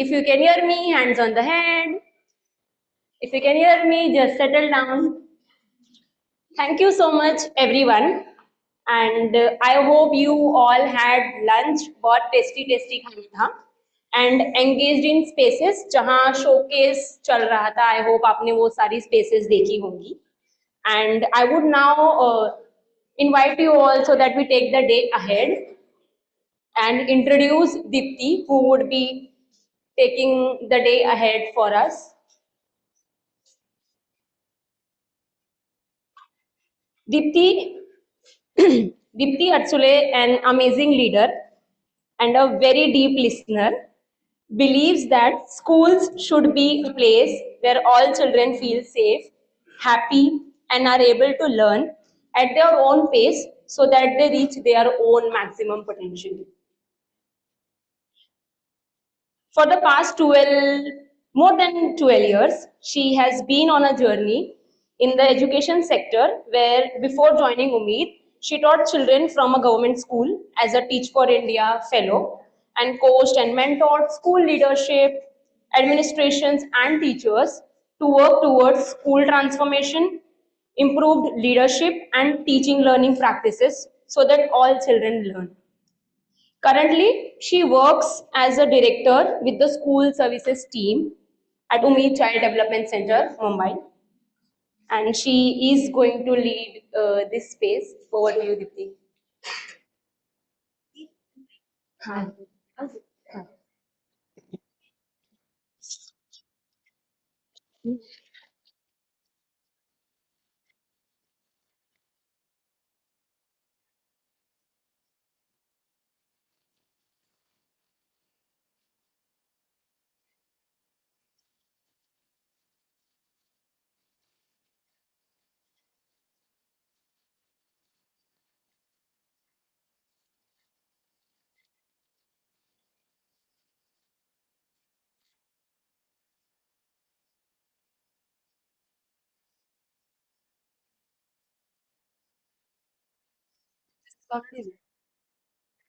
If you can hear me, hands on the head. If you can hear me, just settle down. Thank you so much, everyone. And I hope you all had lunch, बहुत tasty खाना था, and engaged in spaces जहाँ showcase चल रहा था. I hope आपने वो सारी spaces देखी होंगी. And I would now invite you all so that we take the day ahead and introduce Dipti, who would be taking the day ahead for us. Dipti Atsule, an amazing leader and a very deep listener, believes that schools should be a place where all children feel safe, happy, and are able to learn at their own pace so that they reach their own maximum potential. For the past more than 12 years, she has been on a journey in the education sector where before joining Umeed, she taught children from a government school as a Teach for India fellow and coached and mentored school leadership, administrations and teachers to work towards school transformation, improved leadership and teaching learning practices so that all children learn. Currently, she works as a director with the school services team at Umeed Child Development Center, Mumbai. And she is going to lead this space. Over to you, Dipti. Hi.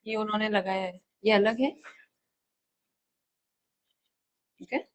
ये उन्होंने लगाया है, ये अलग है. Okay.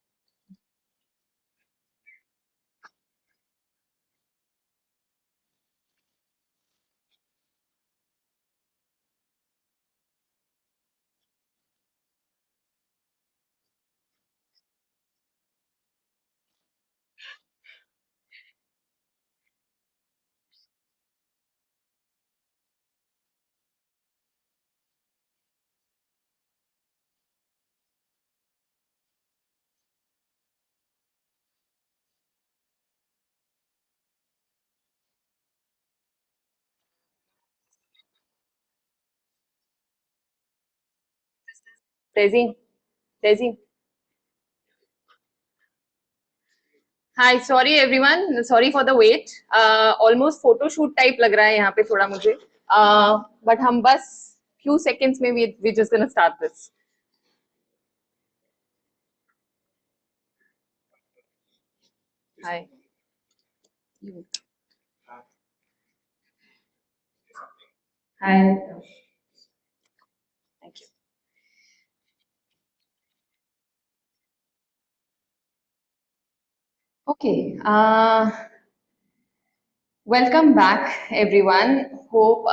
Daisy. Hi, sorry everyone, sorry for the wait. Almost photo shoot type लग रहा है यहाँ पे थोड़ा मुझे. But हम बस few seconds में we just gonna start this. Hi. Hi. Thank you. Okay. Welcome back, everyone. Hope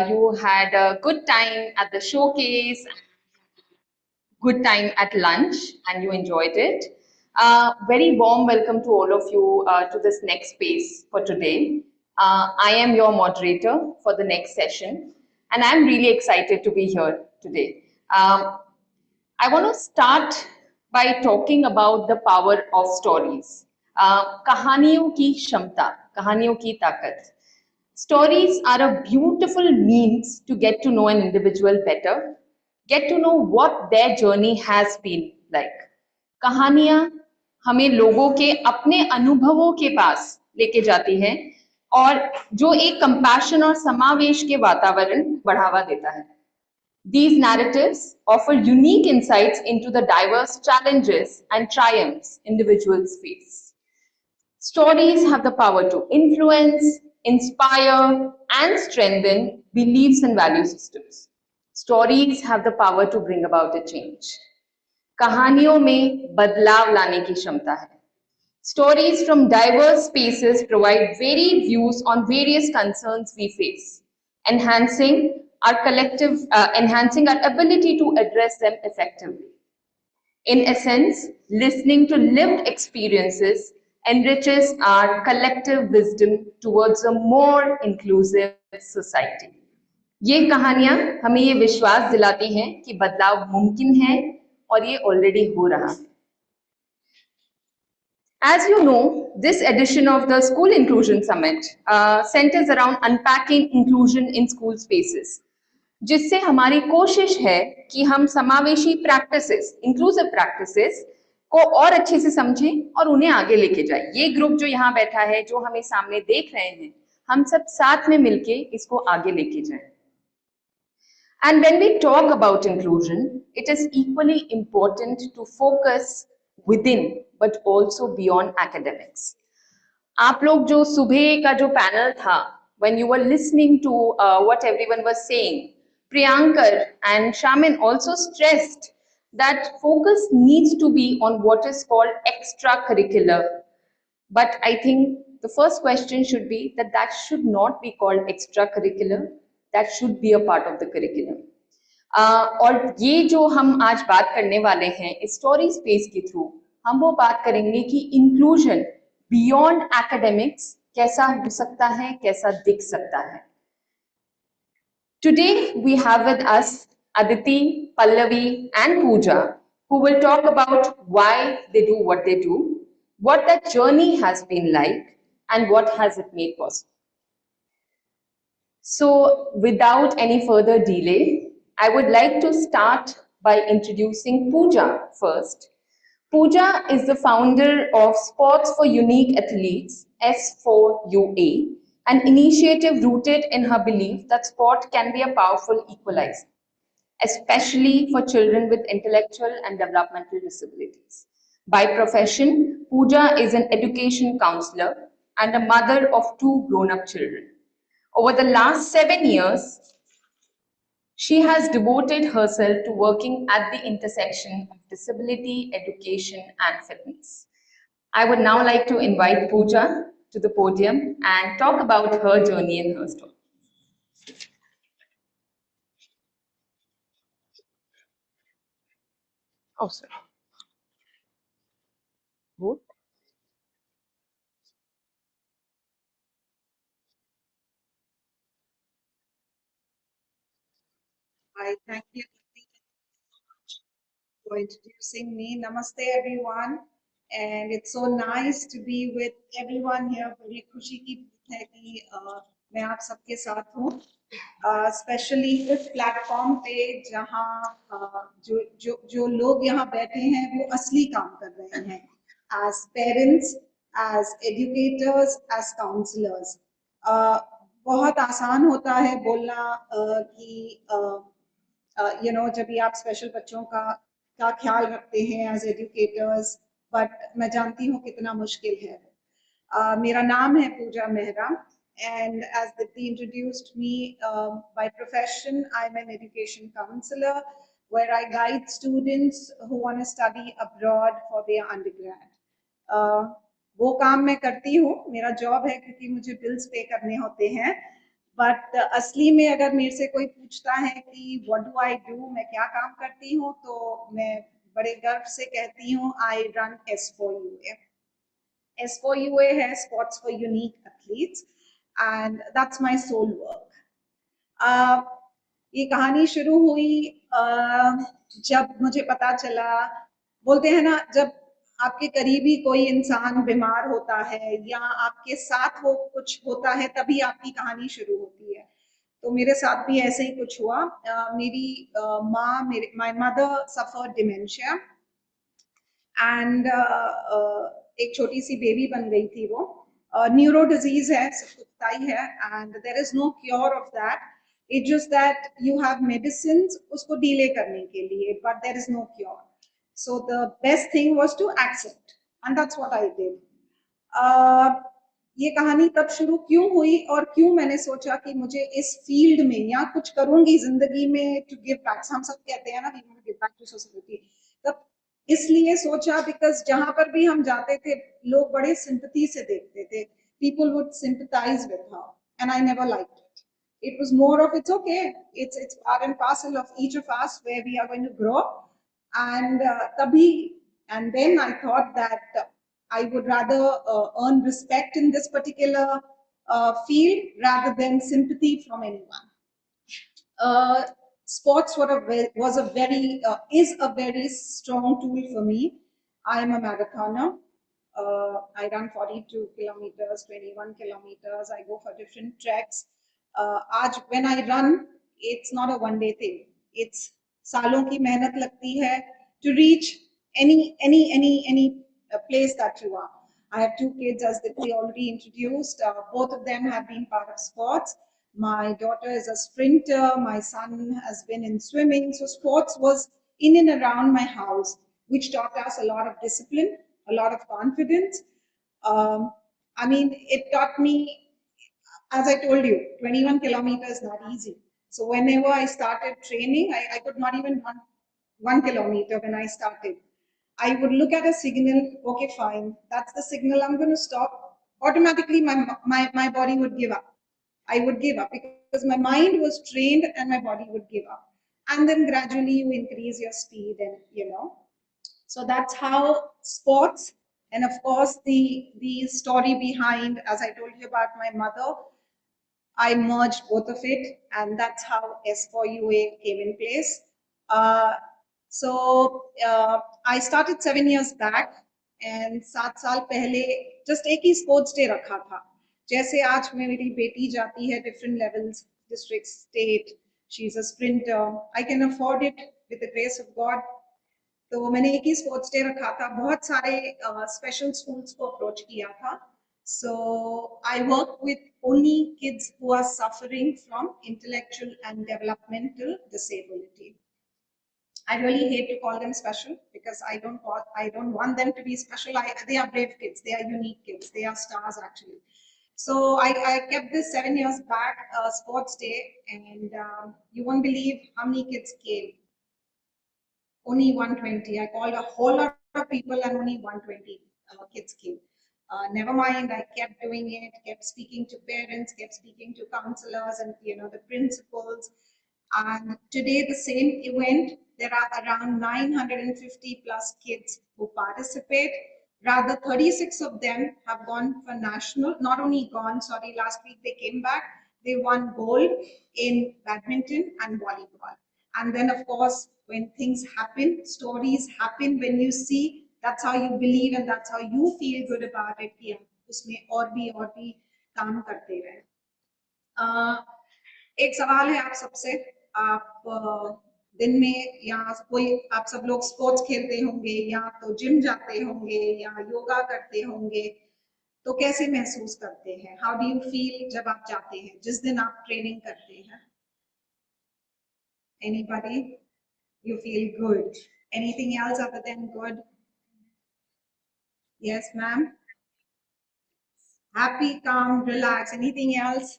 you had a good time at the showcase, good time at lunch, and you enjoyed it. Very warm welcome to all of you to this next space for today. I am your moderator for the next session, and I'm really excited to be here today. I want to start by talking about the power of stories. कहानियों की क्षमता, कहानियों की ताकत. Stories are a beautiful means to get to know an individual better, get to know what their journey has been like. कहानियाँ हमें लोगों के अपने अनुभवों के पास लेके जाती हैं और जो एक कंपैशन और समावेश के वातावरण बढ़ावा देता है. These narratives offer unique insights into the diverse challenges and triumphs individuals face. Stories have the power to influence, inspire, and strengthen beliefs and value systems. Stories have the power to bring about a change. कहानियों में बदलाव लाने की क्षमता है। Stories from diverse spaces provide varied views on various concerns we face, enhancing our ability to address them effectively. In essence, listening to lived experiences enriches our collective wisdom towards a more inclusive society. ये कहानियां हमें ये विश्वास दिलाती हैं कि बदलाव मुमकिन है और ये ऑलरेडी हो रहा है। As you know, this edition of the School Inclusion Summit centers around unpacking inclusion in school spaces, जिससे हमारी कोशिश है कि हम समावेशी प्रैक्टिसेस, इंक्लूसिव प्रैक्टिसेस को और अच्छे से समझें और उन्हें आगे लेके जाएं। ये ग्रुप जो यहाँ बैठा है, जो हमें सामने देख रहे हैं, हम सब साथ में मिलके इसको आगे लेके जाएं। And when we talk about inclusion, it is equally important to focus within but also beyond academics. आप लोग जो सुबह का जो पैनल था, when you were listening to what everyone was saying, Priyankar and Shamin also stressed that focus needs to be on what is called extracurricular. But I think the first question should be that should not be called extracurricular, that should be a part of the curriculum. और ये जो हम आज बात करने वाले हैं इस स्टोरी स्पेस के थ्रू, हम वो बात करेंगे कि इंक्लूजन बियॉन्ड एकेडमिक्स कैसा हो सकता है, कैसा दिख सकता है। Today we have with us Aditi, Pallavi and Pooja, who will talk about why they do what they do, what that journey has been like, and what has it made possible. So without any further delay, I would like to start by introducing Pooja first. Pooja is the founder of Sports for Unique Athletes, S4UA, an initiative rooted in her belief that sport can be a powerful equalizer, especially for children with intellectual and developmental disabilities. By profession, Pooja is an education counselor and a mother of 2 grown-up children. Over the last 7 years, she has devoted herself to working at the intersection of disability, education, and fitness. I would now like to invite Pooja to the podium and talk about her journey and her story. Oh, sorry. Good. I thank you so much for introducing me. Namaste, everyone. And it's so nice to be with everyone here. बड़ी खुशी की बात है कि मैं आप सबके साथ हूँ, स्पेशली इस प्लेटफॉर्म पे जहाँ जो लोग यहाँ बैठे हैं वो असली काम कर रहे हैं, as parents, as educators, as counselors. बहुत आसान होता है बोलना कि जब भी आप स्पेशल बच्चों का ख्याल रखते हैं एज एजुकेटर्स, बट मैं जानती हूँ कितना मुश्किल है। मेरा नाम है पूजा Mehra, and as Aditi introduced me, by profession I'm an education counselor where I guide students who want to study abroad for their undergrad. वो काम मैं करती हूँ, मेरा जॉब है क्योंकि मुझे बिल्स पे करने होते हैं, बट असली में अगर मेरे से कोई पूछता है कि व्हाट डू आई डू, मैं क्या काम करती हूँ, तो मैं बड़े गर्व से कहती हूँ आई रन S4UA. S4UA है sports for unique athletes, and that's my soul work. ये कहानी शुरू हुई जब मुझे पता चला, बोलते हैं ना, जब आपके करीबी कोई इंसान बीमार होता है या आपके साथ वो कुछ होता है तभी आपकी कहानी शुरू होती है. तो मेरे साथ भी ऐसे ही कुछ हुआ. मेरी माँ, my mother suffered dementia and एक छोटी सी बेबी बन गई थी. वो न्यूरो डिजीज है, सुस्ताई है, and there is no cure of that. It's just that you have medicines उसको डीले करने के लिए, but there is no cure. So the best thing was to accept, and that's what I did. ये कहानी तब शुरू क्यों हुई और क्यों मैंने सोचा कि मुझे इस फील्ड में या कुछ करूंगी जिंदगी में, to give back. हम सब कहते हैं ना, we want to give back to society. तब इसलिए सोचा बिकॉज जहां पर भी हम जाते थे लोग बड़े सिंपैथी से देखते थे, people would sympathize with her and I never liked it. It was more of it's okay, it's part and parcel of each of us where we are going to grow. And tabhi, and then I thought that I would rather earn respect in this particular field rather than sympathy from anyone. Sports was a very is a very strong tool for me. I am a marathoner. I run 42 kilometers, 21 kilometers. I go for different treks. When I run, it's not a one-day thing. It's सालों की मेहनत लगती है to reach any place that you are. I have two kids, as they already introduced. Both of them have been part of sports. My daughter is a sprinter. My son has been in swimming. So sports was in and around my house, which taught us a lot of discipline, a lot of confidence. I mean, it taught me, as I told you, 21 kilometers not easy. So whenever I started training, I could not even run 1 kilometer when I started. I would look at a signal, okay, fine, that's the signal, I'm going to stop. Automatically, my body would give up. I would give up because my mind was trained and my body would give up. And then gradually you increase your speed and, So that's how sports, and of course the story behind, as I told you about my mother, I merged both of it, and that's how S4UA came in place. I started 7 years back, and 7 साल पहले just एक ही sports day रखा था. जैसे आज मेरी बेटी जाती है different levels, district, state, she's a sprinter. I can afford it with the grace of God. तो मैंने एक ही स्पोर्ट्स डे रखा था, बहुत सारे स्पेशल स्कूल्स को अप्रोच किया था. So I work with only kids who are suffering from intellectual and developmental disability. I really hate to call them special because I don't want them to be special. They are brave kids, they are unique kids, they are stars actually. So I kept this 7 years back sports day, and you won't believe how many kids came. Only 120. I called a whole lot of people and only 120 kids came. Never mind, I kept doing it, kept speaking to parents, kept speaking to counselors and the principals. And today the same event, there are around 950 plus kids who participate. Rather, 36 of them have gone for national, not only gone, sorry, last week they came back, they won gold in badminton and volleyball. And then of course, when things happen, stories happen, when you see, that's how you believe and that's how you feel good about it. कि उसमें और भी काम करते रहे. एक सवाल है आप सबसे, आप दिन में या कोई आप सब लोग स्पोर्ट्स खेलते होंगे या तो जिम जाते होंगे या योगा करते होंगे, तो कैसे महसूस करते हैं? हाउ डू यू फील जब आप जाते हैं, जिस दिन आप ट्रेनिंग करते हैं? Anybody? You feel good. Anything else other than good? Yes, ma'am. Happy, calm, relax. Anything else?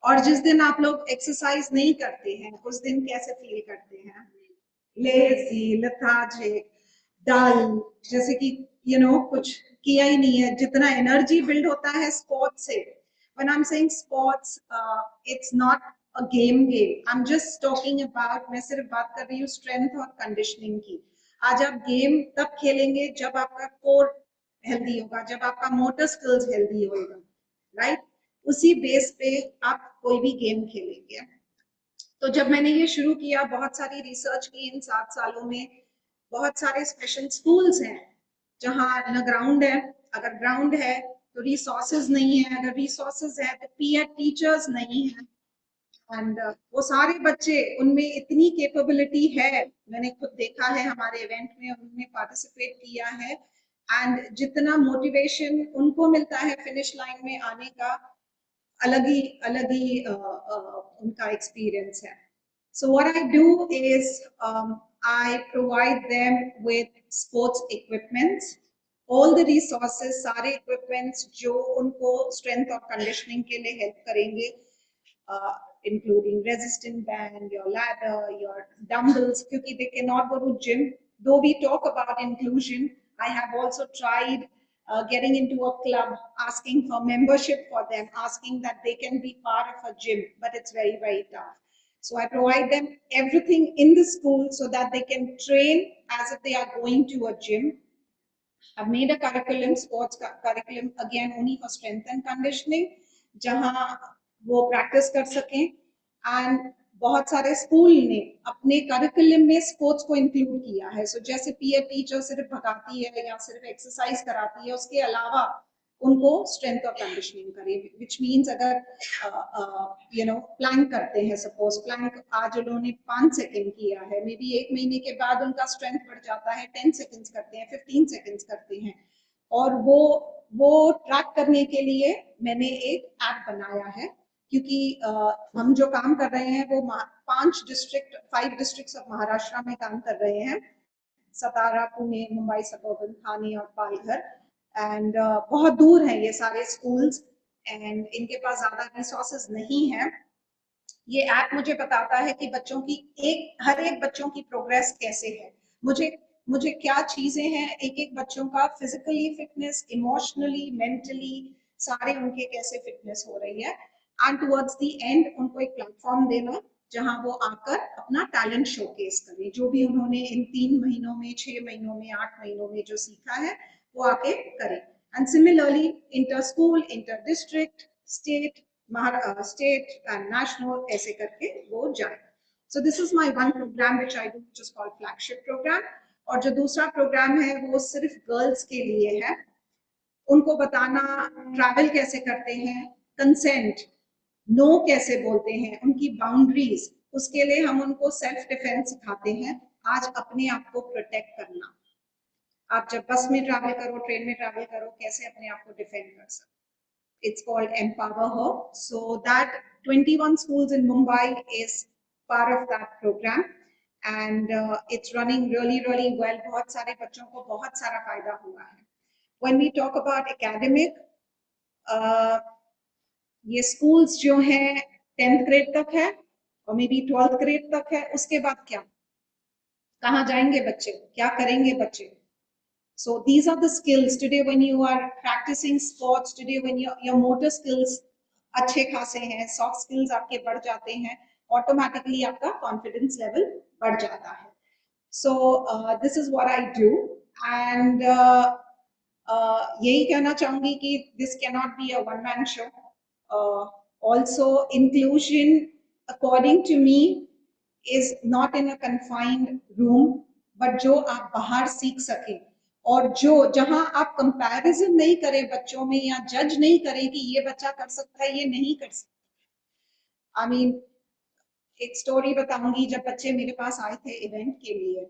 और जिस दिन आप लोग एक्सरसाइज नहीं करते हैं, उस दिन कैसे फील करते हैं? लेजी, लेथार्जिक, डल, जैसे कि कुछ किया ही नहीं है. जितना एनर्जी बिल्ड होता है स्पोर्ट्स से. When I'm saying sports, it's not a game. I'm just talking about, मैं सिर्फ बात कर रही हूँ स्ट्रेंथ और कंडीशनिंग की. आज आप गेम तब खेलेंगे जब आपका कोर हेल्दी होगा, जब आपका मोटर स्किल्स हेल्दी होगा, राइट? उसी बेस पे आप कोई भी गेम खेलेंगे. तो जब मैंने ये शुरू किया, बहुत सारी रिसर्च की इन 7 सालों में. बहुत सारे स्पेशल स्कूल्स हैं जहाँ न ग्राउंड है, अगर ग्राउंड है तो रिसोर्सेज नहीं है, अगर रिसोर्सेज है तो पीयर टीचर्स नहीं है. एंड वो सारे बच्चे, उनमें इतनी कैपेबिलिटी है, मैंने खुद देखा है, हमारे इवेंट में उन्होंने पार्टिसिपेट किया है. एंड जितना मोटिवेशन उनको मिलता है फिनिश लाइन में आने का, अलग ही उनका एक्सपीरियंस है. So what I do is I provide them with sports equipments, all the resources, सारे equipments जो उनको strength और conditioning के लिए help करेंगे, including resistant band, your ladder, your dumbbells, क्योंकि they cannot go to gym though we talk about inclusion, I have also tried getting into a club, asking for membership for them, asking that they can be part of a gym, but it's very, very tough. So I provide them everything in the school so that they can train as if they are going to a gym. I've made a curriculum, sports curriculum, again only for strength and conditioning, जहाँ वो practice कर सकें, and बहुत सारे school ने अपने curriculum में sports को इंक्लूड किया है. सो जैसे पीए टीचर सिर्फ भगाती है या सिर्फ एक्सरसाइज कराती है, उसके अलावा उनको स्ट्रेंथ और कंडीशनिंग करें, विच मीन्स अगर प्लैंक करते हैं, सपोज प्लैंक आज उन्होंने 5 सेकंड किया है, मे बी 1 महीने के बाद उनका स्ट्रेंथ बढ़ जाता है, 10 सेकंड्स करते हैं, 15 सेकंड्स करते हैं, और वो ट्रैक करने के लिए मैंने एक ऐप बनाया है, क्योंकि हम जो काम कर रहे हैं वो 5 डिस्ट्रिक्ट्स ऑफ महाराष्ट्र में काम कर रहे हैं, सतारा, पुणे, मुंबई सबर्बन, थाने और पालघर, एंड बहुत दूर हैं ये सारे स्कूल्स, एंड इनके पास ज्यादा रिसोर्सेज नहीं है. ये ऐप मुझे बताता है कि बच्चों की हर एक बच्चों की प्रोग्रेस कैसे है, मुझे क्या चीजें हैं, एक बच्चों का फिजिकली फिटनेस, इमोशनली, मेंटली, सारे उनके कैसे फिटनेस हो रही है, एंड टुवर्ड्स द एंड उनको एक प्लेटफॉर्म देना जहां वो आकर अपना टैलेंट शोकेस करें, जो भी उन्होंने इन 3 महीनों में, 6 महीनों में, 8 महीनों में जो सीखा है वो आके करें. And similarly inter school, inter district, state and national, ऐसे करके वो जाए. So this is my one program which I do, which is called flagship program. और जो दूसरा प्रोग्राम है वो सिर्फ गर्ल्स के लिए है, उनको बताना ट्रैवल कैसे करते हैं, कंसेंट, नो कैसे बोलते हैं, उनकी बाउंड्रीज, उसके लिए हम उनको सेल्फ डिफेंस सिखाते हैं, आज अपने आप को प्रोटेक्ट करना. आप जब बस में ट्रैवल करो, ट्रेन में ट्रैवल करो, कैसे अपने आप को डिफेंड कर सकते. It's called Empower Her. So that 21 schools in Mumbai is part of that program, and it's running really, really well. बहुत सारे बच्चों को बहुत सारा फायदा हुआ है. When we talk about academic, ये schools जो हैं 10th grade तक है और maybe 12th grade तक है, उसके बाद क्या, कहाँ जाएंगे बच्चे, क्या करेंगे बच्चे. So these are the skills today when you are practicing sports, today when your motor skills अच्छे खासे हैं, soft skills आपके बढ़ जाते हैं, automatically आपका confidence level बढ़ जाता है. So this is what I do, and यही कहना चाहूंगी कि this cannot be a one-man show. Also inclusion, according to me, is not in a confined room, but जो आप बाहर सीख सकें, और जहां आप कंपैरिजन नहीं करें बच्चों में, या जज नहीं करें कि ये बच्चा कर सकता है, ये नहीं कर सकता. आई मीन एक स्टोरी बताऊंगी. जब बच्चे मेरे पास आए थे इवेंट के लिए,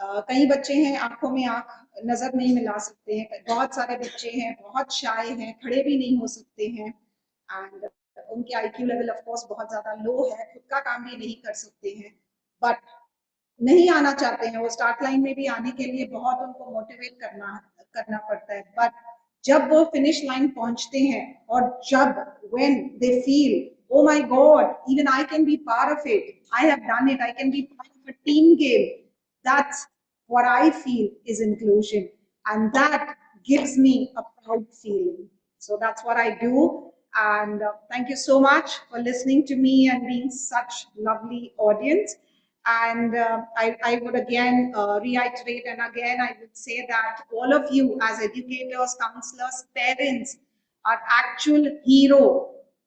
कई बच्चे हैं आंखों में आंख नजर नहीं मिला सकते हैं, बहुत सारे बच्चे हैं बहुत शाय हैं, खड़े भी नहीं हो सकते हैं, एंड उनके आईक्यू लेवल ऑफ कोर्स बहुत ज्यादा लो है, खुद का काम भी नहीं कर सकते हैं, बट नहीं आना चाहते हैं. वो स्टार्ट लाइन में भी आने के लिए बहुत उनको मोटिवेट करना पड़ता है, बट जब वो फिनिश लाइन पहुंचते हैं, और जब when they feel, oh my god, even I can be part of it, I have done it, I can be part of a team game, that's what I feel is inclusion, and that gives me a proud feeling. So that's what I do, and thank you so much for listening to me and being such lovely audience. And I would again reiterate, and again I would say that all of you as educators, counselors, parents are actual hero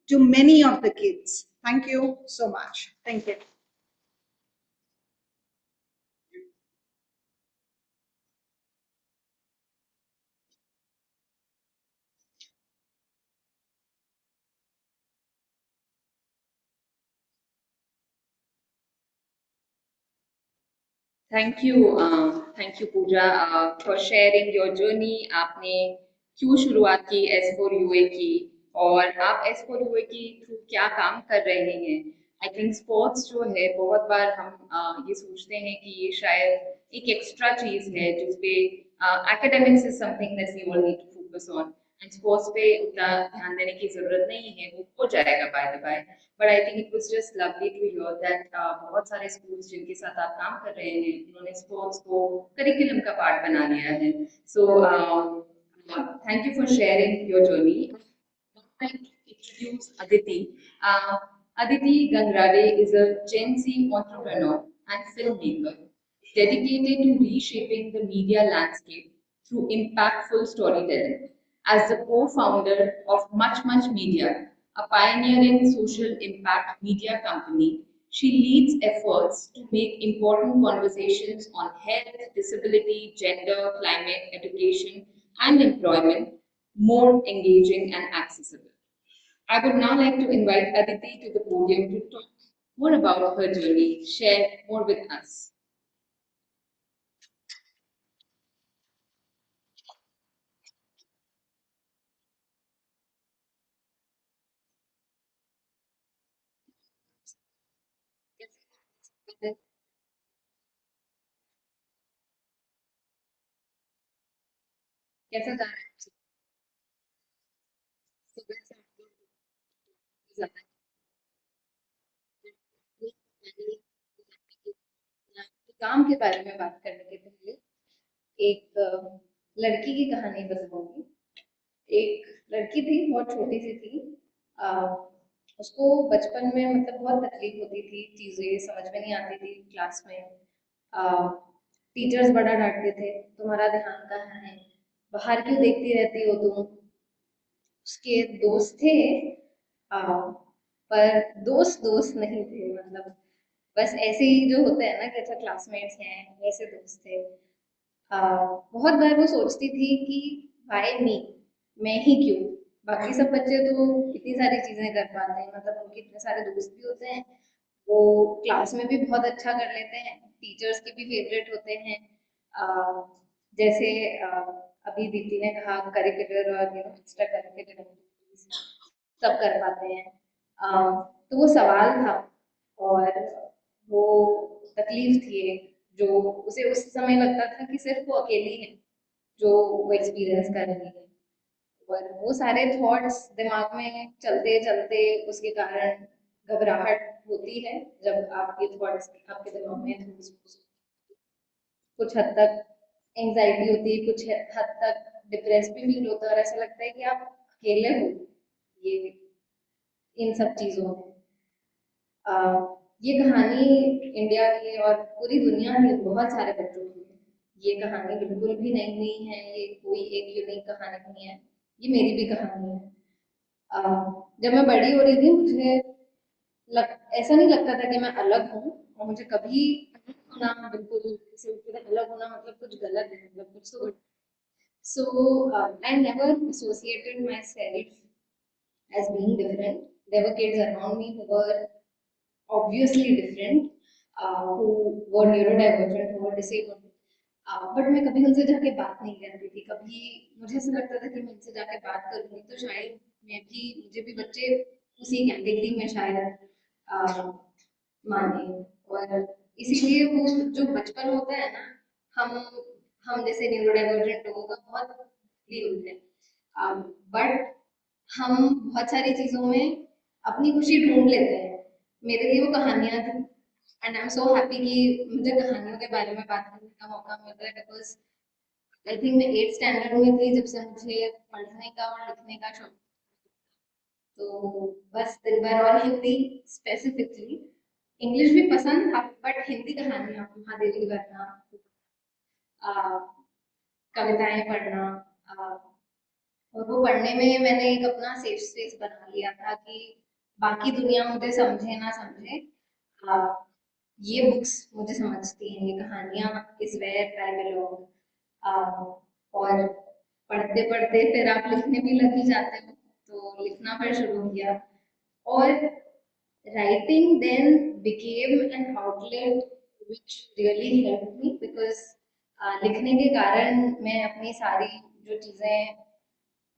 to many of the kids. Thank you so much. Thank you. Thank you Pooja for sharing your journey. आपने क्यों शुरुआत की S4UA की, और आप S4UA की through क्या काम कर रहे हैं. आई थिंक स्पोर्ट्स जो है, बहुत बार हम ये सोचते हैं कि ये शायद एक एक्स्ट्रा चीज है जिसपे academics is something that we all need to focus on. And sports पे उतना ध्यान देने की जरूरत नहीं है, वो हो जाएगा by the by. But I think it was just lovely to hear that बहुत सारे स्कूल्स जिनके साथ आप काम कर रहे हैं उन्होंने स्पोर्ट्स को करिकुलम का पार्ट बना लिया है। So thank you for sharing your journey. Introduce Aditi. Aditi Gangrade is a Gen Z entrepreneur and filmmaker dedicated to reshaping the media landscape through impactful storytelling. As the co-founder of Much Media, a pioneering social impact media company, she leads efforts to make important conversations on health, disability, gender, climate, education, and employment more engaging and accessible. I would now like to invite Aditi to the podium to talk more about her journey, share more with us. कैसा जा रहा है? काम के बारे में बात करने के पहले एक लड़की की कहानी बताऊंगी। एक लड़की थी, बहुत छोटी सी थी। उसको बचपन में मतलब बहुत तकलीफ होती थी, चीजें समझ में नहीं आती थी क्लास में। टीचर्स बड़ा डांटते थे, तुम्हारा ध्यान कहाँ है, बाहर क्यों देखती रहती हो तुम। उसके दोस्त थे पर दोस्त नहीं थे, मतलब बस ऐसे ही जो होते हैं ना कि अच्छा क्लासमेट्स हैं, वैसे दोस्त थे। बहुत बार वो सोचती थी कि वाई मी, मैं ही क्यों, बाकी सब बच्चे तो इतनी सारी चीजें कर पाते हैं, मतलब उनके इतने सारे दोस्त भी होते हैं, वो क्लास में भी बहुत अच्छा कर लेते हैं, टीचर्स के भी फेवरेट होते हैं। जैसे अभी दीदी ने कहा करिकुलर और एक्स्ट्रा करिकुलर सब कर पाते हैं। तो वो सवाल था और वो तकलीफ थी जो उसे उस समय लगता था कि सिर्फ वो अकेली है जो वो एक्सपीरियंस कर रही है, और वो सारे थॉट्स दिमाग में चलते चलते उसके कारण घबराहट होती है जब आपके थॉट्स आपके दिमाग में कुछ हद तक एंजाइटी होती है, कुछ हद तक डिप्रेस भी फील होता है और ऐसा लगता है कि आप अकेले हो ये इन सब चीजों में। ये कहानी इंडिया की और पूरी दुनिया की बहुत सारे बच्चों की है। ये कहानी बिल्कुल भी नहीं है, ये कोई एक यूनिक कहानी नहीं है, ये मेरी भी कहानी है। जब मैं बड़ी हो रही थी मुझे ऐसा नहीं लगता था कि मैं अलग हूँ, और मुझे कभी होना बिल्कुल अलग होना मतलब कुछ गलत है, मतलब कुछ तो। So I never associated myself as being different. There were kids around me who were obviously different, who were neurodivergent, who were disabled. But मैं कभी उनसे जाके बात नहीं करती थी। कभी मुझे ऐसा लगता था कि मैं उनसे जाके बात करूंगी तो शायद मुझे भी बच्चे उसी कैटेगरी में शायद माने, और इसीलिए वो जो बचपन होता है ना, हम जैसे न्यूरोडाइवर्जेंट लोगों का बहुत होते हैं, बट हम बहुत सारी चीजों में अपनी खुशी ढूंढ लेते हैं। मेरे लिए वो कहानियां थी, and I am so happy कि मुझे कहानियों के बारे में बात करने का मौका मिल रहा है, बिकॉज आई थिंक मैं 8th स्टैंडर्ड में थी जब से मुझे पढ़ने का और लिखने का शौक, तो बस दिन भर, और हिंदी स्पेसिफिकली, इंग्लिश भी पसंद था बट हिंदी कहानियां महादेवी करना, कविताएं पढ़ना, और वो पढ़ने में मैंने एक अपना सेफ स्पेस बना लिया था कि बाकी दुनिया मुझे समझे ना समझे, ये बुक्स मुझे समझती हैं, ये कहानियां इस वेयर आई बिलोंग। और पढ़ते पढ़ते फिर आप लिखने भी लग ही जाते हो, तो लिखना फिर शुरू किया, और writing then became an outlet which really helped me because लिखने के कारण मैं अपनी सारी जो चीजें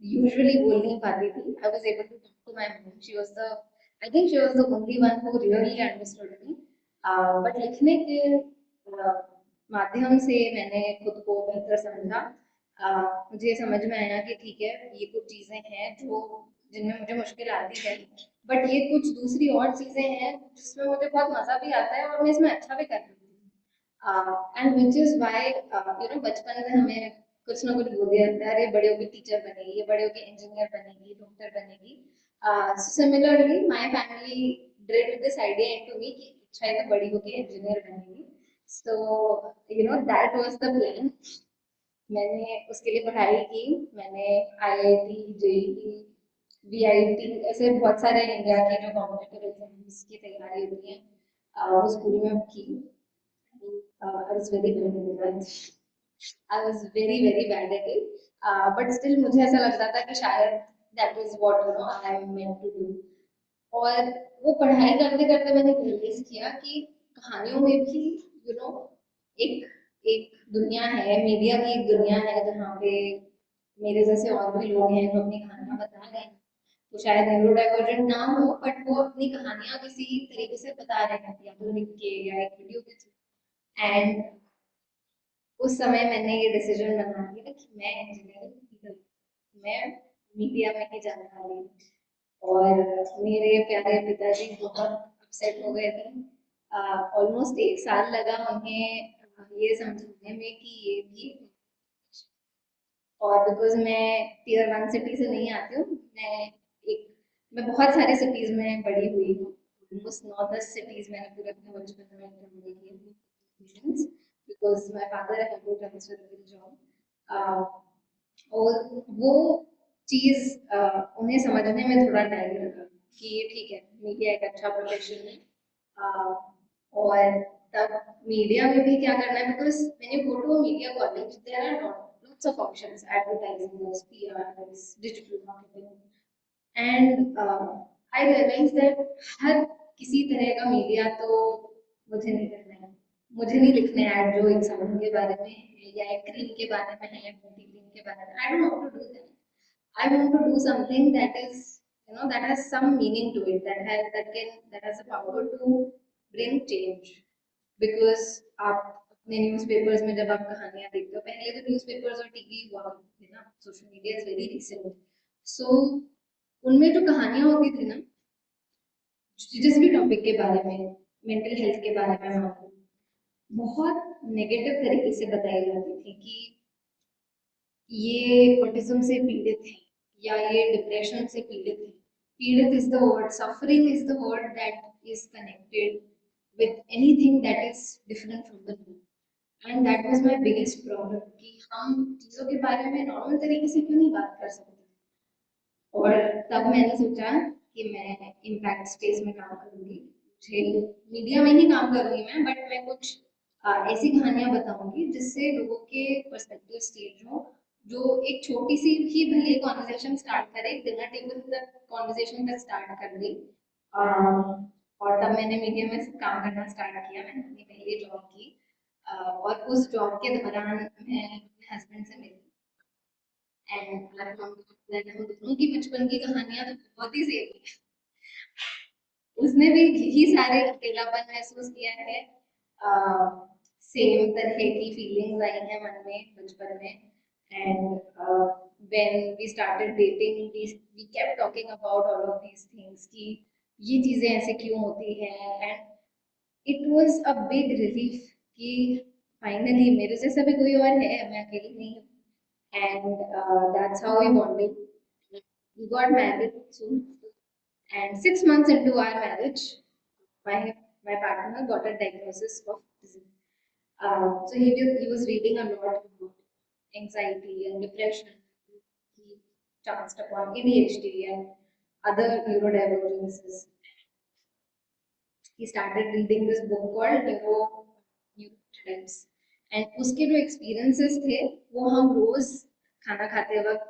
usually बोल नहीं पाती थी, I was able to talk to my mom. I think she was the only one who really understood me. But लिखने के माध्यम से मैंने खुद को बेहतर समझा, मुझे ये समझ में आया कि ठीक है, ये कुछ चीजें हैं जो जिनमें मुझे मुश्किल आती है, बट ये कुछ दूसरी और चीजें हैं जिसमें मुझे बहुत मजा भी आता है और मैं इसमें अच्छा भी कर रही हूँ। एंड विच इज वाई बचपन में हमें कुछ ना कुछ बोल दिया जाता है, अरे बड़े होके टीचर बनेगी, ये बड़े होके इंजीनियर बनेगी, डॉक्टर बनेगी। Similarly my family drilled this idea into me कि शायद बड़ी होके इंजीनियर बनेगी। So that was the plan. मैंने उसके लिए पढ़ाई की, मैंने IIT, JEE, VIT, ऐसे बहुत सारे इंडिया के जो कॉम्पिटिटिव एग्जाम्स की तैयारी होती है वो स्कूल में की। I was very bad at it. I was very bad at it. But still मुझे ऐसा लगता था कि शायद that is what I am meant to do. और वो पढ़ाई करते करते मैंने रियलाइज किया कि कहानियों में भी एक एक दुनिया है, मीडिया की एक दुनिया है जहाँ पे मेरे जैसे और भी लोग हैं जो अपनी कहानियां बता रहे हैं। तो शायद न्यूरो डाइवर्जेंट ना हो, बट वो अपनी कहानियां किसी तरीके से बता रहे हैं, या तो लिख के या एक वीडियो के थ्रू। एंड उस समय मैंने ये डिसीजन बना लिया कि मैं इंजीनियरिंग, मैं मीडिया में ही जाने वाली हूँ। और मेरे प्यारे पिताजी बहुत अपसेट हो गए थे। ऑलमोस्ट 1 साल लगा उन्हें ये समझने में कि ये भी, और बिकॉज मैं Tier 1 सिटी से नहीं आती हूँ, मैं बहुत सारे सिटीज में बड़ी हुई हूँ। ऑलमोस्ट 9-10 सिटीज मैंने पूरे अपने बचपन में ट्रैवल किए, because my father had to transfer job. और वो चीज उन्हें समझने में थोड़ा टाइम लगा कि ठीक है, मीडिया एक अच्छा प्रोफेशन है। और तब मीडिया में भी क्या करना है, because when you go to media college there are lots of options, advertising, PR, digital marketing, and I realized that हर किसी तरह का मीडिया तो मुझे नहीं करना है। मुझे नहीं लिखने ऐड जो एक साबुन के बारे में है या एक क्रीम के बारे में है या ब्यूटी क्रीम के बारे में। I don't want to do that. I want to do something that is, that has some meaning to it, that has the power to bring change. Because आप अपने न्यूज़पेपर्स में जब आप कहानियां देखते हो, पहले तो न्यूज़पेपर्स और टीवी हुआ करते थे ना, social media is very recent, so उनमें जो कहानियां होती थी ना, जिस भी टॉपिक के बारे में, मेंटल हेल्थ के बारे में बहुत नेगेटिव तरीके से बताई जाती थी कि ये ऑटिज्म से पीड़ित है या ये डिप्रेशन से पीड़ित है। पीड़ित is the word, suffering is the word that is connected with anything that is different from the norm, and that was my biggest problem कि हम चीजों के बारे में नॉर्मल तरीके से क्यों नहीं बात कर सकते। और तब मैंने सोचा कि मैं इम्पैक्ट स्पेस में काम करूंगी, मीडिया में ही काम करूंगी मैं, बट मैं कुछ ऐसी कहानियां बताऊंगी जिससे लोगों के पर्सपेक्टिव चेंज हो, जो एक छोटी सी भी भले कॉन्वर्सेशन स्टार्ट करे, डिनर टेबल तक कॉन्वर्सेशन तक स्टार्ट कर दे। और तब मैंने मीडिया में काम करना स्टार्ट किया। मैंने अपनी पहली जॉब की, और उस जॉब के दौरान मैं अपने हस्बैंड से मिली, एंड हम दोनों की बचपन की कहानियां तो बहुत ही सेम है। उसने भी यही सारे अकेलापन महसूस किया है, सेम तरह की फीलिंग्स आई हैं मन में बचपन में। And when we started dating, we kept talking about all of these things कि ये चीजें ऐसे क्यों होती हैं, and it was a big relief कि फाइनली मेरे जैसा भी कोई और है, मैं अकेली नहीं हूँ। And that's how we bonded, we got married soon, and 6 months into our marriage my partner got a diagnosis of autism. So he was reading a lot about anxiety and depression. He chanced upon ADHD and other neurodivergences. He started reading this book called Neurotypes, and उसके जो experiences थे वो हम रोज खाना खाते वक्त,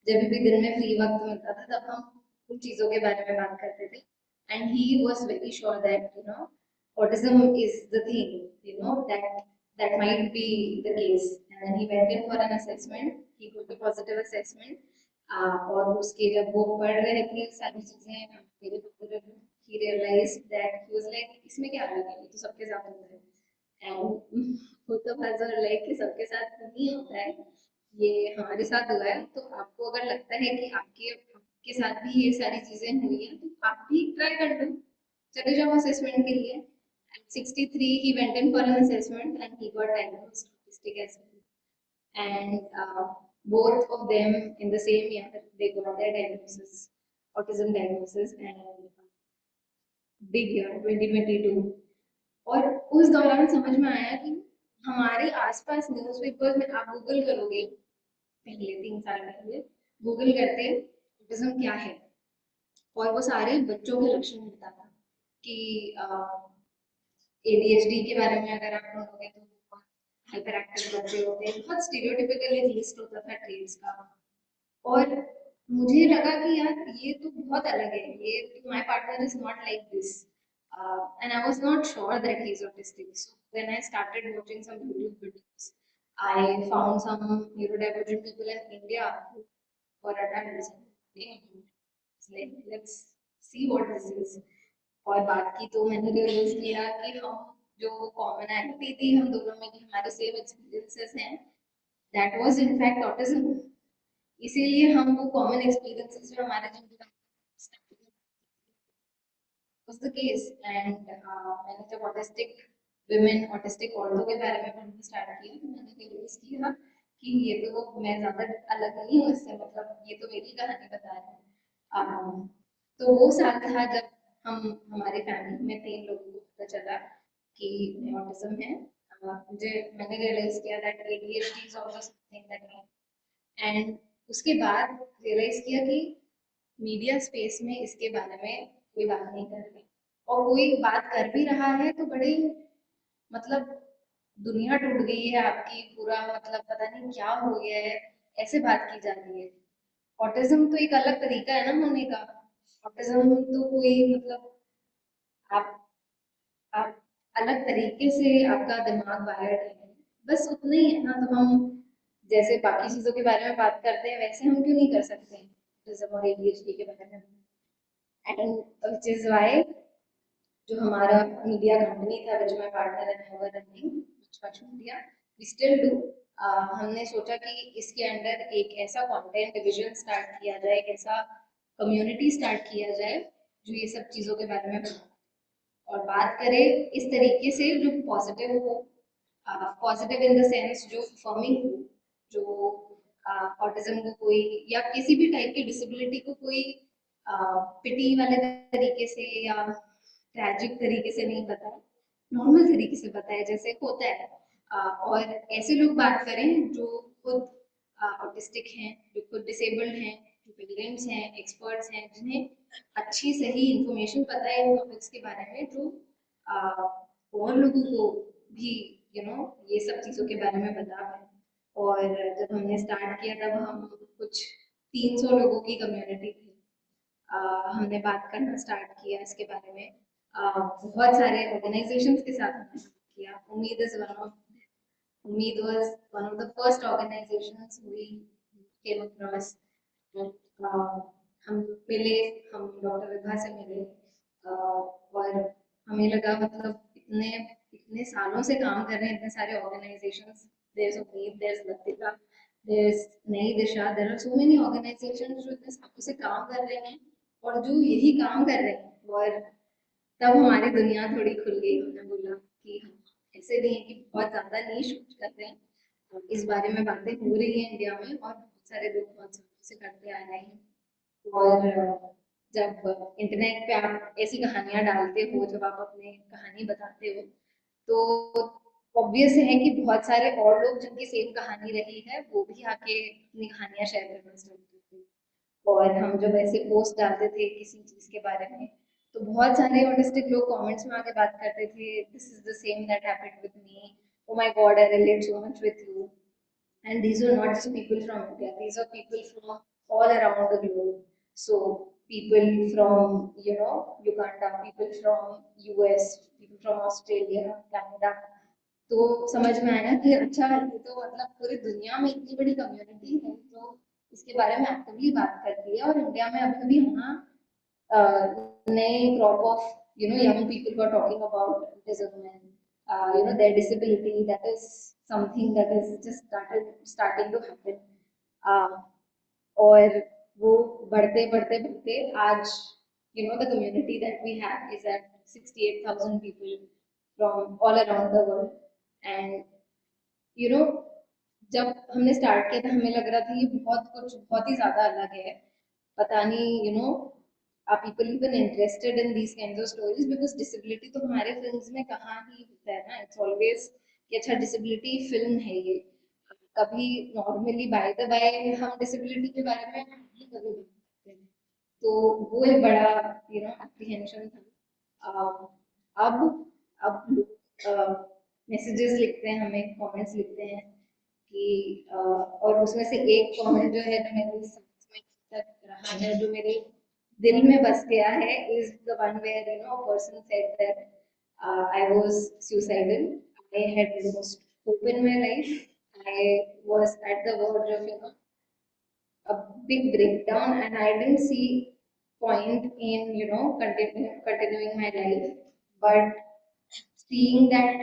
जब भी दिन में फ्री वक्त मिलता था, तब हम उन चीजों के बारे में बात करते थे। And he was very sure that autism is the thing, that might be the case. And then he went in for an assessment. He got a positive assessment. और उसके जब वो पढ़ रहे थे सारी चीजें मेरे he realized that he was like, इसमें क्या अलग है, ये तो सबके साथ होता है। एंड वो तो हजर लाइक कि सबके साथ नहीं होता है, ये हमारे साथ हुआ है। तो आपको अगर लगता है कि आपके साथ भी ये सारी चीजें हुई हैं तो आप भी ट्राई कर लो, चले जाओ असेसमेंट के लिए। At 63 he went in for an assessment and he got diagnosed autistic as well. And both of them in the same year they got their diagnosis, autism diagnosis, and big year 2022। और उस दौरान समझ में आया कि हमारे आसपास newspapers में आप गूगल करोगे, पहले 3 साल पहले गूगल करते ऑटिज्म क्या है, और वो सारे बच्चों के लक्षण बताता कि ADHD के बारे में अगर आप ढूंढोगे तो हाइपर एक्टिव बच्चे होते हैं, बहुत स्टीरियोटिपिकल लिस्ट होता था ट्रेड्स का। और मुझे लगा कि यार ये तो बहुत अलग है, ये my partner is not like this, and I was not sure that he's autistic. So when I started watching some YouTube videos, I found some neurodivergent people in India who were adults. It's like, let's see what this is. और बात की तो मैंने realise किया कि हम जो commonality थी हम दोनों में कि हमारे सेम एक्सपीरियंसेस हैं, that was in fact autism. इसीलिए हम वो कॉमन एक्सपीरियंसेस जो हमारे जिंदगी was the case। and मैंने जब ऑटिस्टिक विमेन, ऑटिस्टिक औरतों के बारे में पढ़ना स्टार्ट किया तो मैंने रियलाइज किया कि ये तो मैं ज्यादा अलग नहीं हूँ इससे, मतलब ये तो मेरी कहानी बता रहे हैं। तो वो साल था जब हमारे फैमिली में 3 लोगों को पता चला कि ऑटिज्म है। मैंने रियलाइज किया that ADHD is also something that I and उसके बाद रियलाइज किया कि मीडिया स्पेस में इसके बारे में कोई बात नहीं कर रही, और कोई बात कर भी रहा है तो बड़ी मतलब दुनिया टूट गई है आपकी, पूरा मतलब पता नहीं क्या हो गया है, ऐसे बात की जा रही है। ऑटिज्म तो एक अलग तरीका है ना होने का। ऑटिज्म तो कोई मतलब आप अलग तरीके से आपका दिमाग वायर्ड है, बस उतना ही है ना। तो हम जैसे बाकी चीजों के बारे में बात करते हैं वैसे हम क्यों नहीं कर सकते ऑटिज्म और ADHD के बारे में। एंड व्हिच इज व्हाई जो हमारा मीडिया कंपनी था which my partner and I were running मुझ मीडिया, वी स्टिल डू, हमने सोचा कि इसके अंदर एक ऐसा कंटेंट डिवीजन स्टार्ट किया जाए, एक ऐसा कम्युनिटी स्टार्ट किया जाए जो ये सब चीजों के बारे में और बात करें इस तरीके से जो पॉजिटिव हो, पॉजिटिव इन द सेंस जो फर्मिंग हो, जो ऑटिज्म को कोई या किसी भी टाइप की डिसेबिलिटी को कोई पिटी वाले तरीके से या ट्रैजिक तरीके से नहीं बताए, नॉर्मल तरीके से बताए जैसे होता है। और ऐसे लोग बात करें जो खुद ऑटिस्टिक हैं, जो खुद डिसेबल्ड हैं, जो पेरेंट्स हैं, एक्सपर्ट्स हैं, जिन्हें अच्छी सही इंफॉर्मेशन पता है इन टॉपिक्स के बारे में, जो और लोगों को भी ये सब चीज़ों के बारे में बता पाए। और जब हमने स्टार्ट किया तब हम कुछ 300 लोगों की कम्युनिटी थी। हमने बात करना स्टार्ट किया इसके बारे में, बहुत सारे ऑर्गेनाइजेशंस के साथ हमने किया। उम्मीद was one of the first organizations we came across। हम मिले, हम डॉक्टर विभा से मिले, और हमें लगा मतलब इतने सालों से काम कर रहे हैं इतने सारे ऑर्गेनाइजेशंस, there's उम्मीद, there's लतिका, there's नई दिशा, there are so many organizations जो इतने सालों से काम कर रहे हैं और जो यही काम कर रहे हैं। और तब हमारी दुनिया थोड़ी खुल गई। हमने बोला कि ऐसे नहीं है कि बहुत ज्यादा नीश कर रहे हैं, इस बारे में बातें हो रही हैं इंडिया में और बहुत सारे लोग बहुत सालों से करते आ रहे हैं। और जब इंटरनेट पे आप ऐसी कहानियां डालते हो, जब आप अपनी कहानी बताते हो, तो ऑब्वियस है कि बहुत सारे और लोग जिनकी सेम कहानी रही है वो भी आके अपनी कहानियां शेयर करना स्टार्ट करते हैं। और हम जब ऐसे पोस्ट डालते थे किसी चीज के बारे में तो बहुत सारे ऑटिस्टिक लोग कमेंट्स में आके बात करते थे, this is the same that happened with me, oh my God I relate so much with you. And these are not just people from India, these are people from all around the globe. So people from Uganda, people from US, people from Australia, Canada। तो समझ में आया कि अच्छा ये तो मतलब पूरी दुनिया में इतनी बड़ी कम्युनिटी है जो इसके बारे में एक्टिवली बात करती है। और इंडिया में अभी भी नए crop of young people who are talking about autism and their disability. That is something that is just starting to happen. और वो बढ़ते बढ़ते बढ़ते आज the community that we have is at 68,000 people from all around the world. And जब हमने start किया था हमें लग रहा था ये बहुत ही ज्यादा अलग है, पता नहीं are people even interested in these kinds of stories, because disability तो हमारे फिल्म्स में कहाँ ही होता है ना, it's always कि अच्छा disability फिल्म है ये, कभी नॉर्मली बाय द बाय हम डिसेबिलिटी के बारे में नहीं कभी देखते हैं, तो वो एक बड़ा एप्रीहेंशन था। अब मैसेजेस लिखते हैं हमें, कमेंट्स लिखते हैं कि और उसमें से एक कमेंट जो है जो मेरे समझ में तक रहा है, जो मेरे दिल में बस गया है, is the one where a person said that I was suicidal, I had lost hope in my life, I was at the verge of a big breakdown, and I didn't see point in continuing my life, but seeing that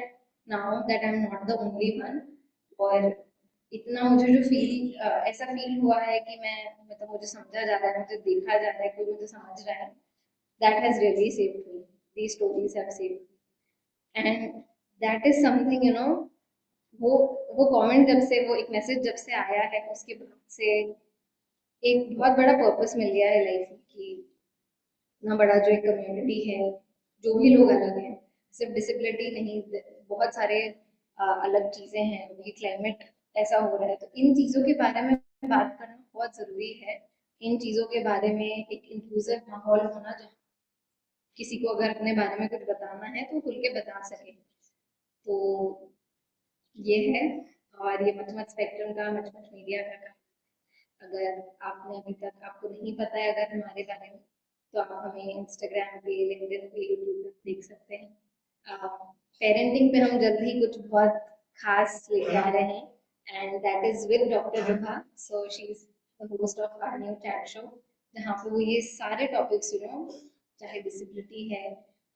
now that I'm not the only one, और इतना मुझे जो feel ऐसा feel हुआ है कि मैं मतलब मुझे समझा जा रहा है, मुझे देखा जा रहा है, कोई मुझे समझ रहा है, that has really saved me. These stories have saved me, and that is something वो कमेंट जब से, वो एक मैसेज जब से आया है, उसके बाद से एक बहुत बड़ा पर्पस मिल गया है लाइफ में कि इतना बड़ा जो एक कम्युनिटी है, जो भी लोग अलग हैं, सिर्फ डिसेबिलिटी नहीं, बहुत सारे अलग चीजें हैं, ये क्लाइमेट ऐसा हो रहा है, तो इन चीजों के बारे में बात करना बहुत जरूरी है। इन चीजों के बारे में एक इंक्लूसिव माहौल होना, जहाँ किसी को अगर अपने बारे में कुछ बताना है तो खुल के बता सके, तो ये है। और ये मच स्पेक्ट्रम का, मच मीडिया का काम। अगर आपने अभी तक, आपको नहीं पता है अगर हमारे बारे में, तो आप हमें इंस्टाग्राम पे, लिंक्डइन पे, यूट्यूब पे देख सकते हैं। पेरेंटिंग पे हम जल्द ही कुछ बहुत खास लेके आ रहे हैं, and that is with doctor Vibha, so she is the host of our new chat show, जहाँ पे वो ये सारे टॉपिक्स चाहे डिसेबिलिटी है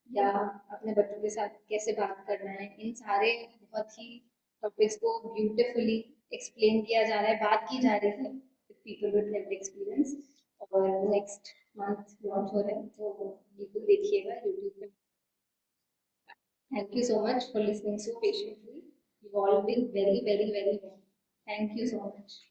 या अपने बच्चों के साथ कैसे बात करना है, इन सारे बहुत ही टॉपिक्स को ब्यूटिफुली एक्सप्लेन किया जा रहा है, बात की जा रही है people with lived experience, और नेक्स्ट मंथ लॉन्च हो रहा है, तो बिल्कुल देखिएगा यूट्यूब पे। Thank you so much for listening so patiently, you all been very very very well, thank you so much.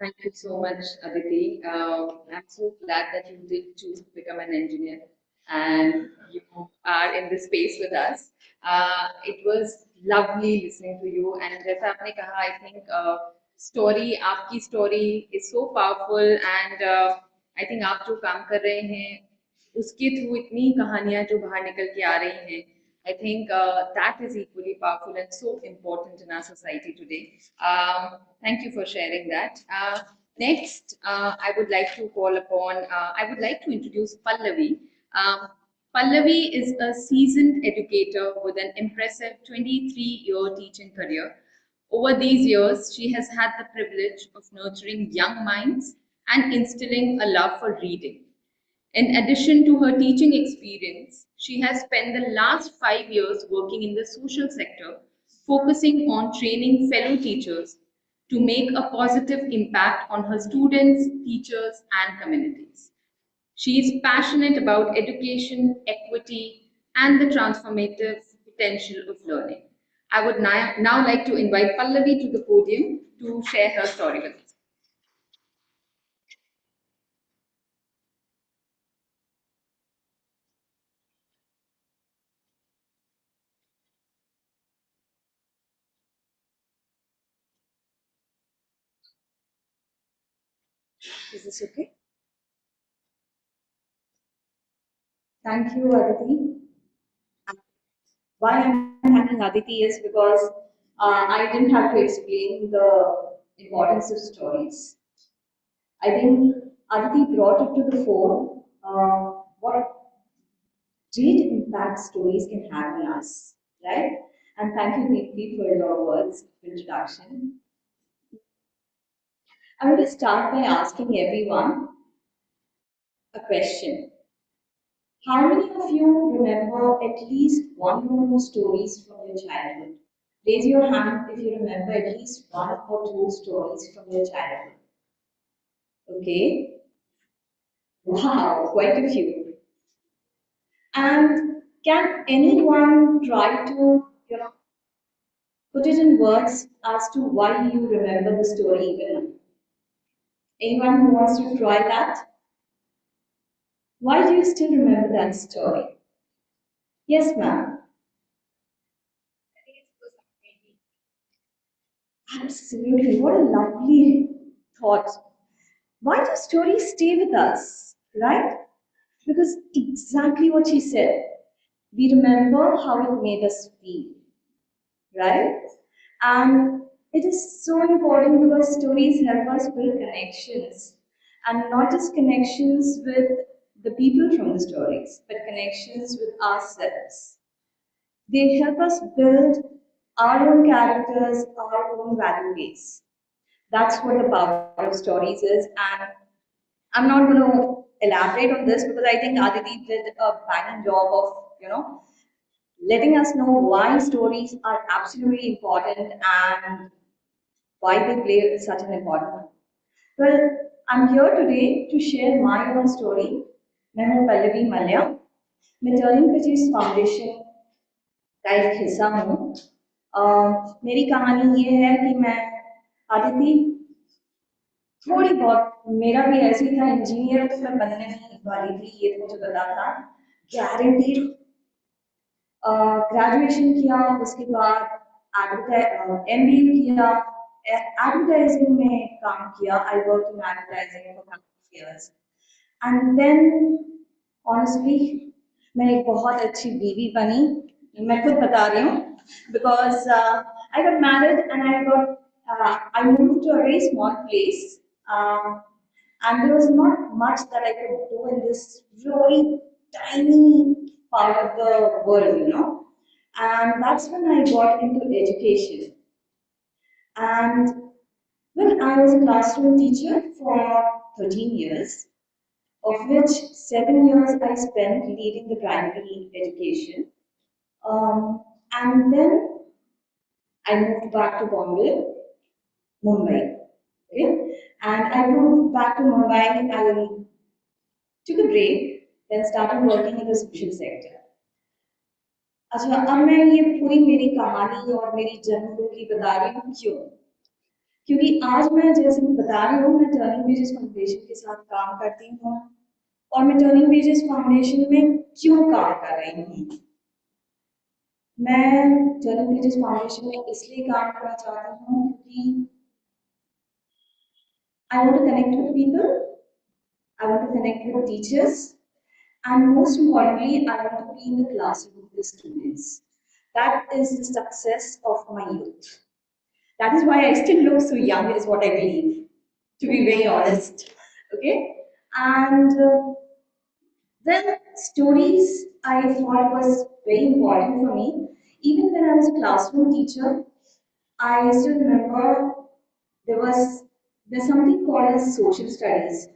Thank you so much, Aditi. I'm so glad that you did choose to become an engineer and you are in this space with us. It was lovely listening to you, and जैसा आपने कहा, I think story, आपकी story is so powerful, and I think आप जो काम कर रहे हैं उसके थ्रू इतनी कहानियां जो बाहर निकल के आ रही हैं, I think that is equally powerful and so important in our society today. Thank you for sharing that. Next, I would like to call upon, I would like to introduce Pallavi. Pallavi is a seasoned educator with an impressive 23-year teaching career. Over these years, she has had the privilege of nurturing young minds and instilling a love for reading. In addition to her teaching experience, she has spent the last 5 years working in the social sector, focusing on training fellow teachers to make a positive impact on her students, teachers, and communities. She is passionate about education, equity, and the transformative potential of learning. I would now like to invite Pallavi to the podium to share her story with us. Is this okay? Thank you, Aditi. Why I'm thanking Aditi is because I didn't have to explain the importance of stories. I think Aditi brought it to the fore what great impact stories can have on us, right? And thank you, Deepthi, for your words of introduction. I want to start by asking everyone a question. How many of you remember at least one or two stories from your childhood? Raise your hand if you remember at least one or two stories from your childhood. Okay? Wow, quite a few. And can anyone try to, put it in words as to why you remember the story even now? Anyone who wants to try that? Why do you still remember that story? Yes, ma'am. Absolutely. What a lovely thought. Why do stories stay with us, right? Because exactly what she said. We remember how it made us feel, right? And it is so important because stories help us build connections, and not just connections with the people from the stories, but connections with ourselves. They help us build our own characters, our own value base. That's what the power of stories is. And I'm not going to elaborate on this because I think Aditi did a banging job of, letting us know why stories are absolutely important and why they play such an important role. Well, I'm here today to share my own story. मैं हूँ पल्लवी मल्या. मैं turning pages foundation का एक हिस्सा हूँ. मेरी कहानी ये है कि मैं आदिति थोड़ी बहुत मेरा भी ऐसे ही था. इंजीनियर तो मैं बनने नहीं वाली थी, ये तो मुझे पता था गारंटीड. ग्रेजुएशन किया, उसके बाद MBA किया, एडवर्टाइजिंग में काम किया. I work in advertising for couple of years. And then honestly मैं एक बहुत अच्छी बीवी बनी. मैं खुद बता रही हूँ because I got married and I moved to a very small place, and there was not much that I could do in this really tiny part of the world, and that's when I got into education. And well, I was a classroom teacher for 13 years, of which 7 years I spent leading the primary education. And then I moved back to Mumbai. Okay? And I moved back to Mumbai, I took a break, then started working in the social sector. अच्छा, अब मैं ये पूरी मेरी कहानी और मेरी जन्म की बता रही हूँ. क्यों? क्योंकि आज मैं जैसे बता रही हूँ, मैं टर्निंग पेजेस फाउंडेशन के साथ काम करती हूँ, और मैं टर्निंग पेजेस फाउंडेशन में क्यों काम कर रही हूँ. मैं टर्निंग पेजेस फाउंडेशन में इसलिए काम करना चाहती हूँ क्योंकि I want to connect with people, I want to connect with teachers, and most importantly, I want to be in the classroom with the students. That is the success of my youth. That is why I still look so young, is what I believe, to be very honest. Okay? And then stories I thought was very important for me. Even when I was a classroom teacher, I still remember there's something called as social studies.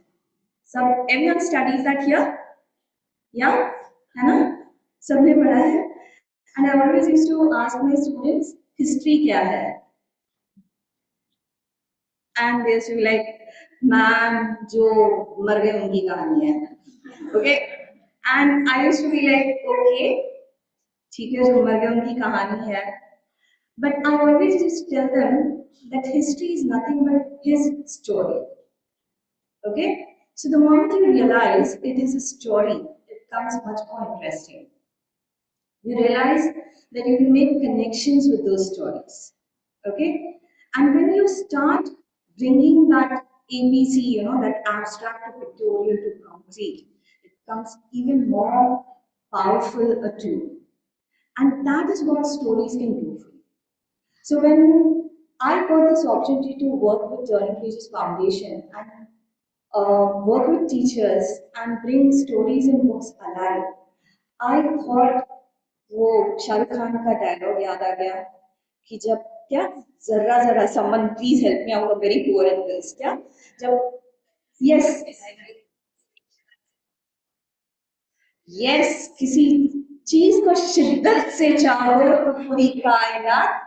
So everyone studies that here? Yeah? Hannah? सबने पढ़ा है? And I always used to ask my students, history क्या है? And they used to be like, ma'am, जो मर गए उनकी कहानी है. Okay? And I used to be like, okay, ठीक है, जो मर गए उनकी कहानी है. But I always just tell them that history is nothing but his story. Okay? So the moment you realize it is a story, it becomes much more interesting. You realize that you can make connections with those stories. Okay? And when you start bringing that ABC, that abstract to pictorial to concrete, it becomes even more powerful a tool. And that is what stories can do for you. So when I got this opportunity to work with Turning Pages Foundation and work with teachers and bring stories and books alive, I thought वो शाहरुख खान का dialogue याद आ गया कि जब क्या जरा जरा someone please help me out very poor in this क्या जब यस यस किसी चीज को शिद्दत से चाहो तो पूरी कायनात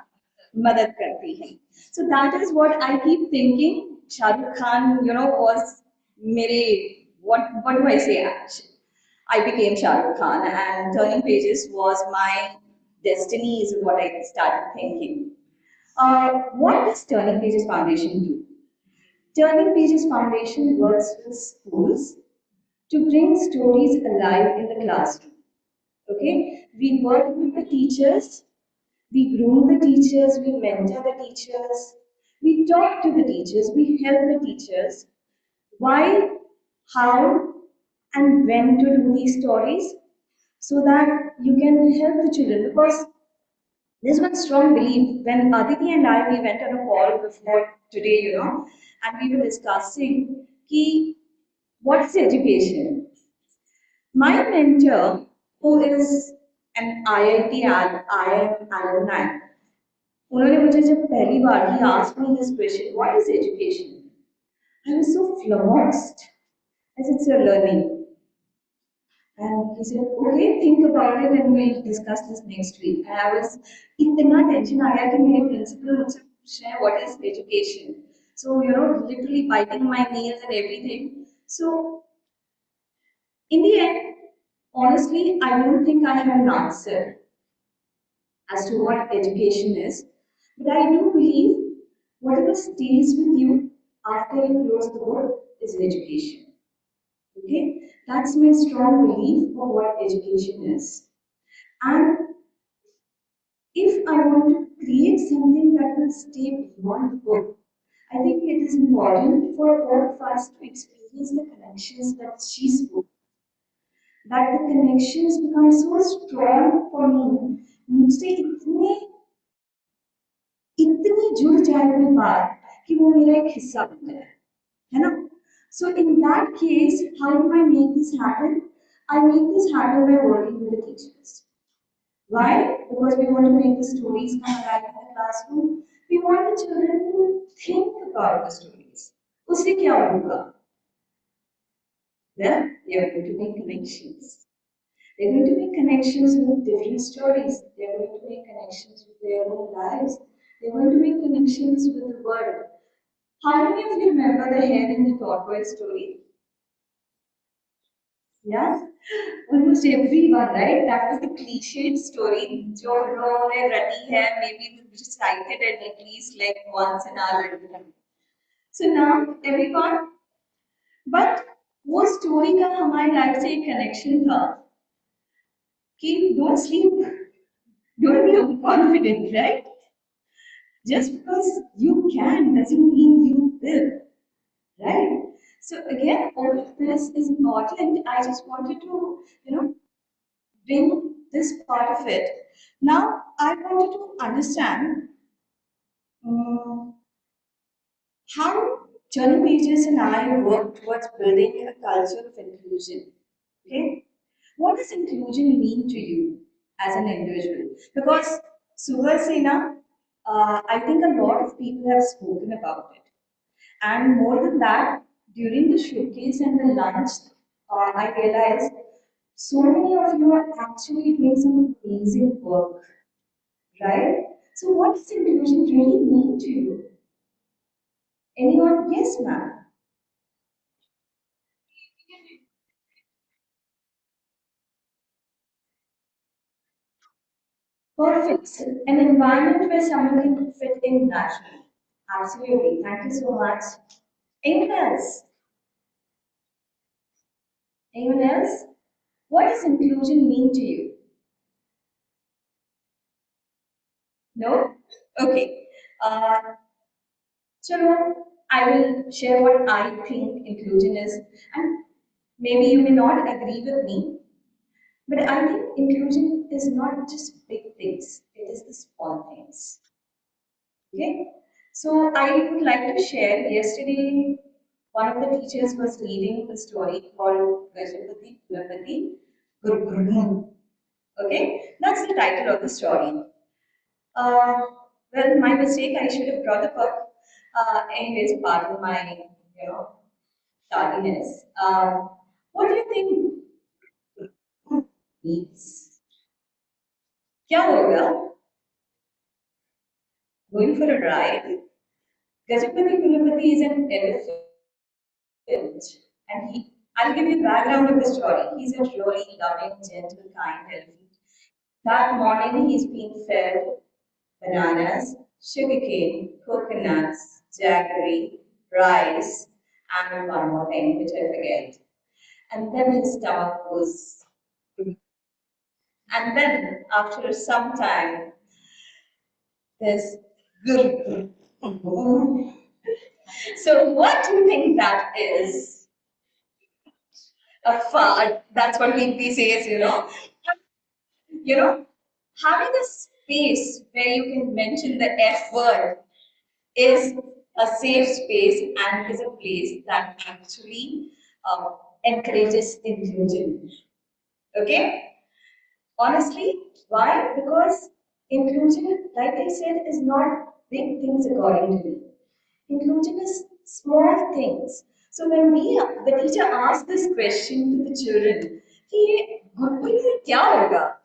मदद करती है. So that is what I keep thinking. Shahrukh Khan, was mere what do I say? I became Shahrukh Khan, and Turning Pages was my destiny. Is what I started thinking. What does Turning Pages Foundation do? Turning Pages Foundation works with schools to bring stories alive in the classroom. Okay, we work with the teachers. We groom the teachers, we mentor the teachers, we talk to the teachers, we help the teachers. Why, how, and when to do these stories so that you can help the children. Because there's one strong belief when Aditi and I we went on a call before today, and we were discussing ki, what is education? My mentor, who is an IIT IIM alumni, उन्होंने मुझे जब पहली बार he asked me this question, what is education? I was so flummoxed. I said, sir, learning. And he said, okay, think about it and we'll discuss this next week. And I was इतना tension आया कि मेरे principal मुझसे पूछ रहे हैं what is education? So, literally biting my nails and everything. So, in the end, honestly, I don't think I have an answer as to what education is. But I do believe whatever stays with you after you close the book is education. Okay? That's my strong belief of what education is. And if I want to create something that will stay beyond the book, I think it is important for all of us to experience the connections that she spoke. That the connections become so strong for me, मुझसे इतनी जुड़ जाए कोई बात कि वो मेरा एक हिस्सा बन जाए, है ना? So in that case, how do I make this happen? I make this happen by working with the teachers. Why? Because we want to make the stories come alive in the classroom. We want the children to think about the stories. उससे क्या होगा? Well, they are going to make connections. They're going to make connections with different stories. They're going to make connections with their own lives. They're going to make connections with the world. How many of you remember the hare in the tortoise story? Yeah? Almost everyone, right? That was the cliched story. Jo log ne rati hai, maybe we recited it at least like once in our lifetime. So now, everyone, but वो story का हमारी life से एक connection था कि don't sleep, don't be overconfident, right? Just because you can doesn't mean you will, right? So again, all of this is important. I just wanted to, bring this part of it. Now, I wanted to understand how Turning Pages and I work towards building a culture of inclusion. Okay, what does inclusion mean to you as an individual? Because Suhasina, I think a lot of people have spoken about it. And more than that, during the showcase and the lunch, I realized so many of you are actually doing some amazing work, right? So what does inclusion really mean to you? Anyone? Yes, ma'am. Perfect. An environment where someone can fit in naturally. Absolutely. Thank you so much. Anyone else? Anyone else? What does inclusion mean to you? No? Okay. So I will share what I think inclusion is, and maybe you may not agree with me, but I think inclusion is not just big things, it is the small things. Okay? So I would like to share, yesterday one of the teachers was reading a story called Gajapati Gurupati Gurugurun. Okay, that's the title of the story. Well, my mistake, I should have brought the book. Anyways, pardon my, tardiness. What do you think means? क्या होगा? Going for a ride? Gajapati Kulapati is an elephant, and I'll give you the background of the story. He's a really loving, gentle, kind elephant. That morning, he's being fed bananas, sugarcane, coconuts, jaggery, rice, and one more thing which I forget. And then his stomach was. And then, after some time, there's good. So, what do you think that is? A fart. That's what Hindi says, having a space where you can mention the F word is a safe space and is a place that actually encourages inclusion. Okay? Honestly, why? Because inclusion, like I said, is not big things according to me. Inclusion is small things. So when the teacher asked this question to the children, कि गुडबुल में क्या होगा?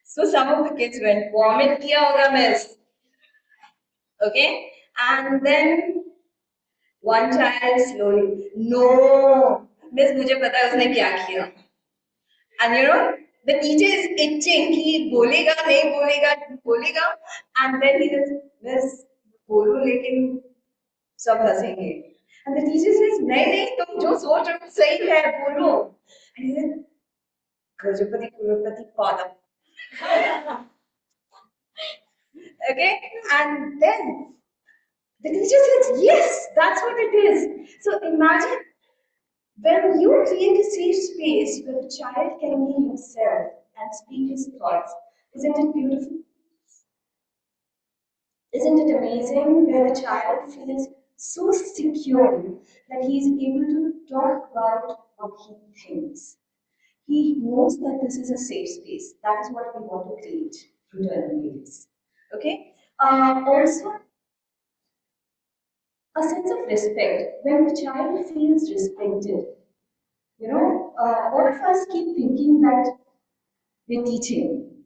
So some of the kids went, vomit किया होगा miss. Okay? And then one child slowly, no, miss मुझे पता है उसने क्या किया. And the teacher is itching, he बोलेगा नहीं बोलेगा, and then he says, miss बोलो लेकिन सब हंसेंगे. And the teacher says, नहीं तुम जो सोच रहे हो सही है बोलो. And he said, Gajapati Kulapati Padam. Okay, and then the teacher says, yes, that's what it is. So imagine when you create a safe space where the child can be himself and speak his thoughts. Isn't it beautiful? Isn't it amazing where the child feels so secure that he is able to talk about what he thinks? He knows that this is a safe space. That is what we want to create through Panellists. Okay? Also, a sense of respect. When the child feels respected, all of us keep thinking that we're teaching.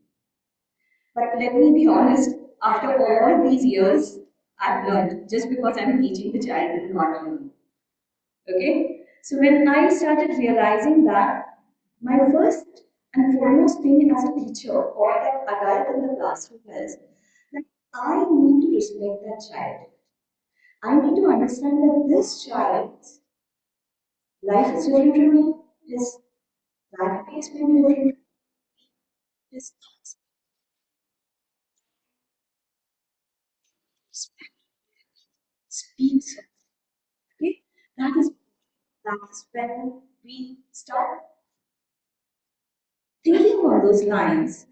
But let me be honest, after all these years, I've learned just because I'm teaching the child will not learn. Okay? So when I started realizing that, my first and foremost thing as a teacher or that adult in the classroom is that I need to respect that child. I need to understand that this child's life is different from me, his life pace may be different, his thoughts speaks. Okay? That is when we start thinking on those lines.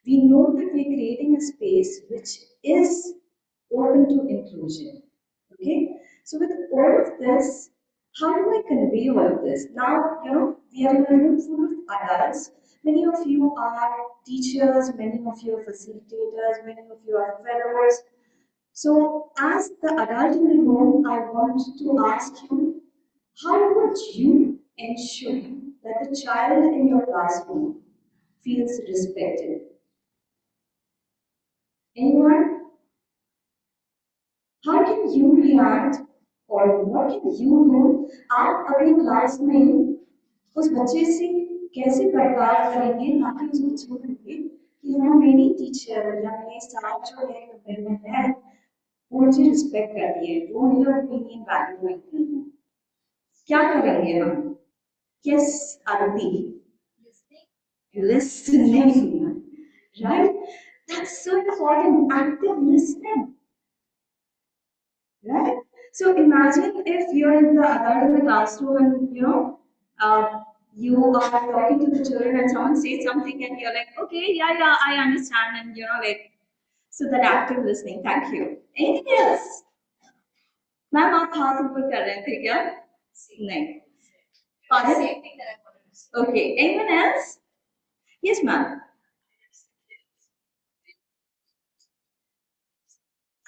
We know that we're creating a space which is open to inclusion. Okay? So with all of this, how do I convey all of this? Now, we are in a room full of adults. Many of you are teachers, many of you are facilitators, many of you are fellows. So as the adult in the room, I want to ask you, how would you ensure that the child in your classroom feels respected? Anyone? How can you react or what can you do? आप अपनी class में उस बच्चे से कैसे बर्ताव करेंगे ताकि उसको छोड़ के कि हाँ मेरी टीचर या मेरे साथ जो है कंपेनियन है वो मुझे रिस्पेक्ट करती है, वो मेरा ओपिनियन वैल्यू करती है. क्या करेंगे हम? Yes, Aditi. Listening. Right? That's so important. Active listening. Right? So imagine if you're in the adult in the classroom and you are talking to the children and someone says something and you're like, okay, yeah, I understand, and so that active listening. Thank you. Anything else? Ma'am, आप हाथ ऊपर कर रहे थे क्या? नहीं. Pardon? Okay. Anyone else? Yes, ma'am.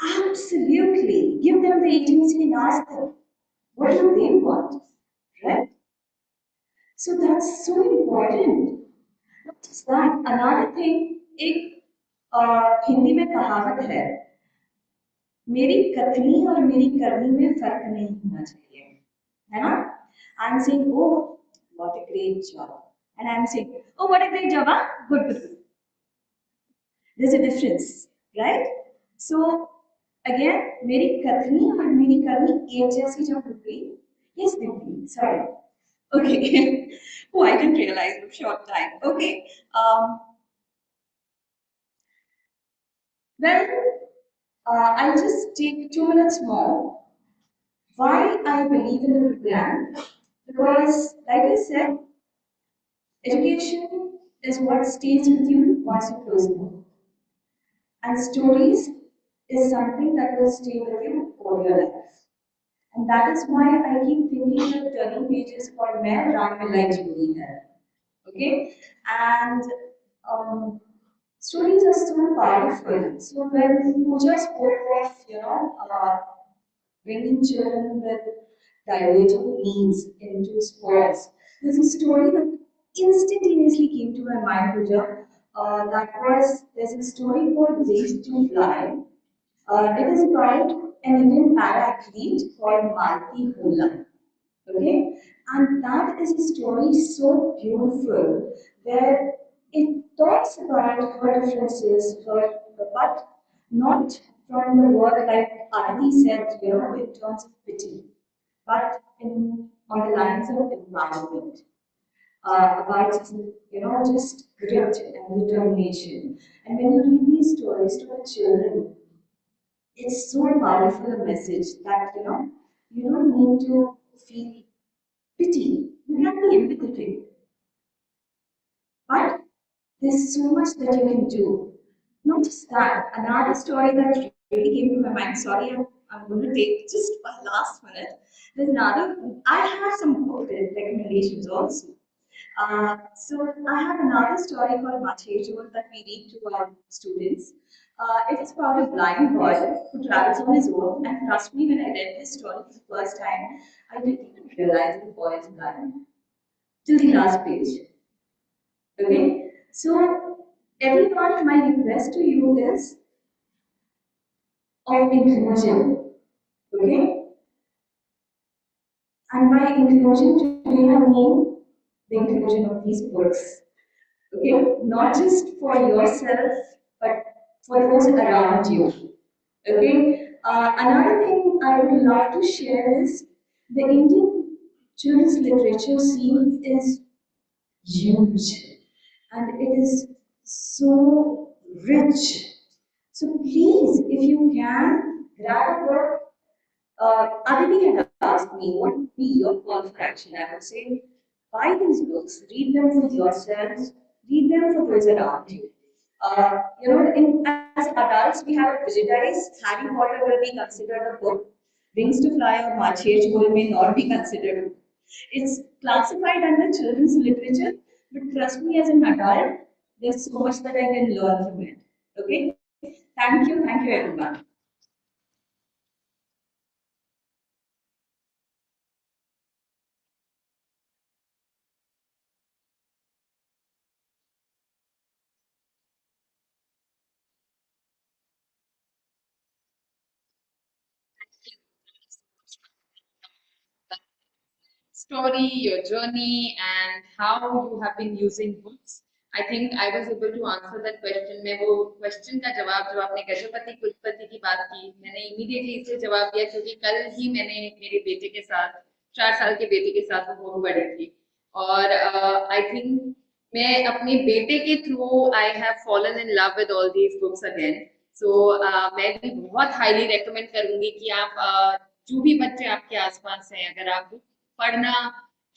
Absolutely. Give them the agency and ask them, what do they want? Right? So that's so important. Not just that, another thing, एक हिंदी में कहावत है, मेरी कथनी और मेरी करनी में फर्क नहीं होना चाहिए, है ना? I'm saying, oh, what a great job, and I'm saying, oh, what a great job, huh? Good, good, good. There's a difference, right? So again, मेरी कथनी और मेरी करनी एक जैसी जब होगी, yes, Ganguly, sorry. Okay. Oh, I didn't realize in a short time. Okay. Well, I'll just take 2 minutes more. Why I believe in the rebrand? Because, like I said, education is what stays with you once you close the book. And stories is something that will stay with you all your life. And that is why I keep thinking that turning pages for Mehra will like Julie here. Okay? And stories are so powerful. So when Pooja spoke of, bringing children with divergent needs into sports, there's a story that instantaneously came to my mind, Pooja. There's a story called Race to Fly. It is about an Indian para-athlete called Mallya. Okay, and that is a story so beautiful where it talks about her differences, but not from the word like Aditi said, in terms of pity, but on the lines of empowerment, about just grit and determination. And when you read these stories to the children, it's so powerful a message that you don't need to feel pity. You can be empathetic. But there's so much that you can do. Not just that, another story that really came to my mind, sorry, I'm going to take just one last minute. There's another, I have some book recommendations also. So I have another story called Mehrotra that we read to our students. It is about a blind boy who travels on his own, and trust me, when I read this story for the first time, I didn't even realize the boy is blind till the last page. Okay, so everyone, my request to you is of inclusion. Okay, and by inclusion today I mean the inclusion of these books. Okay, not just for yourself, but for those around you. Okay, another thing I would love to share is the Indian children's literature scene is huge and it is so rich. So please, if you can, grab a book. Aditi had asked me what would be your call for action. I would say, buy these books, read them for yourselves, read them for those around you. As adults, we have to visualize Harry Potter will be considered a book. Wings to Fly or Machej may not be considered. It's classified under children's literature, but trust me, as an adult, there's so much that I can learn from it. Okay? Thank you everyone. Story, your journey, and how you have been using books. I think I was able to answer that question. मैं वो question का जवाब जो आपने गजपति कुलपति की बात की, मैंने immediately इसलिए जवाब दिया क्योंकि कल ही मैंने मेरे बेटे के साथ 4 साल के बेटे के साथ वो बुक पढ़ी थी और I think मैं अपने बेटे के through I have fallen in love with all these books again. So मैं भी बहुत highly recommend करूँगी कि आप जो भी बच्चे आपके आसपास हैं अगर आप पढ़ना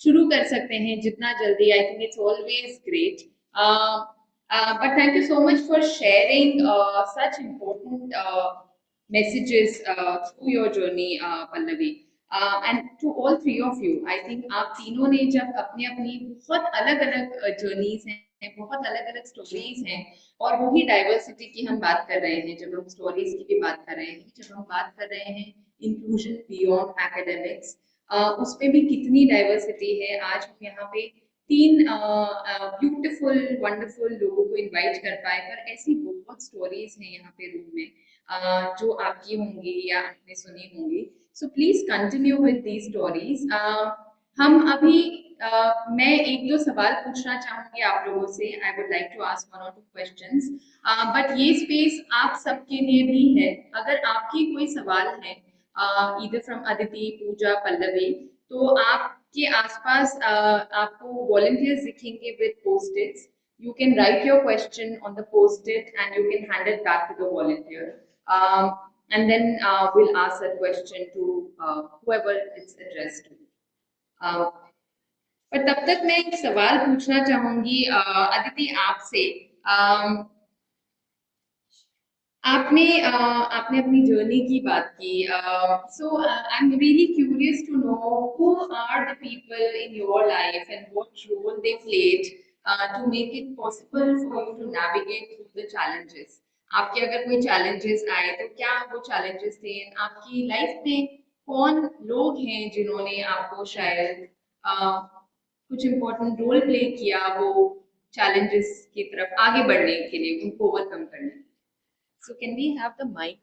शुरू कर सकते हैं जितना जल्दी I think it's always great but thank you so much for sharing such important messages through your journey Pallavi and to all three of you I think आप तीनों ने जब अपनी अपनी बहुत अलग-अलग journeys हैं बहुत अलग अलग स्टोरीज हैं और वही डाइवर्सिटी की हम बात कर रहे हैं जब हम स्टोरीज की भी बात कर रहे हैं, जब हम बात कर रहे हैं इंक्लूजन बियॉन्ड एकेडमिक्स, उसमें भी कितनी डाइवर्सिटी है। आज हम यहाँ पे 3 ब्यूटीफुल वंडरफुल लोगों को इनवाइट कर पाए, पर ऐसी बहुत स्टोरीज हैं यहाँ पे रूम में जो आपकी होंगी या आपने सुनी होंगी। So please continue with these stories. हम अभी मैं 1-2 सवाल पूछना चाहूंगी आप लोगों से। I would like to ask 1 or 2 questions, but ये स्पेस आप सबके लिए भी है। अगर आपकी कोई सवाल है ईदर फ्रॉम अदिति, पूजा, पल्लवी, तो आपके आसपास आपको वॉलंटियर्स दिखेंगे with post-it's. You can write your question on the post-it and you can hand it back to the volunteer. And then we'll ask that question to whoever it's addressed to. पर तब तक मैं एक सवाल पूछना चाहूंगी अदिति आपसे। आपने अपनी जर्नी की बात की, so I am really curious to know who are the people in your life and what role they played to make it possible for you to navigate through the challenges. आपके अगर कोई challenges आए तो क्या वो challenges थे? आपकी life में कौन लोग हैं जिन्होंने आपको शायद कुछ इम्पोर्टेंट रोल प्ले किया वो चैलेंजेस की तरफ आगे बढ़ने के लिए, उनको ओवरकम करने? So can we have the mic?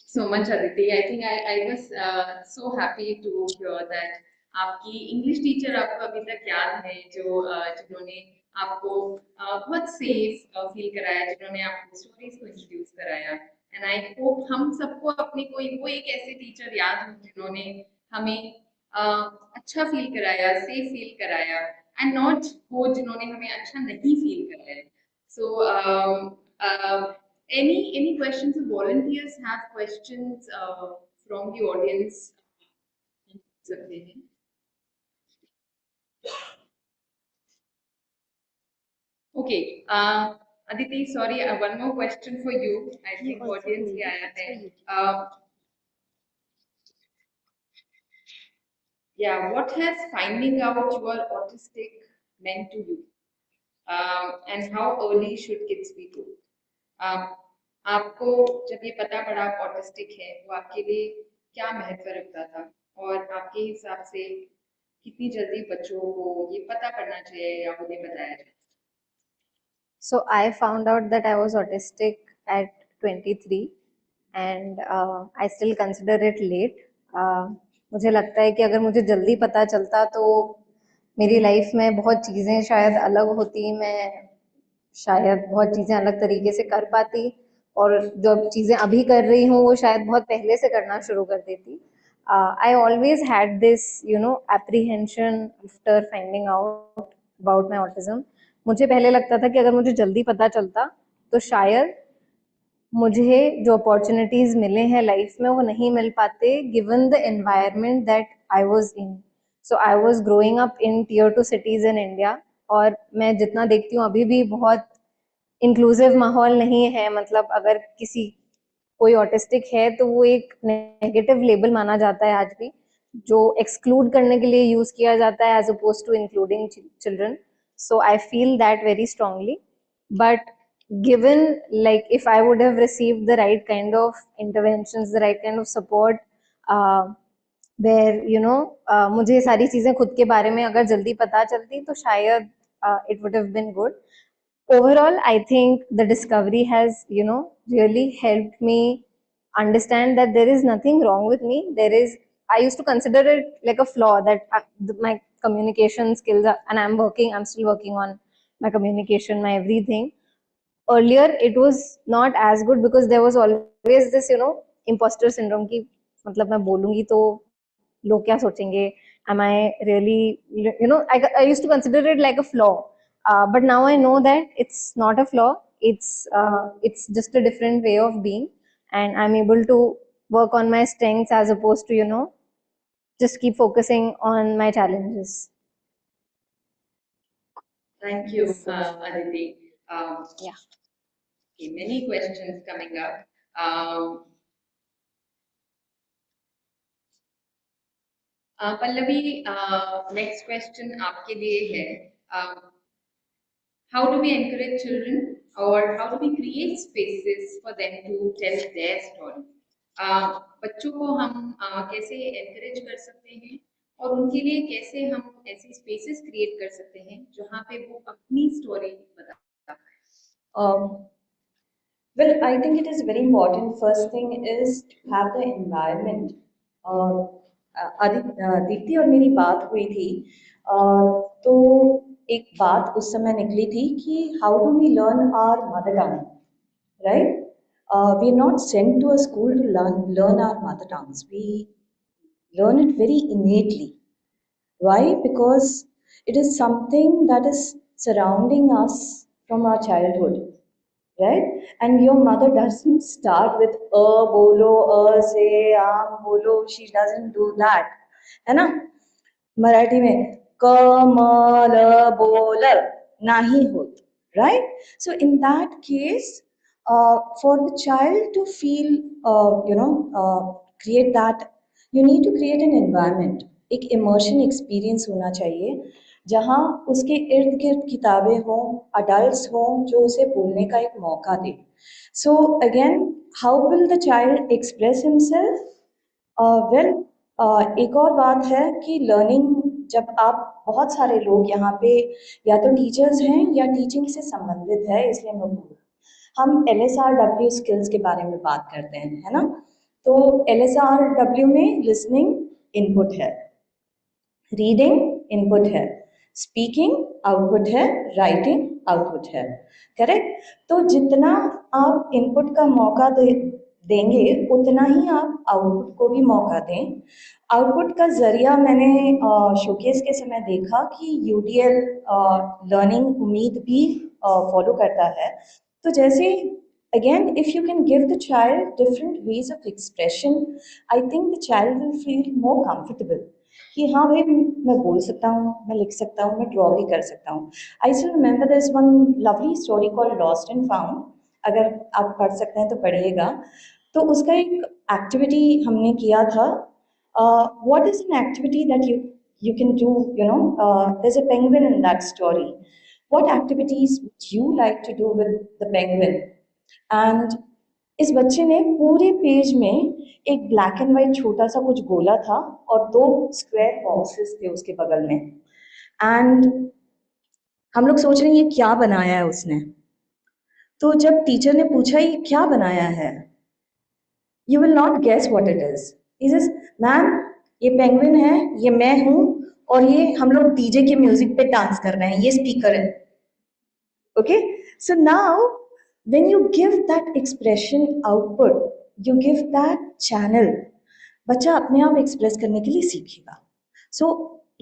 So much, Aditi. I think I was so happy to hear that आपकी इंग्लिश टीचर आपको अभी तक याद है, जो जिन्होंने आपको बहुत सेफ फील कराया, जिन्होंने आपको स्टोरीज को इंट्रोड्यूस कराया। एंड आई होप हम सबको अपने कोई वो एक ऐसे टीचर याद हो जिन्होंने हमें अच्छा फील कराया, सेफ फील कराया, एंड नॉट वो जिन्होंने हमें अच्छा नहीं फील कराया। सो any questions? Volunteers have questions from the audience. Okay, Aditi, sorry, one more question for you. I think audience भी आया है. Yeah, what has finding out you are autistic meant to you? And how early should kids be told? आपको जब ये पता पड़ा आप autistic है, वो आपके लिए क्या महत्व रखता था और आपके हिसाब से कितनी जल्दी बच्चों को ये पता करना चाहिए या उन्हें बताया जाए? So I found out that I was autistic at 23 and I still consider it late. मुझे लगता है कि अगर मुझे जल्दी पता चलता तो मेरी लाइफ में बहुत चीज़ें शायद अलग होती, मैं शायद बहुत चीज़ें अलग तरीके से कर पाती और जो चीज़ें अभी कर रही हूँ वो शायद बहुत पहले से करना शुरू कर देती. I always had this, apprehension after finding out about my autism. मुझे पहले लगता था कि अगर मुझे जल्दी पता चलता तो शायद मुझे जो अपॉर्चुनिटीज मिले हैं लाइफ में वो नहीं मिल पाते given the environment that I was in. So I was growing up in tier 2 cities in India और मैं जितना देखती हूँ अभी भी बहुत इंक्लूसिव माहौल नहीं है. मतलब अगर कोई ऑटिस्टिक है तो वो एक नेगेटिव लेबल माना जाता है आज भी, जो एक्सक्लूड करने के लिए यूज किया जाता है as oppose to including children. So I feel that very strongly, but given like if I would have received the right kind of interventions, the right kind of support, where मुझे सारी चीजें खुद के बारे में अगर जल्दी पता चलती तो शायद it would have been good. Overall, I think the discovery has really helped me understand that there is nothing wrong with me. I used to consider it like a flaw that my communication skills are, and I'm still working on my communication, my everything. Earlier it was not as good because there was always this imposter syndrome ki matlab मैं बोलूंगी तो लोग क्या सोचेंगे, am I really, I used to consider it like a flaw, but now I know that it's not a flaw, it's just a different way of being, and I'm able to work on my strengths as opposed to just keep focusing on my challenges. Thank you, Aditi. Yeah. Okay, many questions coming up. Pallavi, next question आपके लिए है. How do we encourage children, or how do we create spaces for them to tell their story? बच्चों को हम कैसे encourage कर सकते हैं और उनके लिए कैसे हम ऐसी spaces create कर सकते हैं जहाँ पे वो अपनी story बता पाए? Well, I think it is very important. First thing is to have the environment. Deepti और मेरी बात हुई थी, तो एक बात उस समय निकली थी कि how do we learn our mother tongue, right? We are not sent to a school to learn our mother tongues. We learn it very innately. Why? Because it is something that is surrounding us from our childhood. Right? And your mother doesn't start with bolo, se, aam bolo. She doesn't do that. है ना? मराठी में कमल बोल नहीं होत. Right? So in that case, for the child to feel, create that, you need to create an environment. एक immersion experience होना चाहिए जहाँ उसके इर्द गिर्द किताबें हों, अडल्ट्स हों जो उसे बोलने का एक मौका दे. So again, how will the child express himself? Well, एक और बात है कि लर्निंग, जब आप बहुत सारे लोग यहाँ पे या तो टीचर्स हैं या टीचिंग से संबंधित है, इसलिए मैं बोलूँ, हम LSRW स्किल्स के बारे में बात करते हैं, है ना? तो LSRW में लिसनिंग इनपुट है, रीडिंग इनपुट है, स्पीकिंग आउटपुट है, राइटिंग आउटपुट है, करेक्ट? तो जितना आप इनपुट का मौका देंगे उतना ही आप आउटपुट को भी मौका दें. आउटपुट का जरिया मैंने शोकेस के समय देखा कि UDL लर्निंग उम्मीद भी फॉलो करता है. तो जैसे again, if you can give the child different ways of expression, I think the child will feel more comfortable. कि हाँ भाई, मैं बोल सकता हूँ, मैं लिख सकता हूँ, मैं ड्रॉ भी कर सकता हूँ. I still remember there's one lovely story called Lost and Found. अगर आप पढ़ सकते हैं तो पढ़िएगा. तो उसका एक एक्टिविटी हमने किया था. what is an activity that you can do? There's a penguin in that story. What activities would you like to do with the penguin? And इस बच्चे ने पूरे पेज में एक ब्लैक एंड व्हाइट छोटा सा कुछ गोला था और 2 स्क्वायर बॉक्सेस थे उसके बगल में, एंड हम लोग सोच रहे हैं ये क्या बनाया है उसने. तो जब टीचर ने पूछा ये क्या बनाया है, you will not guess what it is. He says, ma'am ये पेंगुइन है, ये मैं हूं, और ये हम लोग डीजे के म्यूजिक पे डांस कर रहे हैं, ये स्पीकर है. Okay, so now when you give that expression output, you give that channel, बच्चा अपने आप एक्सप्रेस करने के लिए सीखेगा. So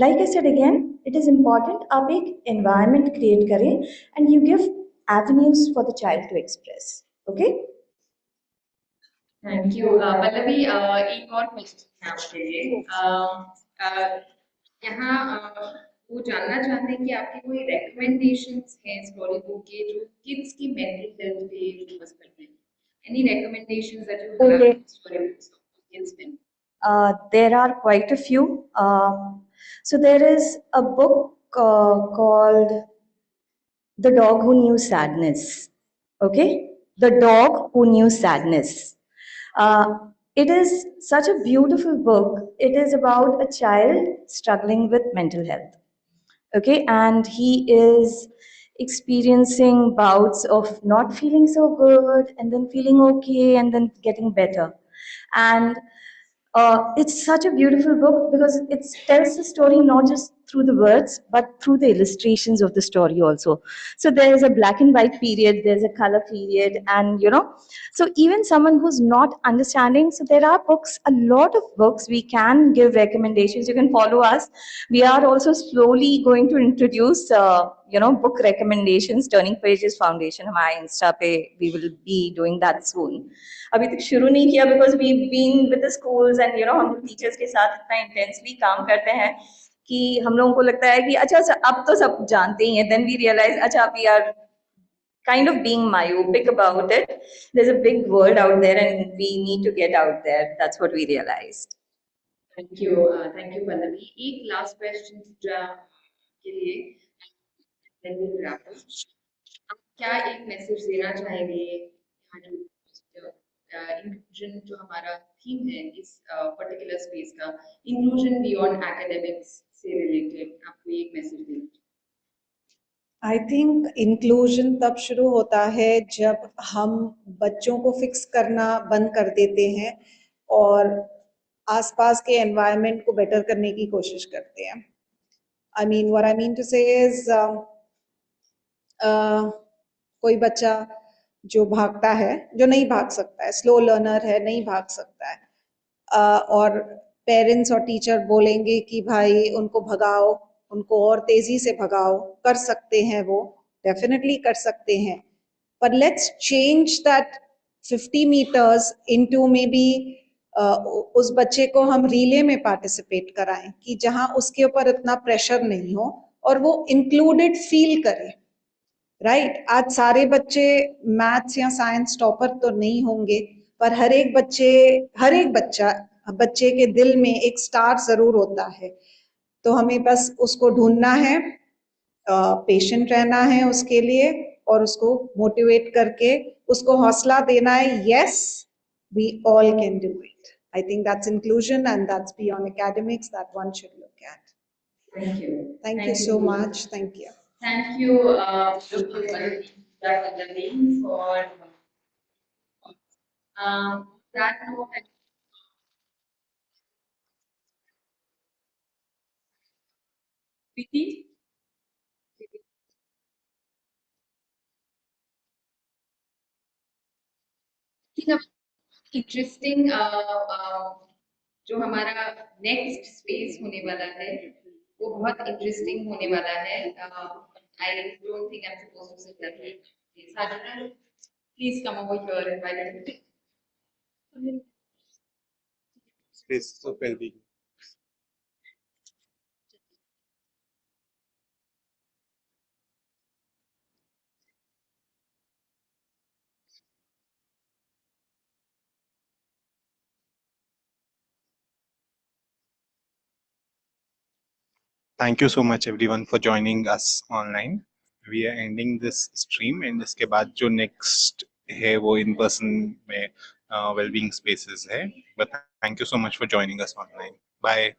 like I said again, it is important आप एक environment create करें and you give avenues for the child to express. Okay? Thank you Pallavi. एक और क्वेश्चन है आपके लिए. यहाँ वो जानना चाहते हैं कि आपके कोई recommendations हैं स्टोरी बुक के जो किड्स की मेंटल हेल्थ पे फोकस करते हैं. Any recommendations that you have Okay. for story books for kids में? There are quite a few. So there is a book called The Dog Who Knew Sadness. Okay? The Dog Who Knew Sadness. It is such a beautiful book. It is about a child struggling with mental health. Okay? And he is experiencing bouts of not feeling so good and then feeling okay and then getting better. And it's such a beautiful book because it tells the story not just through the words but through the illustrations of the story also. So there is a black and white period, there's a color period, and so even someone who's not understanding, so there are books, a lot of books. We can give recommendations. You can follow us. We are also slowly going to introduce book recommendations. Turning Pages Foundation हमारे Insta पे, we will be doing that soon. अभी तक शुरू नहीं किया because we've been with the schools and हम लोग teachers के साथ इतना इंटेंसली काम करते हैं कि हम लोगों को लगता है कि अच्छा अब तो सब जानते ही हैं. Then we realize अच्छा we are kind of being myopic about it. There's a big world out there and we need to get out there. That's what we realized. Thank you, Pallavi. एक last question के लिए then we'll wrap up. आप क्या एक message देना चाहेंगे यहाँ जो इंक्लूजन जो हमारा थीम है इस पर्टिकुलर स्पेस का, इंक्लूजन बियॉन्ड एकेडमिक्स से रिलेटेड, आपको एक मैसेज देना? आई थिंक इंक्लूजन तब शुरू होता है जब हम बच्चों को फिक्स करना बंद कर देते हैं और आसपास के एनवायरनमेंट को बेटर करने की कोशिश करते हैं. I mean what I mean to say is कोई बच्चा जो भागता है, जो नहीं भाग सकता है, स्लो लर्नर है, नहीं भाग सकता है, और पेरेंट्स और टीचर बोलेंगे कि भाई उनको भगाओ, उनको और तेजी से भगाओ. कर सकते हैं, वो डेफिनेटली कर सकते हैं, पर let's change that 50 meters into may be उस बच्चे को हम रिले में पार्टिसिपेट कराएं कि जहां उसके ऊपर इतना प्रेशर नहीं हो और वो इंक्लूडेड फील करे. राइट? आज सारे बच्चे मैथ्स या साइंस टॉपर तो नहीं होंगे, पर हर एक बच्चे के दिल में एक स्टार जरूर होता है. तो हमें बस उसको ढूंढना है, पेशेंट रहना है उसके लिए और उसको मोटिवेट करके उसको हौसला देना है. Yes, we all can do it. I think that's inclusion and that's beyond academics that one should look at. Thank you so much. Thank you. Thank you, Pallavi, for that note. Preeti? Interesting जो हमारा next space होने वाला है वो बहुत interesting होने वाला है. I don't think I am supposed to say that. Sadhana, please come over here and invite Space of well-being. Thank you so much everyone for joining us online. We are ending this stream and इसके बाद जो next है वो in person में well-being spaces है. But thank you so much for joining us online. Bye.